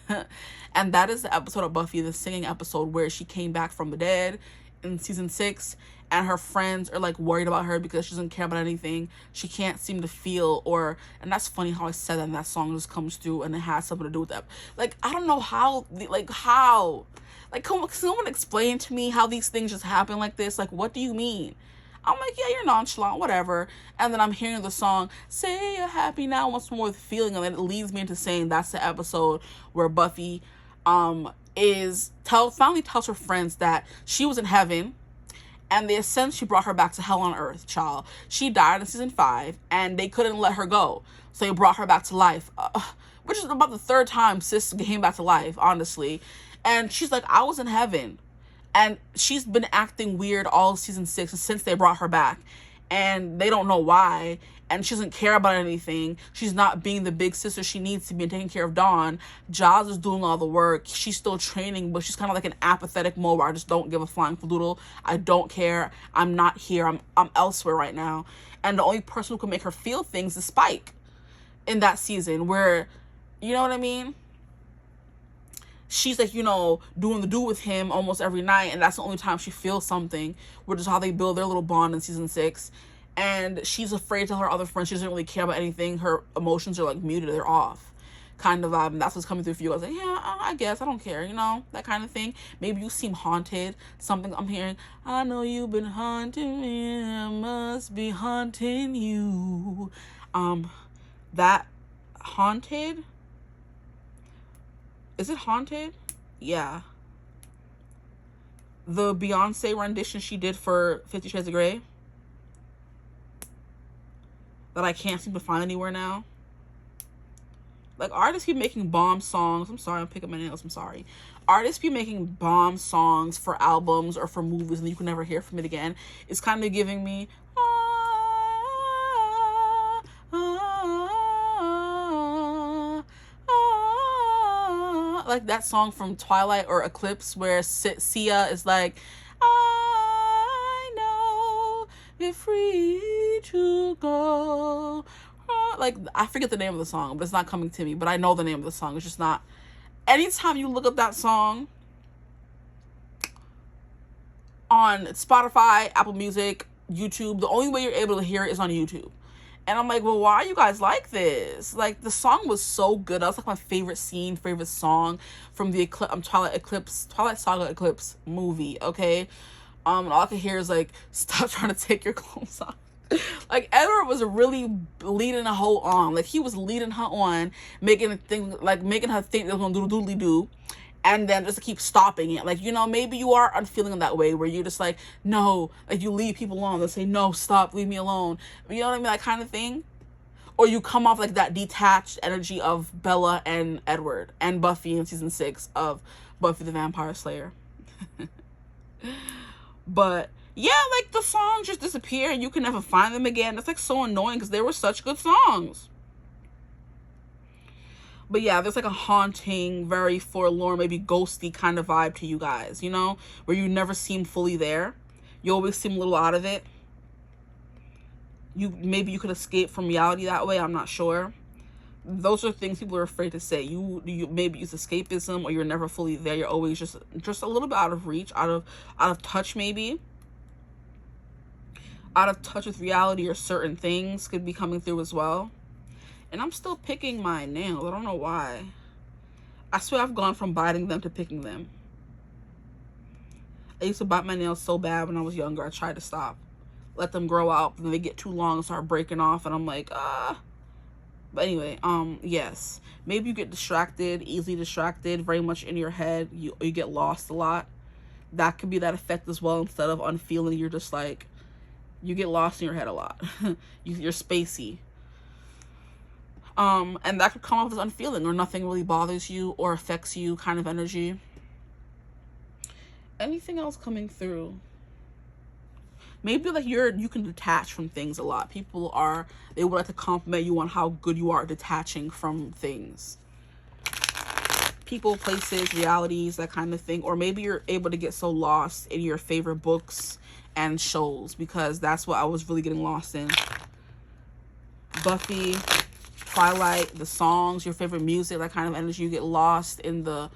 And that is the episode of Buffy, the singing episode where she came back from the dead in season 6. And her friends are like worried about her because she doesn't care about anything. She can't seem to feel, or, and that's funny how I said that, and that song just comes through and it has something to do with that. Like, I don't know how, how, can someone explain to me how these things just happen like this? Like, what do you mean? I'm like, yeah, you're nonchalant, whatever. And then I'm hearing the song, say you're happy now, once more with feeling. And then it leads me into saying that's the episode where Buffy, finally tells her friends that she was in heaven, and they essentially brought her back to hell on earth, child. She died in season 5, and they couldn't let her go. So they brought her back to life, which is about the 3rd time sis came back to life, honestly. And she's like, I was in heaven. And she's been acting weird all season 6 since they brought her back. And they don't know why. And she doesn't care about anything. She's not being the big sister she needs to be and taking care of Dawn. Jaws is doing all the work. She's still training, but she's kind of like an apathetic mode where I just don't give a flying fluddle. I don't care. I'm not here. I'm elsewhere right now. And the only person who can make her feel things is Spike in that season, where, you know what I mean? She's like, you know, doing the do with him almost every night, and that's the only time she feels something, which is how they build their little bond in season 6. And she's afraid to tell her other friends. She doesn't really care about anything. Her emotions are like muted, they're off kind of vibe. And that's what's coming through for you. I was like, yeah, I guess I don't care, you know, that kind of thing. Maybe you seem haunted. Something I'm hearing, I know you've been haunting me, I must be haunting you. That haunted, is it haunted? Yeah, the Beyonce rendition she did for 50 Shades of Grey that I can't seem to find anywhere now. Like, artists keep making bomb songs. I'm sorry, I'm picking my nails. I'm sorry. Artists be making bomb songs for albums or for movies, and you can never hear from it again. It's kind of giving me like that song from Twilight or Eclipse where Sia is like, I know you're free to go. Like, I forget the name of the song, but it's not coming to me, but I know the name of the song. It's just not. Anytime you look up that song on Spotify, Apple Music, YouTube, the only way you're able to hear it is on YouTube. And I'm like, well, why are you guys like this? Like, the song was so good. That was like my favorite scene, favorite song from the Twilight Saga Eclipse movie, okay? And all I could hear is like, stop trying to take your clothes off. Like, Edward was really leading her on. Like, he was leading her on, making her think they was gonna do doodly do, and then just to keep stopping it. Like, you know, maybe you are unfeeling in that way where you're just like, no, like you leave people alone. They say, no, stop, leave me alone. You know what I mean? That kind of thing. Or you come off like that detached energy of Bella and Edward and Buffy in season 6 of Buffy the Vampire Slayer. But yeah, like the songs just disappear and you can never find them again. That's like so annoying because they were such good songs. But yeah, there's like a haunting, very forlorn, maybe ghosty kind of vibe to you guys, you know, where you never seem fully there. You always seem a little out of it. Maybe you could escape from reality that way. I'm not sure. Those are things people are afraid to say. You maybe use escapism, or you're never fully there. You're always just a little bit out of reach, out of touch, maybe. Out of touch with reality, or certain things could be coming through as well. And I'm still picking my nails. I don't know why. I swear I've gone from biting them to picking them. I used to bite my nails so bad when I was younger. I tried to stop. Let them grow out, and then they get too long and start breaking off, and I'm like, But anyway, yes. Maybe you get distracted, easily distracted, very much in your head. You get lost a lot. That could be that effect as well. Instead of unfeeling, you're just like, you get lost in your head a lot. You're spacey. And that could come off as unfeeling, or nothing really bothers you or affects you kind of energy. Anything else coming through? Maybe like you can detach from things a lot. They would like to compliment you on how good you are at detaching from things. People, places, realities, that kind of thing. Or maybe you're able to get so lost in your favorite books and shows, because that's what I was really getting lost in. Buffy, Twilight, the songs, your favorite music, that kind of energy. You get lost in the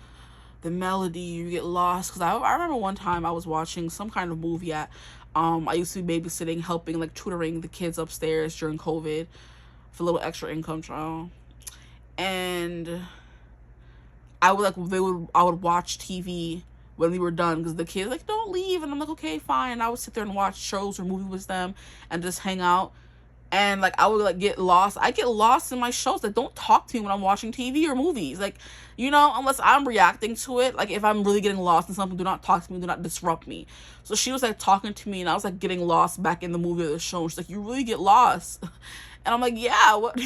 melody. You get lost. Because I remember one time I was watching some kind of movie at I used to be babysitting, helping, like tutoring the kids upstairs during COVID for a little extra income trial. And I would watch TV when we were done, because the kids like, don't leave, and I'm like, okay, fine. And I would sit there and watch shows or movies with them and just hang out. And like I would like get lost. I get lost in my shows. Like, don't talk to me when I'm watching TV or movies. Like, you know, unless I'm reacting to it. Like, if I'm really getting lost in something, do not talk to me. Do not disrupt me. So she was like talking to me, and I was like getting lost back in the movie or the show. She's like, you really get lost. And I'm like, yeah, what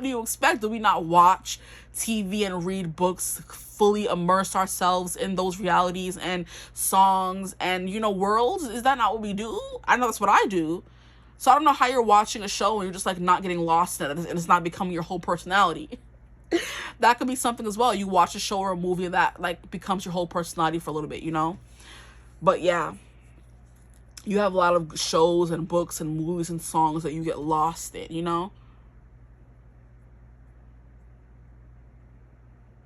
do you expect? Do we not watch TV and read books, fully immerse ourselves in those realities and songs and, you know, worlds? Is that not what we do? I know that's what I do. So I don't know how you're watching a show and you're just like not getting lost in it, and it's not becoming your whole personality. That could be something as well. You watch a show or a movie that like becomes your whole personality for a little bit, you know? But yeah, you have a lot of shows and books and movies and songs that you get lost in, you know?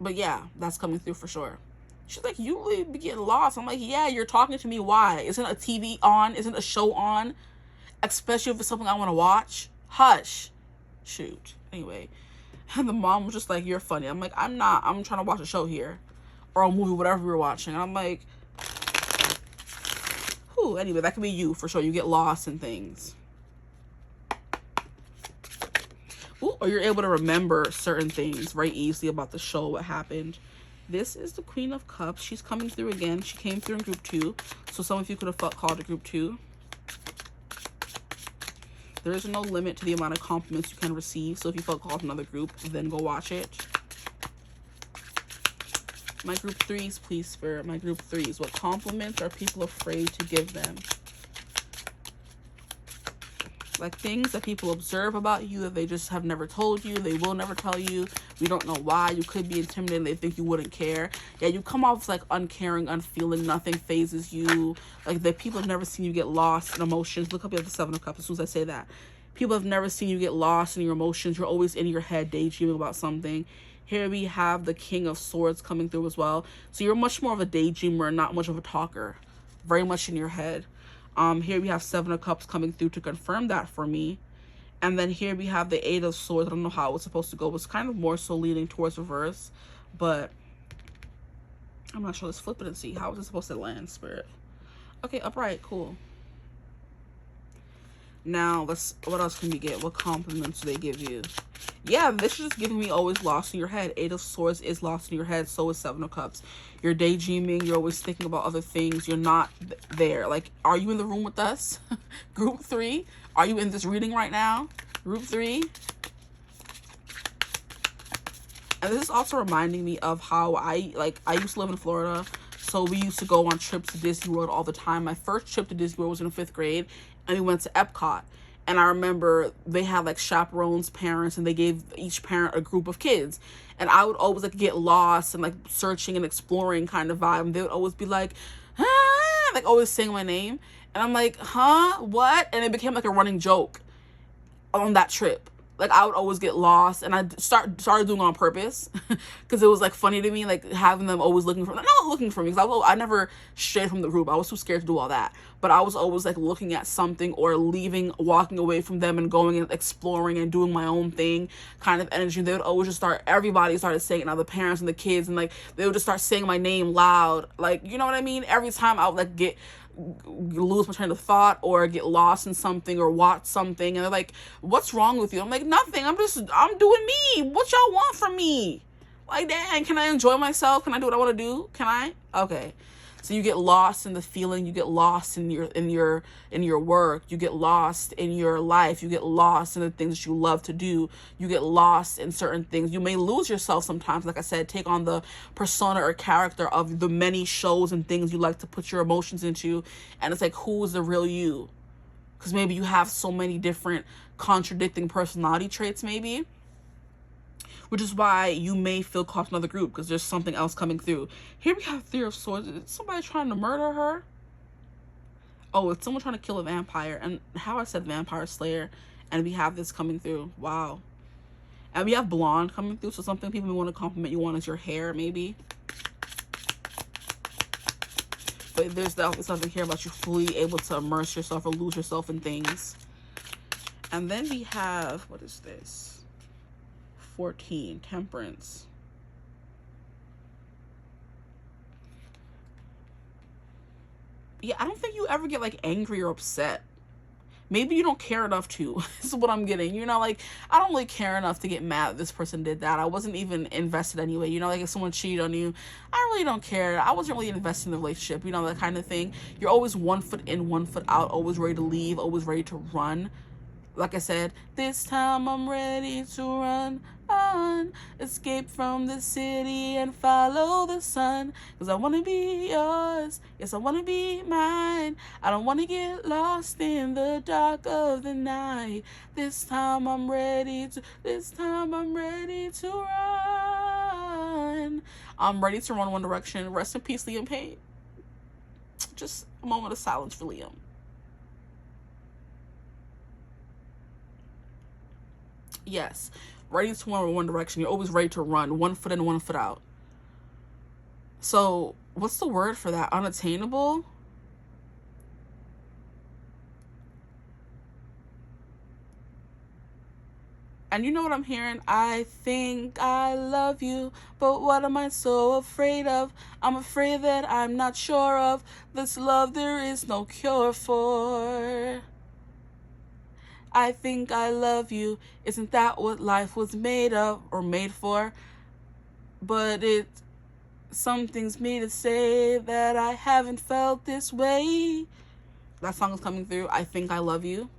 But yeah, that's coming through for sure. She's like, you really be getting lost. I'm like, yeah, you're talking to me. Why? Isn't a TV on? Isn't a show on? Especially if it's something I want to watch. Hush. Shoot. Anyway. And the mom was just like, you're funny. I'm like, I'm not. I'm trying to watch a show here. Or a movie, whatever we were watching. And I'm like, whew. Anyway, that could be you for sure. You get lost in things. Ooh, or you're able to remember certain things very easily about the show, what happened. This is the Queen of Cups. She's coming through again. She came through in group 2. So some of you could have felt called to group 2. There is no limit to the amount of compliments you can receive. So if you felt called to another group, then go watch it. My group 3s, please, Spirit. My group 3s. What compliments are people afraid to give them? Like things that people observe about you that they just have never told you. They will never tell you. We don't know why. You could be intimidated. They think you wouldn't care. Yeah, you come off as like uncaring, unfeeling. Nothing phases you. Like the people have never seen you get lost in emotions. Look up at the 7 of Cups as soon as I say that. People have never seen you get lost in your emotions. You're always in your head daydreaming about something. Here we have the King of Swords coming through as well. So you're much more of a daydreamer, not much of a talker. Very much in your head. Here we have 7 of Cups coming through to confirm that for me. And then here we have the 8 of Swords. I don't know how it was supposed to go. It was kind of more so leaning towards reverse. But I'm not sure. Let's flip it and see. How is it supposed to land, Spirit? Okay, upright, cool. Now, what else can we get? What compliments do they give you? Yeah, this is just giving me always lost in your head. 8 of Swords is lost in your head. So is 7 of Cups. You're daydreaming. You're always thinking about other things. You're not there. Like, are you in the room with us? Group 3? Are you in this reading right now? Group 3? And this is also reminding me of how I used to live in Florida. So we used to go on trips to Disney World all the time. My first trip to Disney World was in 5th grade, and we went to Epcot. And I remember they had like chaperones, parents, and they gave each parent a group of kids. And I would always like get lost and like searching and exploring kind of vibe. And they would always be like, ah, like always saying my name. And I'm like, huh, what? And it became like a running joke on that trip. Like, I would always get lost, and I started doing it on purpose because it was like funny to me, like having them always looking for, not looking for me, because I never strayed from the group. I was too scared to do all that, but I was always like looking at something or leaving, walking away from them and going and exploring and doing my own thing kind of energy. They would always just everybody started saying it, now the parents and the kids, and like they would just start saying my name loud, like, you know what I mean? Every time I would like lose my train of thought or get lost in something or watch something, and they're like, what's wrong with you? I'm like, nothing, I'm doing me. What y'all want from me? Like, dang, can I enjoy myself? Can I do what I want to do? Can I? Okay. So you get lost in the feeling, you get lost in your work, you get lost in your life, you get lost in the things that you love to do, you get lost in certain things. You may lose yourself sometimes, like I said, take on the persona or character of the many shows and things you like to put your emotions into, and it's like, who is the real you? Because maybe you have so many different contradicting personality traits, maybe. Which is why you may feel caught in another group, because there's something else coming through. Here we have 3 of Swords. Is somebody trying to murder her? Oh, it's someone trying to kill a vampire. And how I said vampire slayer. And we have this coming through. Wow. And we have blonde coming through. So something people may want to compliment you on is your hair, maybe. But there's definitely something here about you fully able to immerse yourself or lose yourself in things. And then we have, what is this? 14, Temperance. Yeah, I don't think you ever get like angry or upset. Maybe you don't care enough to. This is what I'm getting. You know, like, I don't really care enough to get mad that this person did that. I wasn't even invested anyway. You know, like if someone cheated on you, I really don't care. I wasn't really invested in the relationship, you know, that kind of thing. You're always 1 foot in, 1 foot out, always ready to leave, always ready to run. Like I said, this time I'm ready to run on, escape from the city and follow the sun, because I want to be yours, yes, I want to be mine, I don't want to get lost in the dark of the night, this time I'm ready to run. I'm ready to run One Direction. Rest in peace, Liam Payne. Just a moment of silence for Liam. Yes, ready to run One Direction. You're always ready to run, 1 foot in, 1 foot out. So what's the word for that? Unattainable? And you know what I'm hearing? I think I love you, but what am I so afraid of? I'm afraid that I'm not sure of this love there is no cure for. I think I love you. Isn't that what life was made of or made for? But something's me to say that I haven't felt this way. That song is coming through. I think I love you.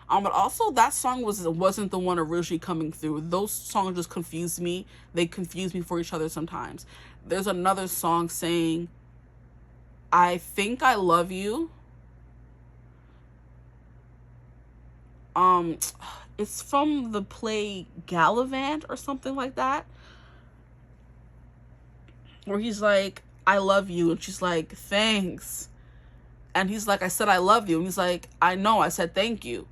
But also that song wasn't the one originally coming through. Those songs just confused me. They confuse me for each other sometimes. There's another song saying, I think I love you. It's from the play Gallivant or something like that, where he's like, I love you, and she's like, thanks, and he's like, I said I love you, and he's like, I know, I said thank you,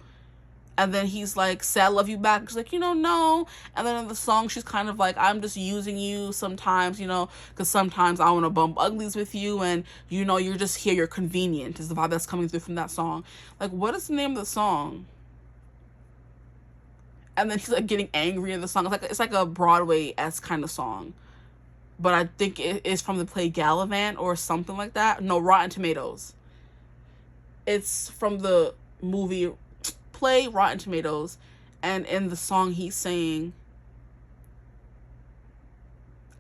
and then he's like, say I love you back, and she's like, no, and then in the song she's kind of like, I'm just using you sometimes, because sometimes I want to bump uglies with you, and you're just here, you're convenient, is the vibe that's coming through from that song. Like, what is the name of the song? And then she's like getting angry in the song. It's like a Broadway-esque kind of song. But I think it is from the play Gallivant or something like that. No, Rotten Tomatoes. It's from the movie Play Rotten Tomatoes, and in the song he's saying,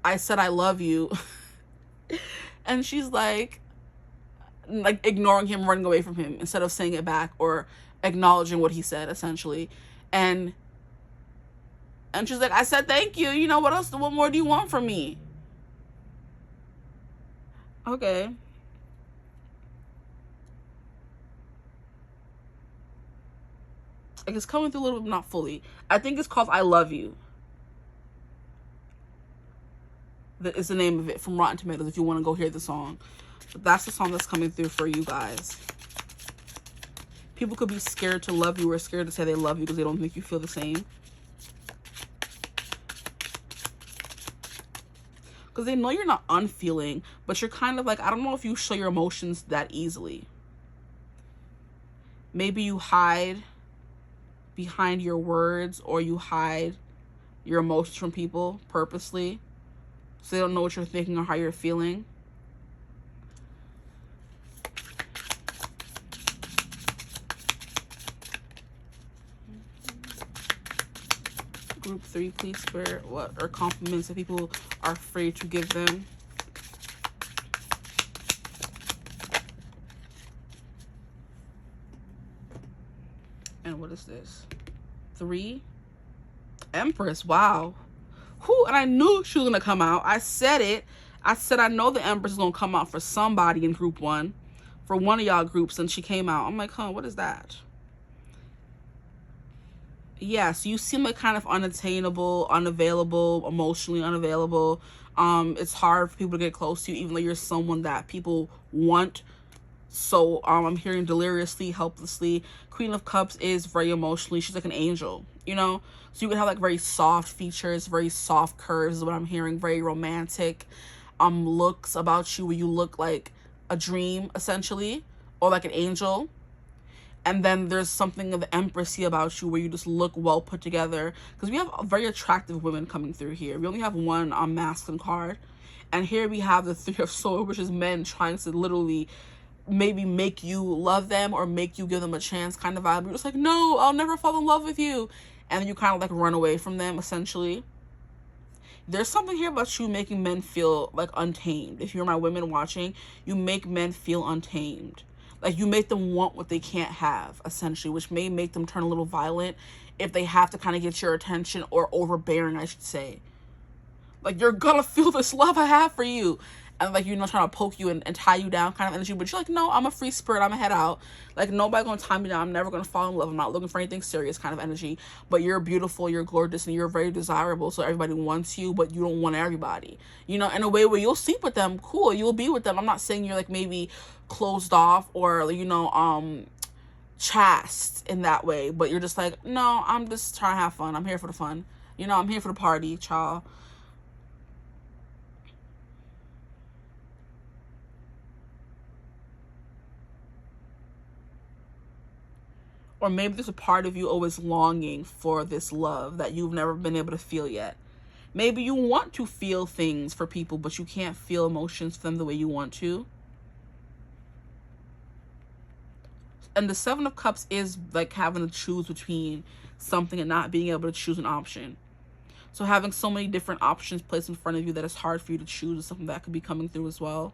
I said I love you. And she's like ignoring him, running away from him instead of saying it back or acknowledging what he said, essentially. And she's like, I said thank you. You know, what more do you want from me? Okay. Like, it's coming through a little bit, not fully. I think it's called I Love You. That is the name of it, from Rotten Tomatoes, if you want to go hear the song. But that's the song that's coming through for you guys. People could be scared to love you or scared to say they love you because they don't think you feel the same. Because they know you're not unfeeling, but you're kind of like, I don't know if you show your emotions that easily. Maybe you hide behind your words, or you hide your emotions from people purposely, so they don't know what you're thinking or how you're feeling. Group 3, please, Spirit. What are compliments that people are afraid to give them? And what is this? 3. Empress. Wow. Whew, and I knew she was going to come out. I said it. I said I know the Empress is going to come out for somebody in group 1. For one of y'all groups, and she came out. I'm like, huh, what is that? Yeah, so you seem like kind of unattainable, unavailable, emotionally unavailable. It's hard for people to get close to you, even though you're someone that people want. So I'm hearing deliriously, helplessly. Queen of Cups is very emotionally, she's like an angel, you know? So you would have like very soft features, very soft curves is what I'm hearing, very romantic looks about you, where you look like a dream, essentially, or like an angel. And then there's something of the empressy about you, where you just look well put together. Because we have very attractive women coming through here. We only have one masculine card. And here we have the 3 of Swords, which is men trying to literally maybe make you love them or make you give them a chance kind of vibe. You're just like, no, I'll never fall in love with you. And then you kind of like run away from them, essentially. There's something here about you making men feel like untamed. If you're my women watching, you make men feel untamed. Like, you make them want what they can't have, essentially, which may make them turn a little violent if they have to kind of get your attention, or overbearing, I should say. Like, you're gonna feel this love I have for you. And, like, you know, trying to poke you and tie you down kind of energy. But you're like, no, I'm a free spirit. I'm gonna head out. Like, nobody gonna tie me down. I'm never gonna fall in love. I'm not looking for anything serious kind of energy. But you're beautiful, you're gorgeous, and you're very desirable. So everybody wants you, but you don't want everybody. You know, in a way where you'll sleep with them. Cool, you'll be with them. I'm not saying you're, like, maybe closed off or, you know, chaste in that way. But you're just like, no, I'm just trying to have fun. I'm here for the fun. You know, I'm here for the party, child. Or maybe there's a part of you always longing for this love that you've never been able to feel yet. Maybe you want to feel things for people, but you can't feel emotions for them the way you want to. And the 7 of Cups is like having to choose between something and not being able to choose an option. So having so many different options placed in front of you that it's hard for you to choose is something that could be coming through as well.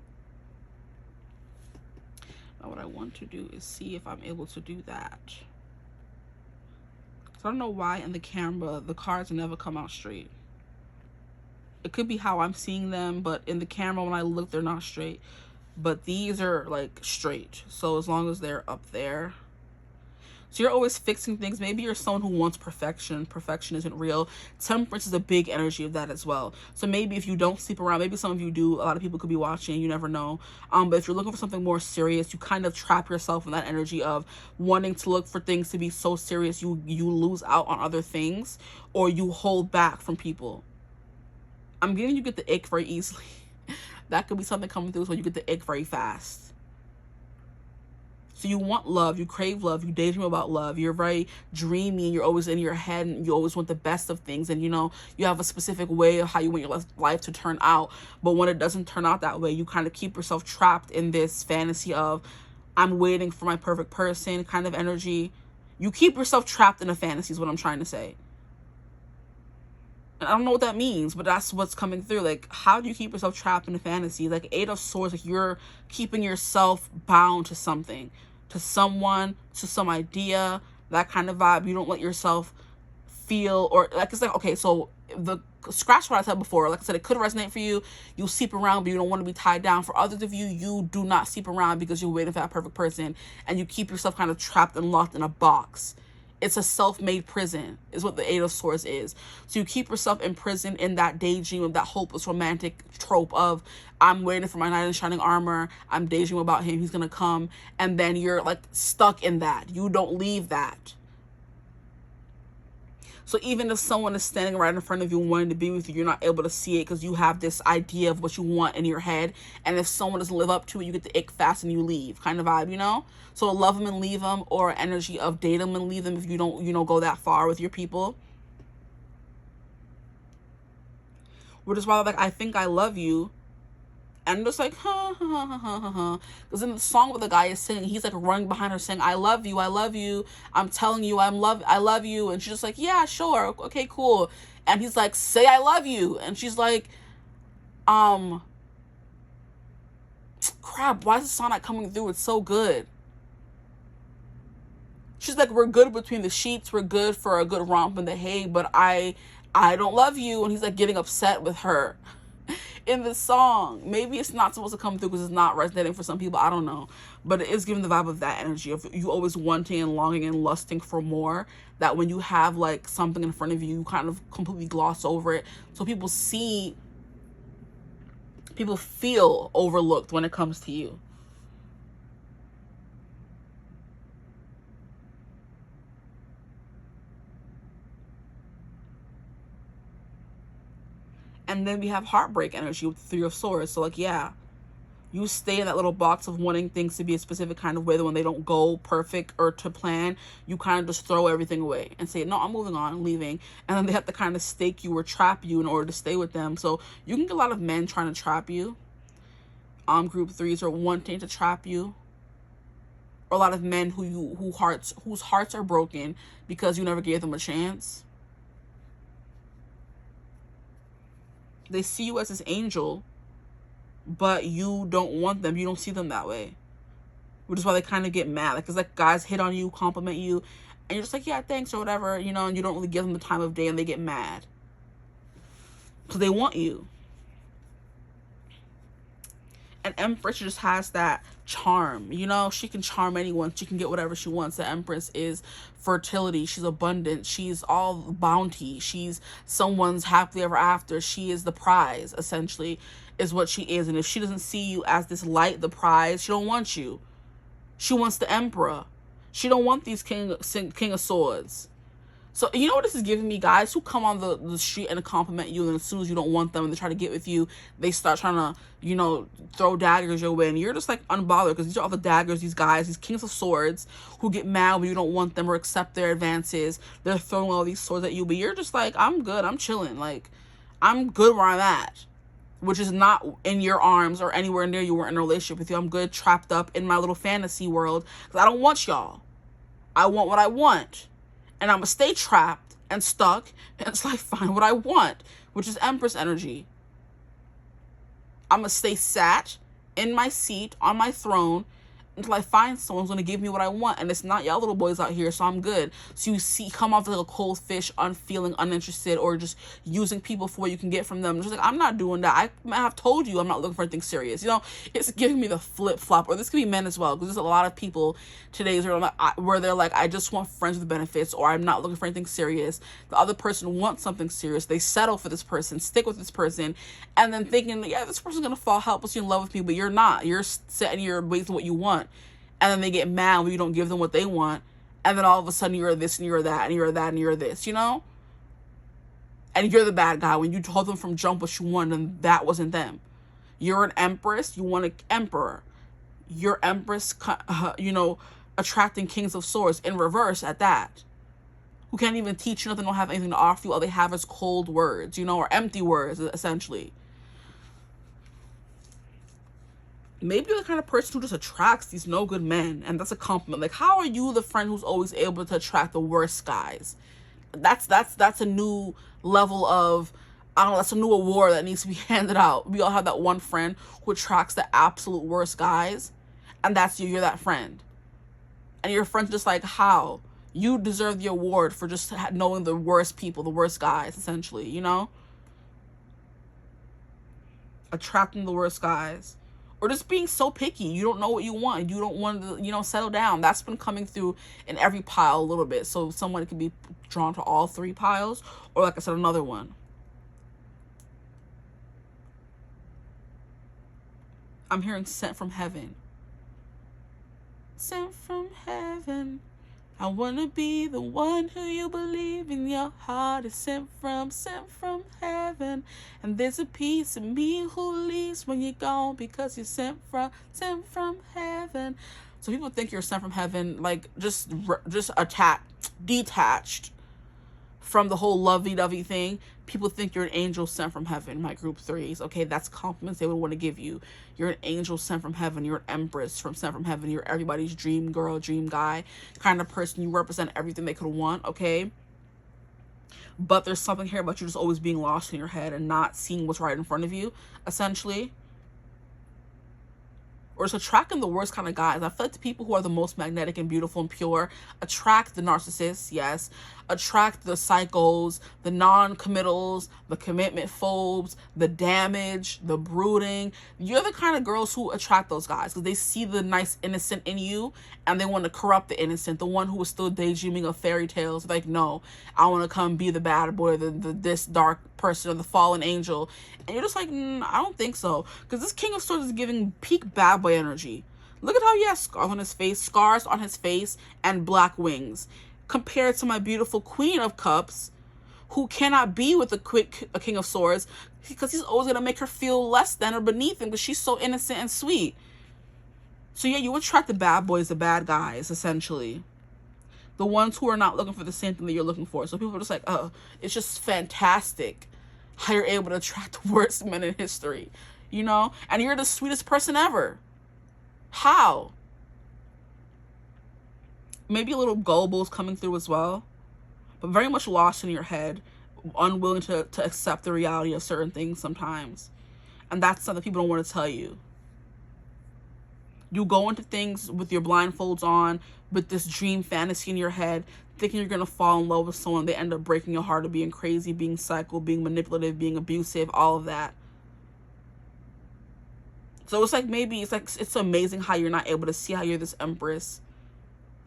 Now what I want to do is see if I'm able to do that. So I don't know why in the camera the cards never come out straight. It could be how I'm seeing them, but in the camera when I look, they're not straight. But these are like straight. So as long as they're up there. So you're always fixing things. Maybe you're someone who wants perfection. Perfection isn't real. Temperance is a big energy of that as well. So maybe if you don't sleep around, maybe some of you do. A lot of people could be watching. You never know. But if you're looking for something more serious, you kind of trap yourself in that energy of wanting to look for things to be so serious you lose out on other things, or you hold back from people. I'm getting you get the ick very easily. That could be something coming through, so you get the ick very fast. So you want love, you crave love, you daydream about love, you're very dreamy, and you're always in your head, and you always want the best of things, and you know, you have a specific way of how you want your life to turn out, but when it doesn't turn out that way, you kind of keep yourself trapped in this fantasy of I'm waiting for my perfect person kind of energy. You keep yourself trapped in a fantasy is what I'm trying to say. And I don't know what that means, but that's what's coming through. Like, how do you keep yourself trapped in a fantasy? Like, Eight of Swords, like you're keeping yourself bound to something, to someone, to some idea, that kind of vibe. You don't let yourself feel, or like, it's like, okay, so the scratch what I said before, like I said, it could resonate for you. You sleep around, but you don't want to be tied down. For others of you, you do not sleep around because you're waiting for that perfect person, and you keep yourself kind of trapped and locked in a box. It's a self-made prison is what the Eight of Swords is. So you keep yourself imprisoned in that daydream of that hopeless romantic trope of, I'm waiting for my knight in shining armor, I'm daydreaming about him, he's gonna come, and then you're like stuck in that. You don't leave that. So even if someone is standing right in front of you wanting to be with you, you're not able to see it because you have this idea of what you want in your head. And if someone doesn't live up to it, you get the ick fast and you leave kind of vibe, you know? So love them and leave them, or energy of date them and leave them if you don't, go that far with your people. Which is why, like, I think I love you. And just like, ha, ha, ha, ha, ha, ha. Because in the song where the guy is singing, he's like running behind her saying, I love you, I'm telling you, I love you. And she's just like, yeah, sure, okay, cool. And he's like, say I love you. And she's like, crap, why is the song not coming through? It's so good. She's like, we're good between the sheets, we're good for a good romp in the hay, but I don't love you. And he's like getting upset with her in the song. Maybe it's not supposed to come through because it's not resonating for some people, I don't know, but it is giving the vibe of that energy of you always wanting and longing and lusting for more, that when you have like something in front of you, you kind of completely gloss over it, so people feel overlooked when it comes to you. And then we have heartbreak energy with the Three of Swords. So like, yeah, you stay in that little box of wanting things to be a specific kind of way, that when they don't go perfect or to plan, you kind of just throw everything away and say, no, I'm moving on, I'm leaving. And then they have to kind of stake you or trap you in order to stay with them. So you can get a lot of men trying to trap you. Group threes are wanting to trap you. Or a lot of men whose hearts are broken because you never gave them a chance. They see you as this angel, but you don't want them. You don't see them that way. Which is why they kind of get mad. Like, it's like guys hit on you, compliment you, and you're just like, yeah, thanks, or whatever, and you don't really give them the time of day, and they get mad. Because they want you. And Empress just has that charm, she can charm anyone. She can get whatever she wants. The Empress is fertility. She's abundant. She's all bounty. She's someone's happily ever after. She is the prize, essentially, is what she is. And if she doesn't see you as this light, the prize, she don't want you. She wants the Emperor. She don't want these King of Swords. So, you know what this is giving me? Guys who come on the street and compliment you, and as soon as you don't want them and they try to get with you, they start trying to, throw daggers your way. And you're just like unbothered, because these are all the daggers, these guys, these Kings of Swords who get mad when you don't want them or accept their advances. They're throwing all these swords at you, but you're just like, I'm good, I'm chilling. Like, I'm good where I'm at. Which is not in your arms or anywhere near you or in a relationship with you. I'm good trapped up in my little fantasy world, because I don't want y'all. I want what I want. And I'm going to stay trapped and stuck until I find what I want, which is Empress energy. I'm going to stay sat in my seat on my throne until I find someone who's going to give me what I want. And it's not y'all little boys out here, so I'm good. So you come off like a cold fish, unfeeling, uninterested, or just using people for what you can get from them. Just like, I'm not doing that. I have told you I'm not looking for anything serious. It's giving me the flip-flop. Or this could be men as well, because there's a lot of people today where they're like, I just want friends with benefits, or I'm not looking for anything serious. The other person wants something serious. They settle for this person, stick with this person, and then thinking, yeah, this person's going to fall helplessly in love with me, but you're not. You're set in your ways to what you want. And then they get mad when you don't give them what they want. And then all of a sudden you're this and you're that and you're that and you're this, And you're the bad guy when you told them from jump what you want, and that wasn't them. You're an Empress. You want an Emperor. You're Empress, attracting Kings of Swords in reverse at that. Who can't even teach you nothing, don't have anything to offer you. All they have is cold words, or empty words, essentially. maybe you're the kind of person who just attracts these no good men, and that's a compliment. Like, how are you the friend who's always able to attract the worst guys? That's a new level of, I don't know, that's a new award that needs to be handed out. We all have that one friend who attracts the absolute worst guys, and that's you. You're that friend. And your friend's just like, how? You deserve the award for just knowing the worst people, the worst guys, essentially, you know? Attracting the worst guys. Or just being so picky. You don't know what you want. You don't want to, you know, settle down. That's been coming through in every pile a little bit. So someone can be drawn to all three piles. Or like I said, another one. I'm hearing sent from heaven. Sent from heaven. I want to be the one who you believe in your heart is sent from heaven. And there's a piece of me who leaves when you're gone because you're sent from heaven. So people think you're sent from heaven, like just detached from the whole lovey-dovey thing. People think you're an angel sent from heaven, my group threes. Okay, that's compliments they would want to give you. You're an angel sent from heaven. You're an empress sent from heaven. You're everybody's dream girl, dream guy kind of person. You represent everything they could want, okay? But there's something here about you just always being lost in your head and not seeing what's right in front of you, essentially. Or just attracting the worst kind of guys. I feel like the people who are the most magnetic and beautiful and pure attract the narcissists, yes. Attract the psychos, the non-committals, the commitment phobes, the damage, the brooding. You're the kind of girls who attract those guys because they see the nice innocent in you and they want to corrupt the innocent, the one who is still daydreaming of fairy tales. Like, no, I want to come be the bad boy, this dark person or the fallen angel. And you're just like, I don't think so. Because this King of Swords is giving peak bad boy energy. Look at how he has scars on his face, and black wings. Compared to my beautiful Queen of Cups, who cannot be with a King of Swords because he's always going to make her feel less than or beneath him because she's so innocent and sweet. So yeah, you attract the bad boys, the bad guys, essentially. The ones who are not looking for the same thing that you're looking for. So people are just like, oh, it's just fantastic how you're able to attract the worst men in history, you know? And you're the sweetest person ever. How? Maybe a little gullible is coming through as well, but very much lost in your head, unwilling to accept the reality of certain things sometimes. And that's something people don't want to tell you. You go into things with your blindfolds on, with this dream fantasy in your head, thinking you're going to fall in love with someone. They end up breaking your heart or being crazy, being psycho, being manipulative, being abusive, all of that. So it's like, maybe it's amazing how you're not able to see how you're this empress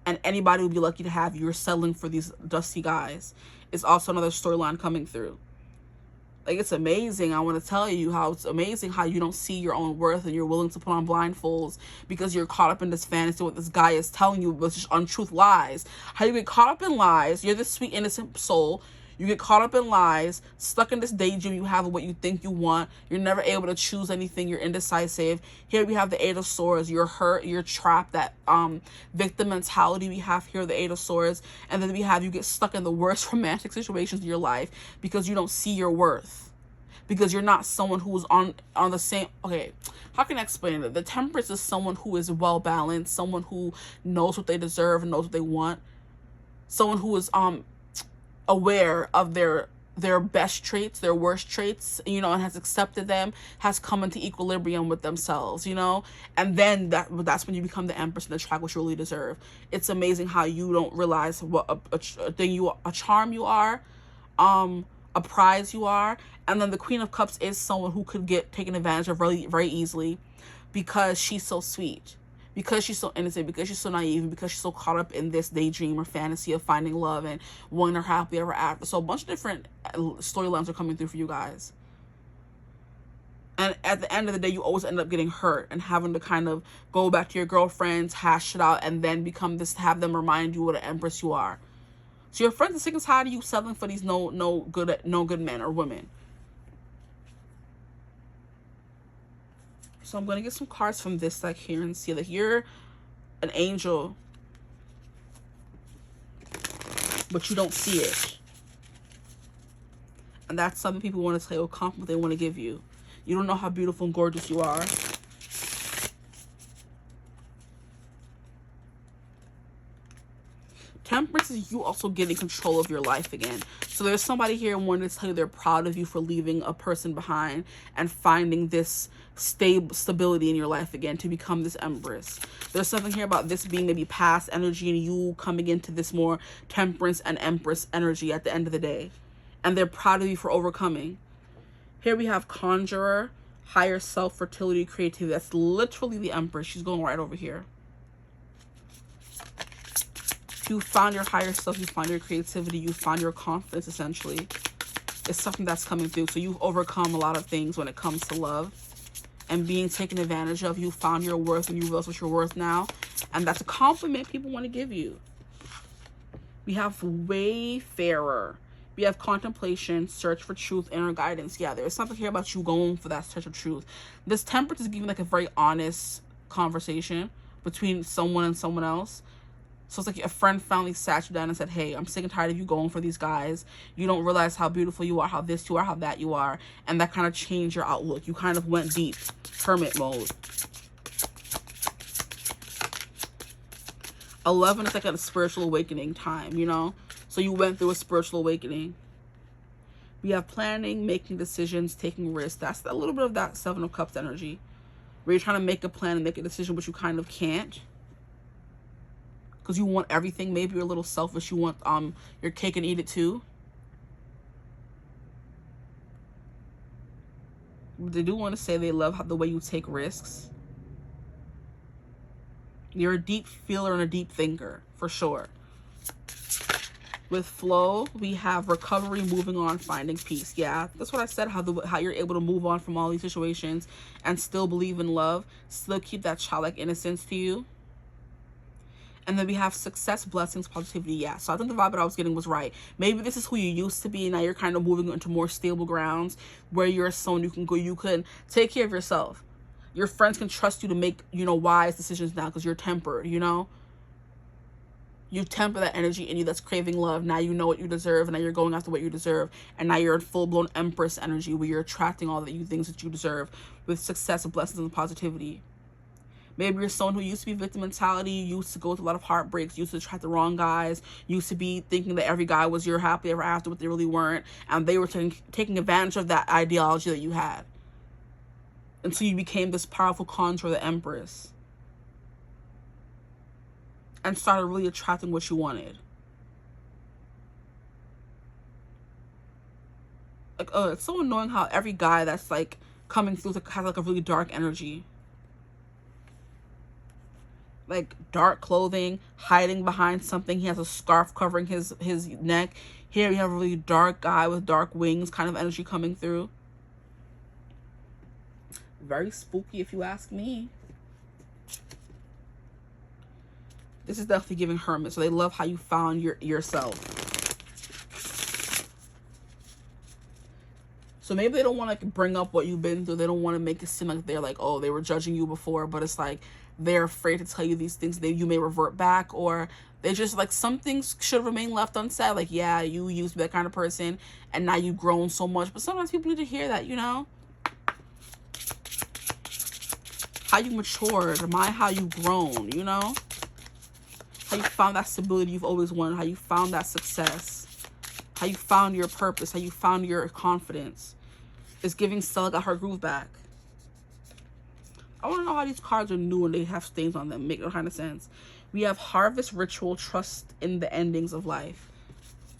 and anybody would be lucky to have you. You're settling for these dusty guys. It's also another storyline coming through. Like, it's amazing. I want to tell you how it's amazing how you don't see your own worth and you're willing to put on blindfolds because you're caught up in this fantasy, what this guy is telling you, but just untruth lies. How you get caught up in lies. You're this sweet, innocent soul. You get caught up in lies, stuck in this daydream you have of what you think you want. You're never able to choose anything. You're indecisive. Here we have the Eight of Swords. You're hurt. You're trapped. That victim mentality we have here, the Eight of Swords. And then we have you get stuck in the worst romantic situations in your life because you don't see your worth. Because you're not someone who's on the same... Okay, how can I explain it? The Temperance is someone who is well-balanced. Someone who knows what they deserve and knows what they want. Someone who is... aware of their best traits, their worst traits, you know, and has accepted them, has come into equilibrium with themselves, you know, and then that's when you become the Empress and attract what you really deserve. It's amazing how you don't realize what a charm you are, a prize you are, and then the Queen of Cups is someone who could get taken advantage of very, very easily because she's so sweet. Because she's so innocent, because she's so naive, and because she's so caught up in this daydream or fantasy of finding love and wanting her happily ever after. So a bunch of different storylines are coming through for you guys. And at the end of the day, you always end up getting hurt and having to kind of go back to your girlfriends, hash it out, and then have them remind you what an empress you are. So your friends are sick and tired of you settling for these no good men or women. So I'm going to get some cards from this deck here and see that you're an angel, but you don't see it. And that's something people want to tell you, a compliment they want to give you. You don't know how beautiful and gorgeous you are. Temperance is you also getting control of your life again. So there's somebody here wanting to tell you they're proud of you for leaving a person behind and finding this stability in your life again to become this Empress. There's something here about this being maybe past energy and you coming into this more Temperance and Empress energy at the end of the day. And they're proud of you for overcoming. Here we have Conjurer, higher self, fertility, creativity. That's literally the Empress. She's going right over here. You found your higher self, you found your creativity, you found your confidence, essentially. It's something that's coming through. So you've overcome a lot of things when it comes to love and being taken advantage of. You found your worth and you realize what you're worth now. And that's a compliment people want to give you. We have Wayfarer. We have contemplation, search for truth, inner guidance. Yeah, there's something here about you going for that search of truth. This Temperance is giving like a very honest conversation between someone and someone else. So it's like a friend finally sat you down and said, hey, I'm sick and tired of you going for these guys. You don't realize how beautiful you are, how this you are, how that you are. And that kind of changed your outlook. You kind of went deep, hermit mode. 11 is like a spiritual awakening time, you know? So you went through a spiritual awakening. We have planning, making decisions, taking risks. That's a little bit of that 7 of Cups energy, where you're trying to make a plan and make a decision, but you kind of can't. Because you want everything. Maybe you're a little selfish. You want your cake and eat it too. But they do want to say they love the way you take risks. You're a deep feeler and a deep thinker, for sure. With Flow, we have recovery, moving on, finding peace. Yeah, that's what I said, how you're able to move on from all these situations and still believe in love, still keep that childlike innocence to you. And then we have success, blessings, positivity. Yeah, so I think the vibe that I was getting was right. Maybe this is who you used to be, and now you're kind of moving into more stable grounds where you're someone you can go, you can take care of yourself. Your friends can trust you to make, you know, wise decisions now because you're tempered, you know? You temper that energy in you that's craving love. Now you know what you deserve, and now you're going after what you deserve. And now you're in full-blown Empress energy where you're attracting all the things that you deserve with success, blessings, and positivity. Maybe you're someone who used to be victim mentality, used to go through a lot of heartbreaks, used to attract the wrong guys, used to be thinking that every guy was your happily ever after, but they really weren't. And they were taking advantage of that ideology that you had. And so you became this powerful conjurer, the Empress. And started really attracting what you wanted. Like, oh, it's so annoying how every guy that's like coming through has like a really dark energy. Like dark clothing, hiding behind something. He has a scarf covering his neck. Here you have a really dark guy with dark wings kind of energy coming through. Very spooky if you ask me. This is definitely giving hermit. So they love how you found yourself. So maybe they don't want to bring up what you've been through. They don't want to make it seem like they're like, oh, they were judging you before. But it's like they're afraid to tell you these things. You may revert back, or they just like some things should remain left unsaid. Like, yeah, you used to be that kind of person and now you've grown so much. But sometimes people need to hear that, you know? How you matured, how you've grown, you know? How you found that stability you've always wanted. How you found that success. How you found your purpose. How you found your confidence. It's giving Stella got her groove back. I want to know how these cards are new and they have stains on them. Make no kind of sense. We have harvest, ritual, trust in the endings of life.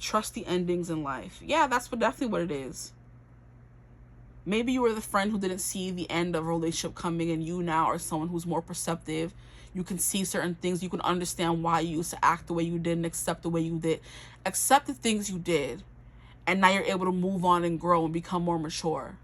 Trust the endings in life. Yeah, that's definitely what it is. Maybe you were the friend who didn't see the end of a relationship coming, and you now are someone who's more perceptive. You can see certain things. You can understand why you used to act the way you did and accept the way you did. Accept the things you did. And now you're able to move on and grow and become more mature.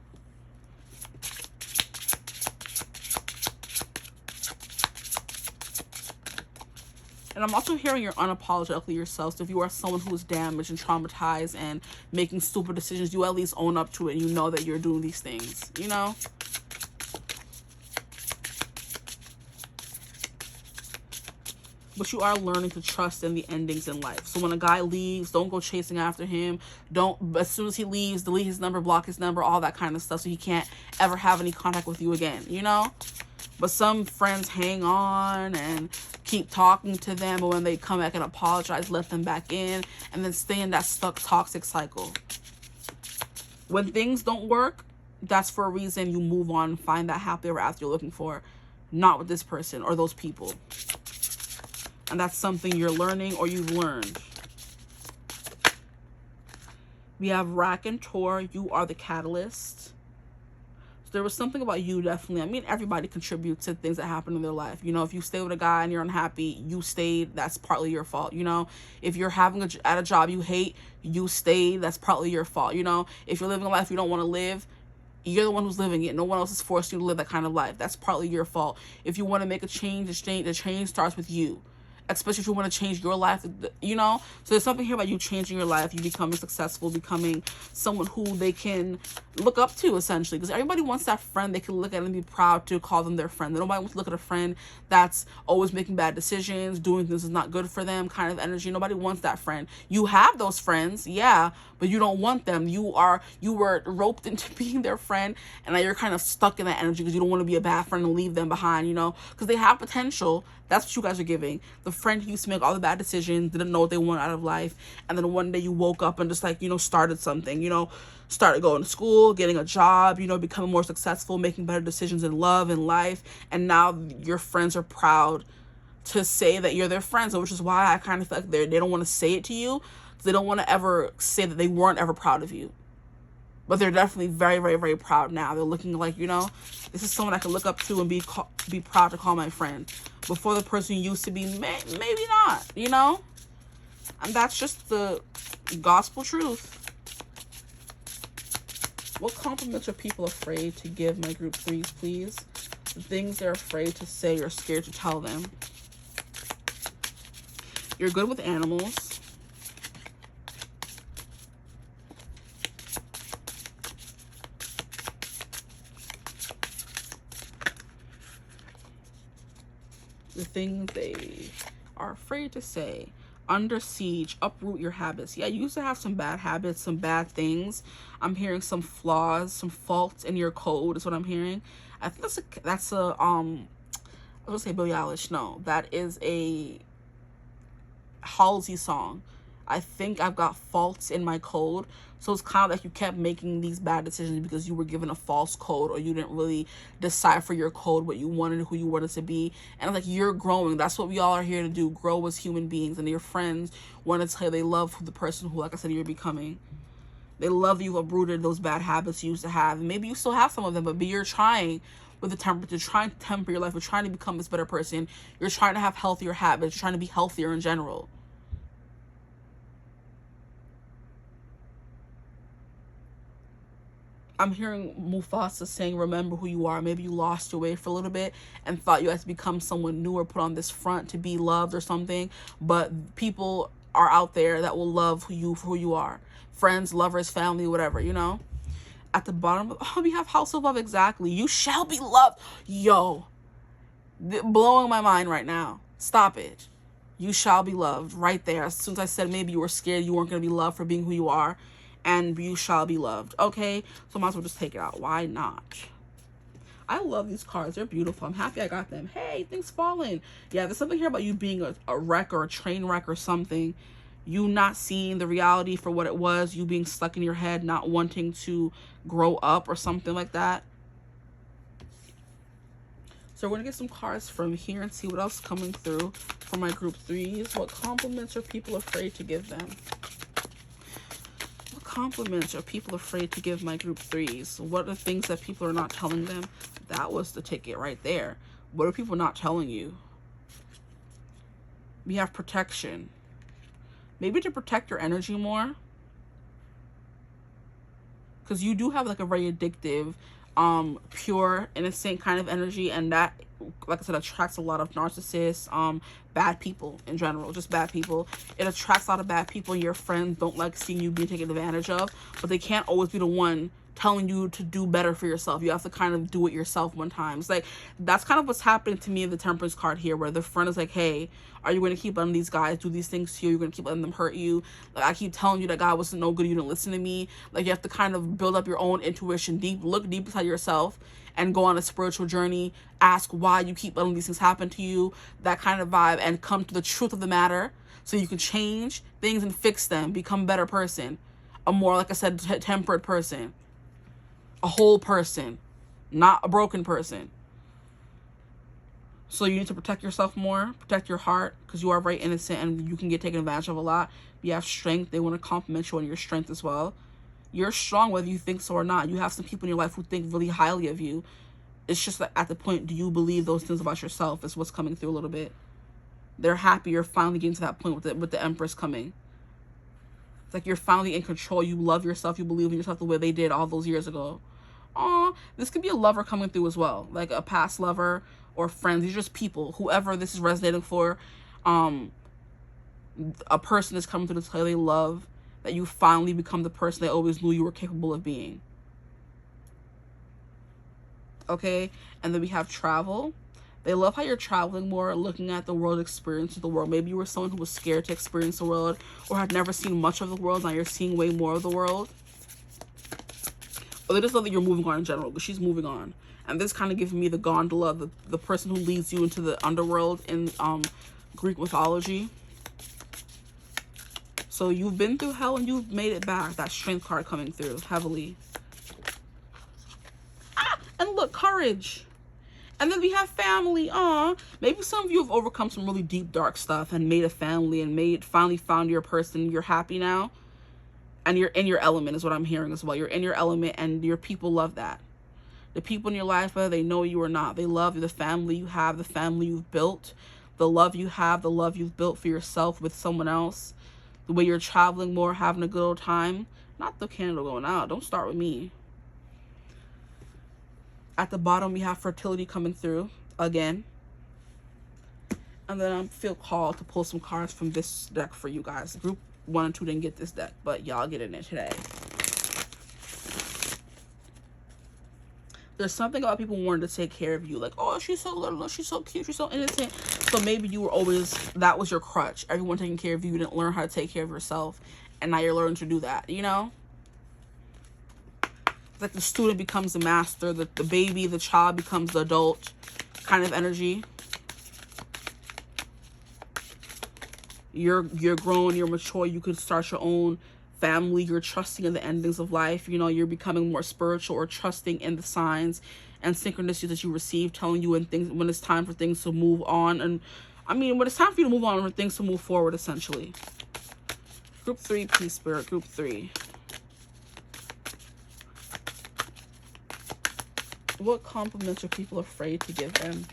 And I'm also hearing you're unapologetically yourself. So if you are someone who is damaged and traumatized and making stupid decisions, you at least own up to it and you know that you're doing these things, you know? But you are learning to trust in the endings in life. So when a guy leaves, don't go chasing after him. Don't, as soon as he leaves, delete his number, block his number, all that kind of stuff, so he can't ever have any contact with you again, you know? But some friends hang on and keep talking to them, or when they come back and apologize, let them back in, and then stay in that stuck toxic cycle. When things don't work, that's for a reason. You move on, find that happy ever after you're looking for, not with this person or those people. And that's something you're learning or you've learned. We have Rack and Tor. You are the catalyst. There was something about you, definitely. I mean, everybody contributes to things that happen in their life. You know, if you stay with a guy and you're unhappy, you stayed, that's partly your fault. You know, if you're having at a job you hate, you stayed, that's partly your fault. You know, if you're living a life you don't want to live, you're the one who's living it. No one else is forcing you to live that kind of life. That's partly your fault. If you want to make a change, the change starts with you. Especially if you want to change your life, you know? So there's something here about you changing your life, you becoming successful, becoming someone who they can look up to, essentially. Because everybody wants that friend they can look at and be proud to call them their friend. Nobody wants to look at a friend that's always making bad decisions, doing things that's not good for them, kind of energy. Nobody wants that friend. You have those friends, yeah, but you don't want them. You were roped into being their friend, and now you're kind of stuck in that energy because you don't want to be a bad friend and leave them behind, you know? Because they have potential. That's what you guys are giving. The friend who used to make all the bad decisions, didn't know what they wanted out of life, and then one day you woke up and just, like, you know, started something, you know, started going to school, getting a job, you know, becoming more successful, making better decisions in love and life, and now your friends are proud to say that you're their friends, which is why I kind of feel like they don't want to say it to you, because they don't want to ever say that they weren't ever proud of you. But they're definitely very, very, very proud now. They're looking like, you know, this is someone I can look up to and be proud to call my friend. Before, the person you used to be, maybe not, you know? And that's just the gospel truth. What compliments are people afraid to give my group 3s, please? The things they're afraid to say or scared to tell them. You're good with animals. The things they are afraid to say. Under siege, uproot your habits. Yeah, you used to have some bad habits, some bad things. I'm hearing some flaws, some faults in your code is what I'm hearing. I think that's a I was gonna say Billie Eilish. No, that is a Halsey song. I think I've got faults in my code. So it's kind of like you kept making these bad decisions because you were given a false code, or you didn't really decipher your code, what you wanted, who you wanted to be. And like, you're growing. That's what we all are here to do, grow as human beings. And your friends want to tell you they love the person who, like I said, you're becoming. They love you, uprooted those bad habits you used to have. And maybe you still have some of them, but you're trying with the temperature, trying to temper your life. You're trying to become this better person. You're trying to have healthier habits. You're trying to be healthier in general. I'm hearing Mufasa saying, remember who you are. Maybe you lost your way for a little bit and thought you had to become someone new or put on this front to be loved or something. But people are out there that will love you for who you are. Friends, lovers, family, whatever, you know. At the bottom, we have House of Love, exactly. You shall be loved. Yo, blowing my mind right now. Stop it. You shall be loved right there. As soon as I said maybe you were scared you weren't going to be loved for being who you are, and you shall be loved. Okay, so I might as well just take it out. Why not? I love these cards. They're beautiful. I'm happy I got them. Hey, things falling. Yeah, there's something here about you being a wreck or a train wreck or something. You not seeing the reality for what it was. You being stuck in your head, not wanting to grow up or something like that. So we're going to get some cards from here and see what else is coming through for my group 3s. What compliments are people afraid to give them? Compliments are people afraid to give my group 3s? What are the things that people are not telling them? That was the ticket right there. What are people not telling you? We have protection. Maybe to protect your energy more, because you do have like a very addictive, pure, innocent kind of energy, and that, like I said, attracts a lot of narcissists, bad people in general, just bad people. It attracts a lot of bad people, and your friends don't like seeing you being taken advantage of, but they can't always be the one telling you to do better for yourself. You have to kind of do it yourself one time. It's like, that's kind of what's happening to me in the Temperance card here, where the friend is like, hey, are you going to keep letting these guys do these things to you? You're going to keep letting them hurt you? Like, I keep telling you that God wasn't no good, you didn't listen to me. Like, you have to kind of build up your own intuition, look deep inside yourself, and go on a spiritual journey. Ask why you keep letting these things happen to you, that kind of vibe, and come to the truth of the matter so you can change things and fix them, become a better person, a more, like I said, tempered person, a whole person, not a broken person. So you need to protect yourself more, protect your heart, because you are very innocent and you can get taken advantage of a lot. You have strength. They want to compliment you on your strength as well. You're strong whether you think so or not. You have some people in your life who think really highly of you. It's just that at the point, do you believe those things about yourself is what's coming through a little bit. They're happy you're finally getting to that point with the Empress coming. It's like you're finally in control. You love yourself. You believe in yourself the way they did all those years ago. Aw, this could be a lover coming through as well. Like a past lover or friends. These are just people. Whoever this is resonating for, a person is coming through to tell you they love, that you finally become the person they always knew you were capable of being. Okay? And then we have travel. They love how you're traveling more, looking at the world, experiencing the world. Maybe you were someone who was scared to experience the world or had never seen much of the world. Now you're seeing way more of the world. Or they just love that you're moving on in general, but she's moving on. And this kind of gives me the gondola, the person who leads you into the underworld in Greek mythology. So you've been through hell and you've made it back. That strength card coming through heavily. Ah, and look, courage. And then we have family. Maybe some of you have overcome some really deep, dark stuff and made a family and finally found your person. You're happy now. And you're in your element is what I'm hearing as well. You're in your element and your people love that. The people in your life, whether they know you or not, they love the family you have, the family you've built, the love you have, the love you've built for yourself with someone else, the way you're traveling more, having a good old time. Not the candle going out. Don't start with me. At the bottom, we have fertility coming through again. And then I feel called to pull some cards from this deck for you guys. Group 1 and 2 didn't get this deck, but y'all get in it today. There's something about people wanting to take care of you. Like, oh, she's so little, she's so cute, she's so innocent. So maybe you were always, that was your crutch. Everyone taking care of you. You didn't learn how to take care of yourself. And now you're learning to do that, you know? It's like the student becomes the master, the baby, the child becomes the adult kind of energy. You're grown, you're mature, you could start your own family, you're trusting in the endings of life, you know, you're becoming more spiritual or trusting in the signs and synchronicities that you receive, telling you when it's time for things to move on. And I mean, when it's time for you to move on, for things to move forward, essentially. Group 3, Peace Spirit, Group 3. What compliments are people afraid to give them?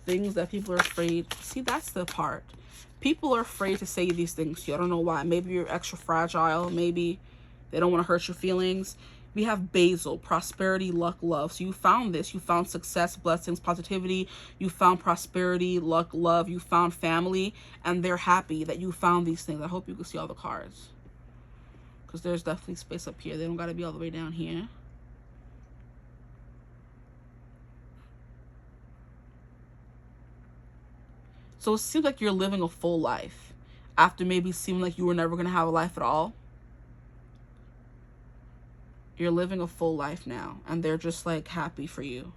Things that people are afraid. See, that's the part. People are afraid to say these things to you. I don't know why. Maybe you're extra fragile. Maybe they don't want to hurt your feelings. We have Basil, prosperity, luck, love. So you found this. You found success, blessings, positivity. You found prosperity, luck, love. You found family. And they're happy that you found these things. I hope you can see all the cards. Because there's definitely space up here. They don't got to be all the way down here. So it seems like you're living a full life after maybe seeming like you were never going to have a life at all. You're living a full life now, and they're just like happy for you.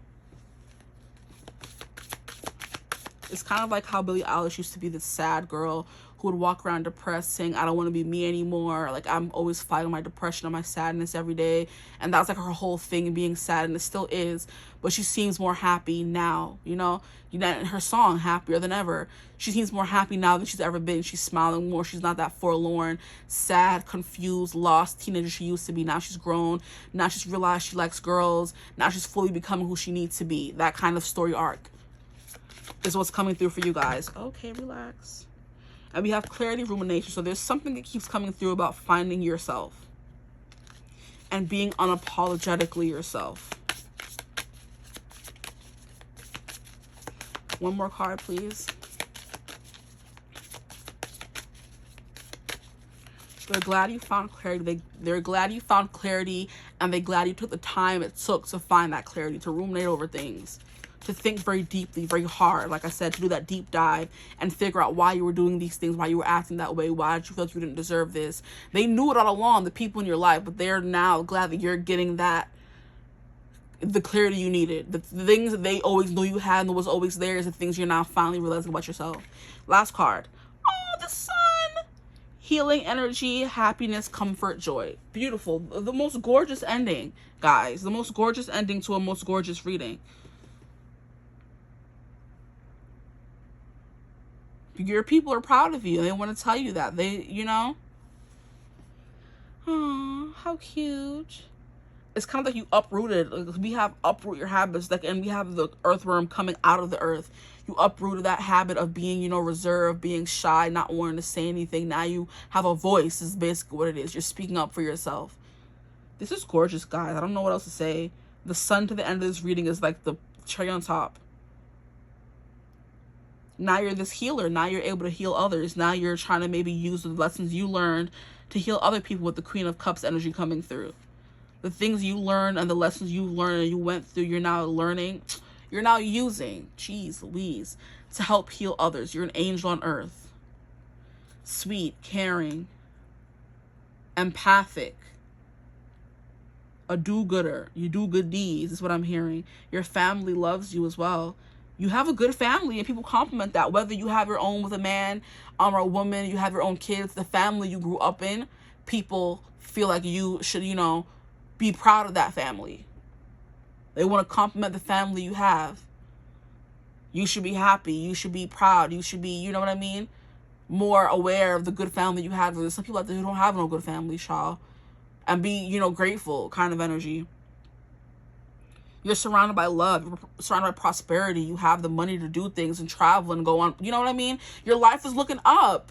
It's kind of like how Billie Eilish used to be this sad girl who would walk around depressed saying, I don't want to be me anymore. Like, I'm always fighting my depression and my sadness every day. And that's like her whole thing, being sad, and it still is. But she seems more happy now, you know? In her song, Happier Than Ever, she seems more happy now than she's ever been. She's smiling more. She's not that forlorn, sad, confused, lost teenager she used to be. Now she's grown. Now she's realized she likes girls. Now she's fully becoming who she needs to be. That kind of story arc is what's coming through for you guys. Okay, relax. And we have clarity, rumination. So there's something that keeps coming through about finding yourself and being unapologetically yourself. One more card, please. The They're glad you found clarity. They're glad you found clarity, and they're glad you took the time it took to find that clarity, to ruminate over things, to think very deeply, very hard, like I said, to do that deep dive and figure out why you were doing these things, why you were acting that way, why did you feel like you didn't deserve this. They knew it all along, the people in your life, but they're now glad that you're getting that, the clarity you needed. The things that they always knew you had and was always there is the things you're now finally realizing about yourself. Last card. Oh, the sun. Healing energy, happiness, comfort, joy. Beautiful. The most gorgeous ending, guys. The most gorgeous ending to a most gorgeous reading. Your people are proud of you. They want to tell you that. They, you know. Oh, how cute. It's kind of like you uprooted. Like, we have uproot your habits, like, and we have the earthworm coming out of the earth. You uprooted that habit of being, you know, reserved, being shy, not wanting to say anything. Now you have a voice, is basically what it is. You're speaking up for yourself. This is gorgeous, guys. I don't know what else to say. The sun to the end of this reading is like the cherry on top. Now you're this healer. Now you're able to heal others. Now you're trying to maybe use the lessons you learned to heal other people with the Queen of Cups energy coming through. The things you learned and the lessons you learned and you went through, you're now learning, you're now using, geez Louise, to help heal others. You're an angel on earth. Sweet, caring, empathic, a do-gooder. You do good deeds, is what I'm hearing. Your family loves you as well. You have a good family and people compliment that. Whether you have your own with a man or a woman, you have your own kids, the family you grew up in, people feel like you should, you know, be proud of that family. They want to compliment the family you have. You should be happy. You should be proud. You should be, you know what I mean? More aware of the good family you have. There's some people out there who don't have no good family, child. And be, you know, grateful kind of energy. You're surrounded by love. You're surrounded by prosperity. You have the money to do things and travel and go on. You know what I mean? Your life is looking up.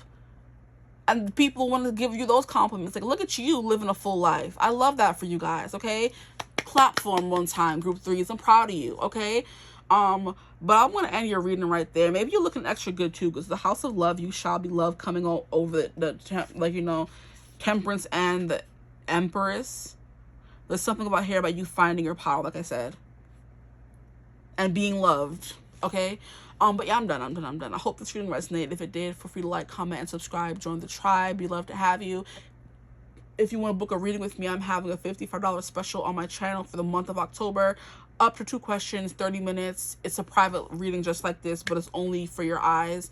And people want to give you those compliments. Like, look at you living a full life. I love that for you guys, okay? Clap for them one time, group threes. I'm proud of you, okay? But I'm going to end your reading right there. Maybe you're looking extra good, too, because the House of Love, you shall be loved, coming over like, you know, Temperance and the Empress. There's something about here about you finding your power, like I said. And being loved, okay? But yeah, I'm done. I hope this reading resonated. If it did, feel free to like, comment, and subscribe. Join the tribe. We'd love to have you. If you want to book a reading with me, I'm having a $55 special on my channel for the month of October. Up to 2 questions, 30 minutes. It's a private reading just like this, but it's only for your eyes.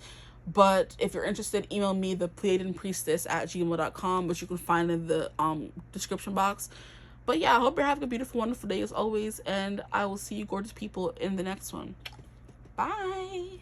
But if you're interested, email me, THEPLEIADIANPRIESTESS@gmail.com, which you can find in the description box. But yeah, I hope you're having a beautiful, wonderful day as always, and I will see you gorgeous people in the next one. Bye.